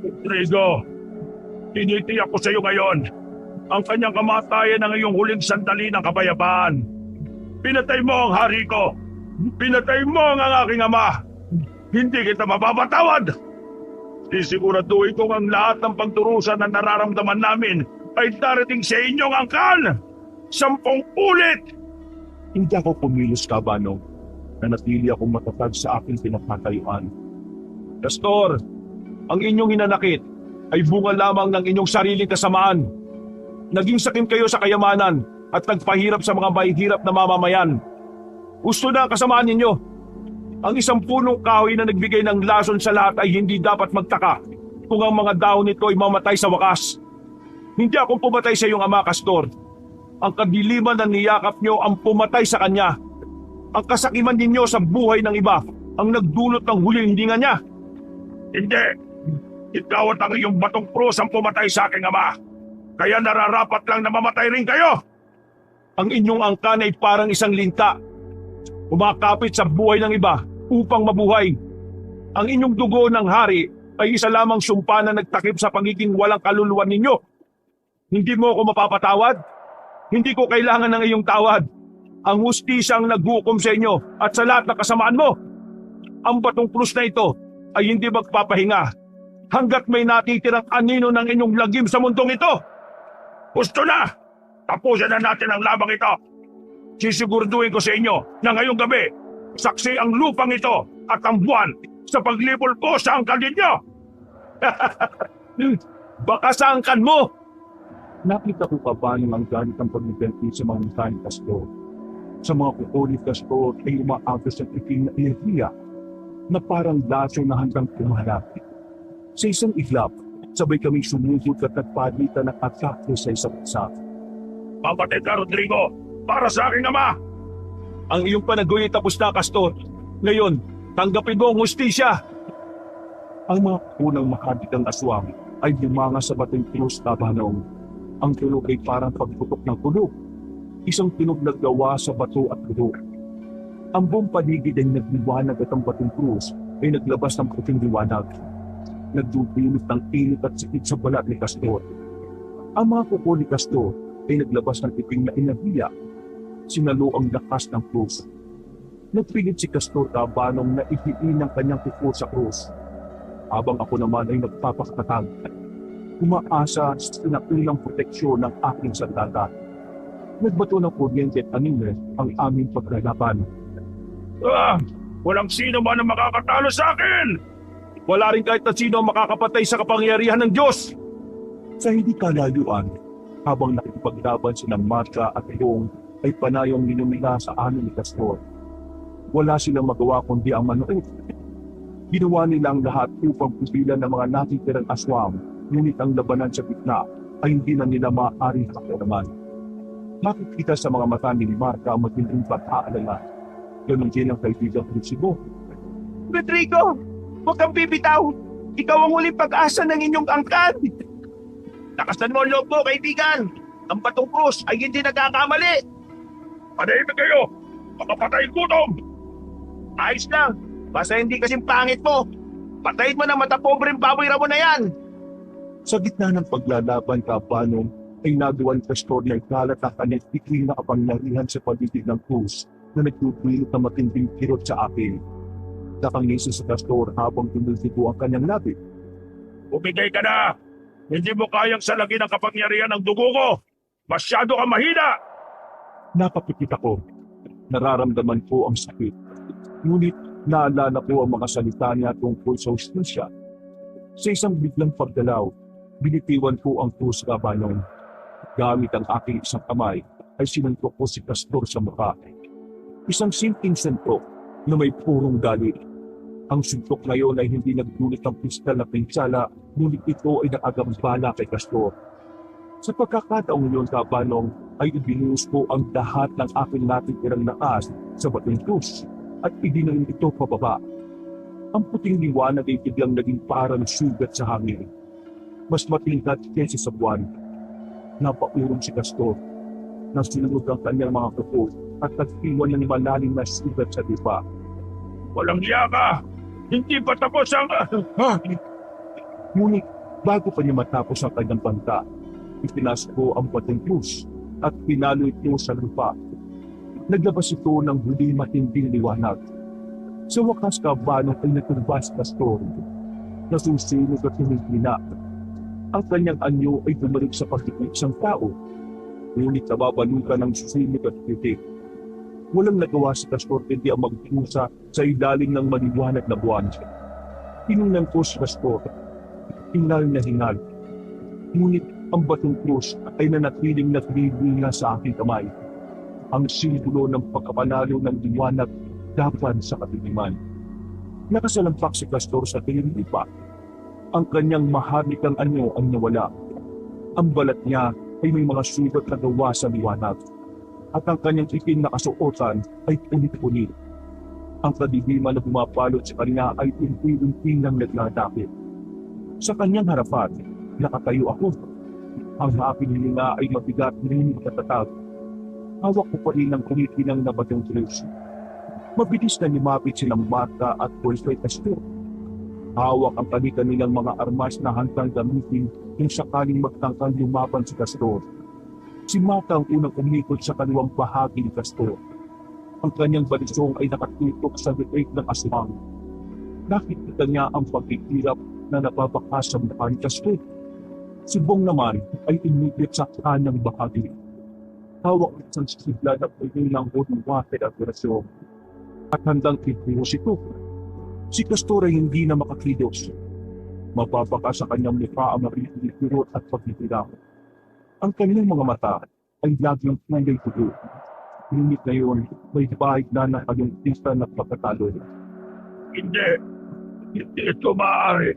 Rodrigo! Tinitiyak ko sa iyo ngayon ang kanyang kamatayan ng iyong huling sandali ng kapayapaan. Pinatay mo ang hari ko! Pinatay mo ang aking ama! Hindi kita mapapatawad! Sisiguraduhin kong ang lahat ng pagturusan na nararamdaman namin ay darating sa inyong angkan! 10 ulit! Hindi ako kumilos kabanong. Nanatili akong matatag sa aking pinagtatayuan. Castor, ang inyong hinanakit ay bunga lamang ng inyong sariling kasamaan. Naging sakim kayo sa kayamanan at nagpahirap sa mga mahihirap na mamamayan. Gusto na ang kasamaan ninyo. Ang isang punong kahoy na nagbigay ng lason sa lahat ay hindi dapat magtaka kung ang mga dahon nito ay mamatay sa wakas. Hindi akong pumatay sa iyong ama, Castor. Ang kadiliman na niyakap nyo ang pumatay sa kanya. Ang kasakiman ninyo sa buhay ng iba ang nagdulot ng huling hininga niya. Hindi! Ikaw at ang iyong batong krus ang pumatay sa aking ama. Kaya nararapat lang na mamatay rin kayo. Ang inyong angkan ay parang isang linta. Umakapit sa buhay ng iba upang mabuhay. Ang inyong dugo ng hari ay isa lamang sumpa na nagtakip sa pagiging walang kaluluwa ninyo. Hindi mo ako mapapatawad? Hindi ko kailangan ng iyong tawad. Ang hustisya ang naghukom sa inyo at sa lahat ng kasamaan mo. Ang batong krus na ito ay hindi magpapahinga hanggat may natitirang anino ng inyong lagim sa mundong ito. Gusto na! Tapusin na natin ang labang ito. Sisiguraduhin ko sa inyo na ngayong gabi, saksi ang lupang ito at ang buwan sa paglibol ko sa angkan ninyo. Baka sa angkan mo! Nakita ko pa paano ang galit ang pagbibenti sa mga mukha ni Castor. Sa mga kuko ni Castor ay umaagos ang itim na enerhiya na parang laso na hanggang kumalat. Sa isang iglap, sabay kaming sumugod at nagpalitan ng atake sa isang isa. Papatay ka, Rodrigo, para sa aking ama! Ang iyong panagoy ay tapos na, Castor. Ngayon, tanggapin mo ang hustisya. Ang mga unang makaditang aswang ay lumanga sa bating krus tabanong. Ang tulog ay parang pagputok ng kulog. Isang tunog na gawa sa bato at dugo. Ang buong paligid ay nagliwanag at ang batong krus ay naglabas ng puting liwanag. Nagdudulot ng init at sikit sa balat ni Castor. Ang mga kuko ni Castor ay naglabas ng iping na enerhiya. Sinalo ang lakas ng krus. Nagpilit si Castor kabanong na ihiin ang kanyang kuko sa krus. Habang ako naman ay nagpapakatatag. Umaasa sa sinapilang proteksyon ng aking sandata. Nagbato ng kuryente at anime ang aming paglalaban. Walang sino man ang makakatalo sa akin! Wala rin kahit na sino ang makakapatay sa kapangyarihan ng Diyos! Sa hindi kalayuan, habang nakikipaglaban silang Marta at Leong ay panayong ninumila sa amin ni Castor. Wala silang magawa kundi ang manood. Ginawa nila ang lahat upang pigilan ng mga natitirang aswang, ngunit ang labanan sa gitna ay hindi na nila maaaring pakialaman. Makikita sa mga mata ni Marta ang matinding pag-aalala. Ganon din ang kaibigang Prinsipo. Rodrigo, huwag kang bibitaw. Ikaw ang huling pag-asa ng inyong angkan. Lakasan mo ang loob mo, kaibigan. Ang Batong Cruz ay hindi nagkakamali. Panahimik kayo! Makapatay gutom! Ayos lang. Basta hindi kasing pangit mo. Patayin mo na matapobreng baboy ramo na yan. Sa gitna ng paglalaban kabanong ay nagawa ni Pastor ng kalat ang kanyang ikling na kapangyarihan sa paligid ng krus na nagtutulot ng matinding kirot sa akin. Nakangisi sa Pastor habang tinultito ang kanyang labi. Bumigay ka na! Hindi mo kayang salagin ang kapangyarihan ng dugo ko! Masyado ka mahina! Napapikit ako. Nararamdaman ko ang sakit. Ngunit naalala ko ang mga salita niya tungkol sa hustisya. Sa isang biglang pagdalaw, binitiwan ko ang krus kabanong. Gamit ang aking isang kamay ay sinuntok ko si Pastor sa mukha. Isang simpleng suntok na may purong galit. Ang suntok ngayon ay hindi nagdulot ng piskal na pinsala, ngunit ito ay nakagambala kay Pastor. Sa pagkakataong yun, kabanong, ay ibinuhos ko ang lahat ng aking natitirang lakas sa batong krus at idinaling ito pababa. Ang puting liwanag ay biglang naging parang sugat sa hangin. Mas matingkad kaysa sa buwan. Napaurong si Pastor na sinunod ang kanyang mga kuko at nagtiwan ng malalim na sugat sa dipa. Walang hiya ka! Hindi pa tapos ang... Ngunit bago pa niya matapos ang kanyang banta, ipinasok ko ang batong krus at pinalo ito sa lupa. Naglabas ito ng huli matinding liwanag. Sa wakas kabanong ay naturbas Pastor. Nasusunog at humihina. Ang kanyang anyo ay bumalik sa pagkikip isang tao. Ngunit nababalutan ng susunog at pitik. Walang nagawa si Pastor kundi ang magpusa sa ilalim ng maliwanag na buwan. Tinunang ko si Pastor. Hingal na hingal. Ngunit ang batong krus ay nanatiling nagbibinga sa aking kamay. Ang simbolo ng pagkapanalo ng liwanag dapat sa kadiliman. Nakasalampak si Pastor sa tinilipa. Ang kanyang maharlikang anyo ang nawala. Ang balat niya ay may mga sugat na gawa sa liwanag. At ang kanyang itim na kasuotan ay punit-punit. Ang kadiliman na bumapalot sa kanya ay unti-unti nang nagladapit. Sa kanyang harapan, nakatayo ako. Ang aking hininga ay mabigat rin katatag. Hawak ko pa rin ang kumikinang na batong krus. Mabilis na lumapit silang Marta at Boyfriend Pastor. Hawak ang kanilang mga armas na handang gamitin kung sakaling magtangkang lumaban si Pastor. Si Marta ang unang umikot sa kaliwang bahagi ni Pastor. Ang kanyang balisong ay nakatutok sa liig ng aswang. Nakikita niya ang pagkikirap na napabakas sa mukha ni Pastor. Si Bong naman ay inipit sa kanyang bahagi. Hawak isang sigla na pwede ng unang water at orasyon. At handang ipuhos ito. Si Pastor ay hindi na makakilos. Mapapaka sa kanyang mukha ang makikiligurot at pagkikilap. Ang kanyang mga mata ay laging kulay pulo. Ngunit ngayon, may bahid na nakayungtista na pagkatalo. Hindi ito maaari.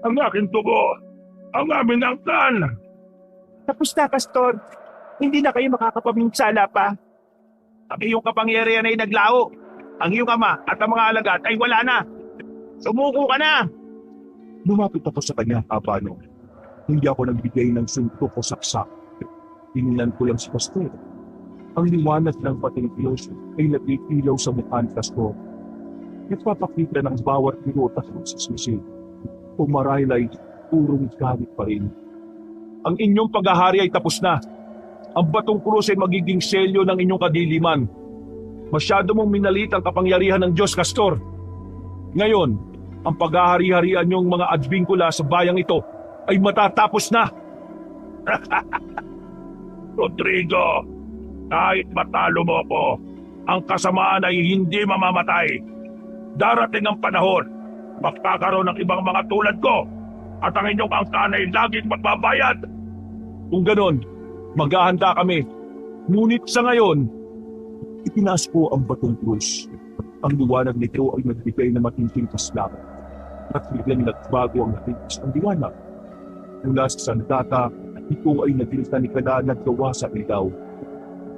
Ang aking tugo, ang aming angkan. Tapos na, Pastor. Hindi na kayo makakapaminsala pa. Ang iyong kapangyarihan ay naglao. Ang iyong ama at ang mga alagad ay wala na. Sumuko ka na. Lumapit ako sa kanya, Abano. Hindi ako nagbigay ng suntok o saksak. Tinilan ko lang si Pastor. Ang liwanag ng pating Diyos ay nagkikilaw sa mukha ni Pastor. Nagpapakita ng bawat kirot at magsisisi. O marahil ay purong galit pa rin. Ang inyong paghahari ay tapos na. Ang batong krus ay magiging selyo ng inyong kadiliman. Masyado mong minalit ang kapangyarihan ng Diyos, Pastor. Ngayon, ang paghahari-harian niyong mga adbingkula sa bayang ito ay matatapos na. Rodrigo, kahit matalo mo ako, ang kasamaan ay hindi mamamatay. Darating ang panahon, magkakaroon ng ibang mga tulad ko at ang inyong angkan ay laging magbabayad. Kung ganon, maghahanda kami. Ngunit sa ngayon, Itinaas ko ang batong krus. Ang liwanag nito ay nagbigay ng matinding kaslang at biglang nagbago ang natigis ng liwanag. Mula sa sandata, ito ay nagilita ni Kala at gawa sa ilaw.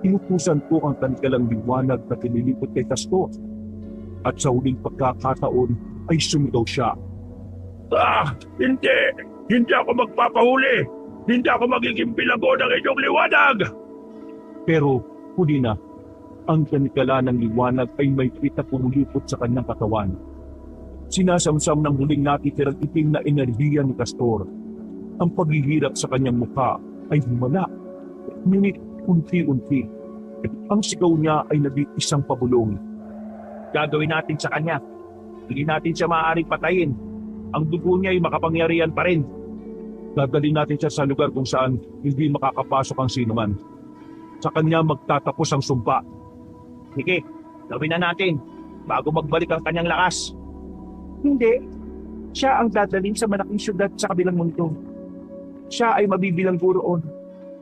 Inutusan ko ang tanikalang liwanag na pinilipot kay Castor. At sa huling pagkakataon ay sumigaw siya. Hindi! Hindi ako magpapahuli! Hindi ako magiging bilago ng inyong liwanag! Pero huli na, ang tanikala ng liwanag ay may kita pumulipot sa kanyang katawan. Sinasamsam ng huling natitirang itim na enerhiya ni Castor. Ang paghihirap sa kanyang mukha ay humala. Ngunit unti-unti, ang sigaw niya ay naging isang pabulong. Gagawin natin sa kanya. Hindi natin siya maaaring patayin. Ang dugo niya ay makapangyarihan pa rin. Dadalhin natin siya sa lugar kung saan hindi makakapasok ang sinuman. Sa kanya magtatapos ang sumpa. Sige, gawin na natin bago magbalik ang kanyang lakas. Hindi. Siya ang dadalhin sa malaking syudad sa kabilang mundo. Siya ay mabibilang roon.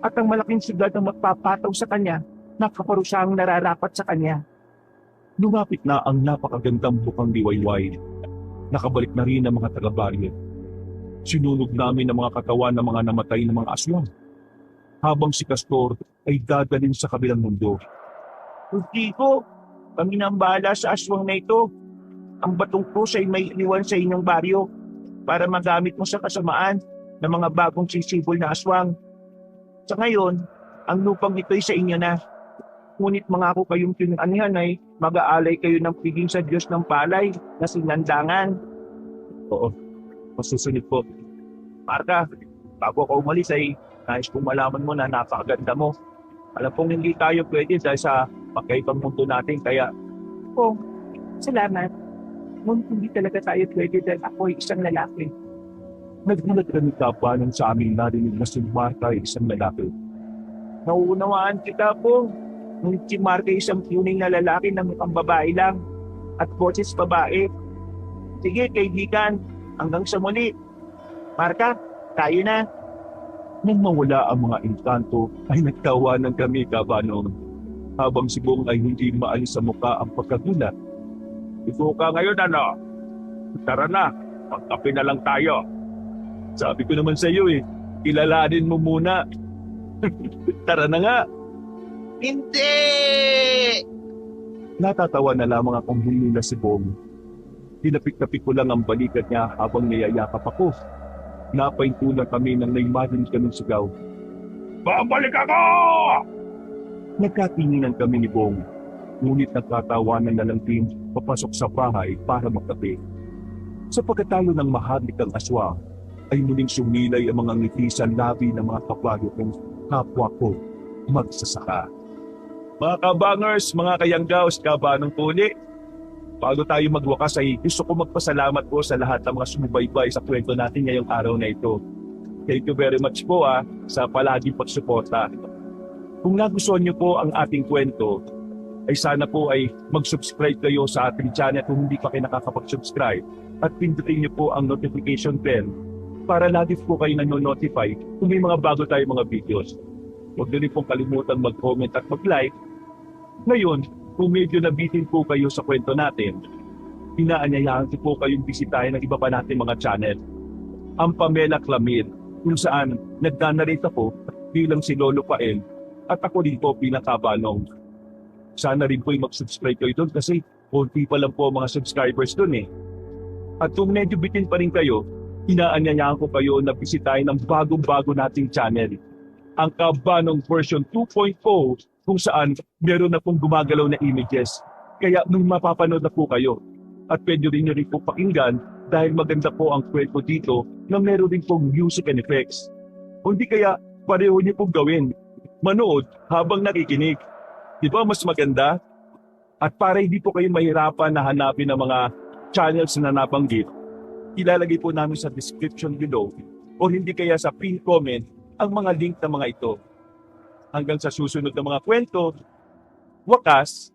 At ang malaking syudad ang magpapataw sa kanya na kaparusahang nararapat sa kanya. Lumapit na ang napakagandang bukang liwayway. Nakabalik na rin ang mga taga-baryo. Sinunog namin ang mga katawan ng mga namatay ng mga aswang. Habang si Castor ay dadalhin sa kabilang mundo. Tito, kami na ang bahala sa aswang na ito. Ang batong krus ay may iwan sa inyong baryo para magamit mo sa kasamaan ng mga bagong sisibol na aswang. Sa ngayon, ang lupang ito ay sa inyo na. Ngunit mangako kayong pinanihan ay mag-aalay kayo ng piging sa Diyos ng palay na sinandangan. Oo, masusunod po. Marka, bago ka umalis ay nais kong malaman mo na napakaganda mo. Alam kong hindi tayo pwede dahil sa magkaibang mundo natin kaya Oh, salamat. Ngunit hindi talaga tayo pwede dahil ako ay isang lalaki. Nagmulat kami kapanan sa aming narinig na si Marta ay isang lalaki. nauunawaan kita po. Ngunit si Marka ay isang tunay na lalaki na mukhang babae lang at boses babae. Sige kaibigan, hanggang sa muli. Marka, tayo na. Nang mawala ang mga engkanto ay nagtawanan kami kabanong. Habang si Bong ay hindi maalis sa mukha ang pagkagulat. Ito ka ngayon ano? Tara na, magkape na lang tayo. Sabi ko naman sa iyo kilalanin mo muna. Tara na nga. Hindi! Natatawa na lamang akong humila si Bong. Tinapik-tapik ko lang ang balikat niya habang niyayakap ako. Napaintunan kami nang naimanin kaming sigaw. Babalik ako! Nagkatinginan kami ni Bong. Ngunit nagkatawanan na lang din papasok sa bahay para magkape. Sa pagkatalo ng mahagik ang aswang, ay muling sumilay ang mga ngiti sa labi ng mga kabayo kong kapwa ko magsasaka. Mga kabangers, mga kayanggaws, kabanong puli. Bago tayo magwakas ay gusto ko magpasalamat po sa lahat ng mga sumubaybay sa kwento natin ngayong araw na ito. Thank you very much po sa palaging pagsuporta. Kung nagustuhan niyo po ang ating kwento, ay sana po ay mag-subscribe kayo sa ating channel kung hindi pa kayo nakakapag-subscribe at pindutin niyo po ang notification bell para lagi po kayo nano-notify kung may mga bago tayong mga videos. Huwag na rin pong kalimutan mag-comment at mag-like. Ngayon, kung medyo nabitin po kayo sa kwento natin, inaanyayahan ko po kayong bisitahin ng iba pa natin mga channel. Ang Pamela Clamid, kung saan nagdanarate ako bilang si Lolo Pael at ako din po bilang Kabanong. Sana rin po yung mag-subscribe kayo doon kasi konti pa lang po mga subscribers doon At kung medyo bitin pa rin kayo, inaanyayahan ko kayo na bisitahin ng bagong-bago nating channel. Ang Kabanong version 2.0 kung saan meron na pong gumagalaw na images. Kaya nung mapapanood na po kayo at pwede rin nyo rin po pakinggan dahil maganda po ang kwento dito na meron rin pong music and effects. O hindi kaya pareho nyo pong gawin. Manood habang nakikinig. Di ba mas maganda? At para hindi po kayo mahirapan na hanapin ang mga channels na nabanggit, ilalagay po namin sa description below o hindi kaya sa pin comment ang mga link na mga ito. Hanggang sa susunod na mga kwento, wakas,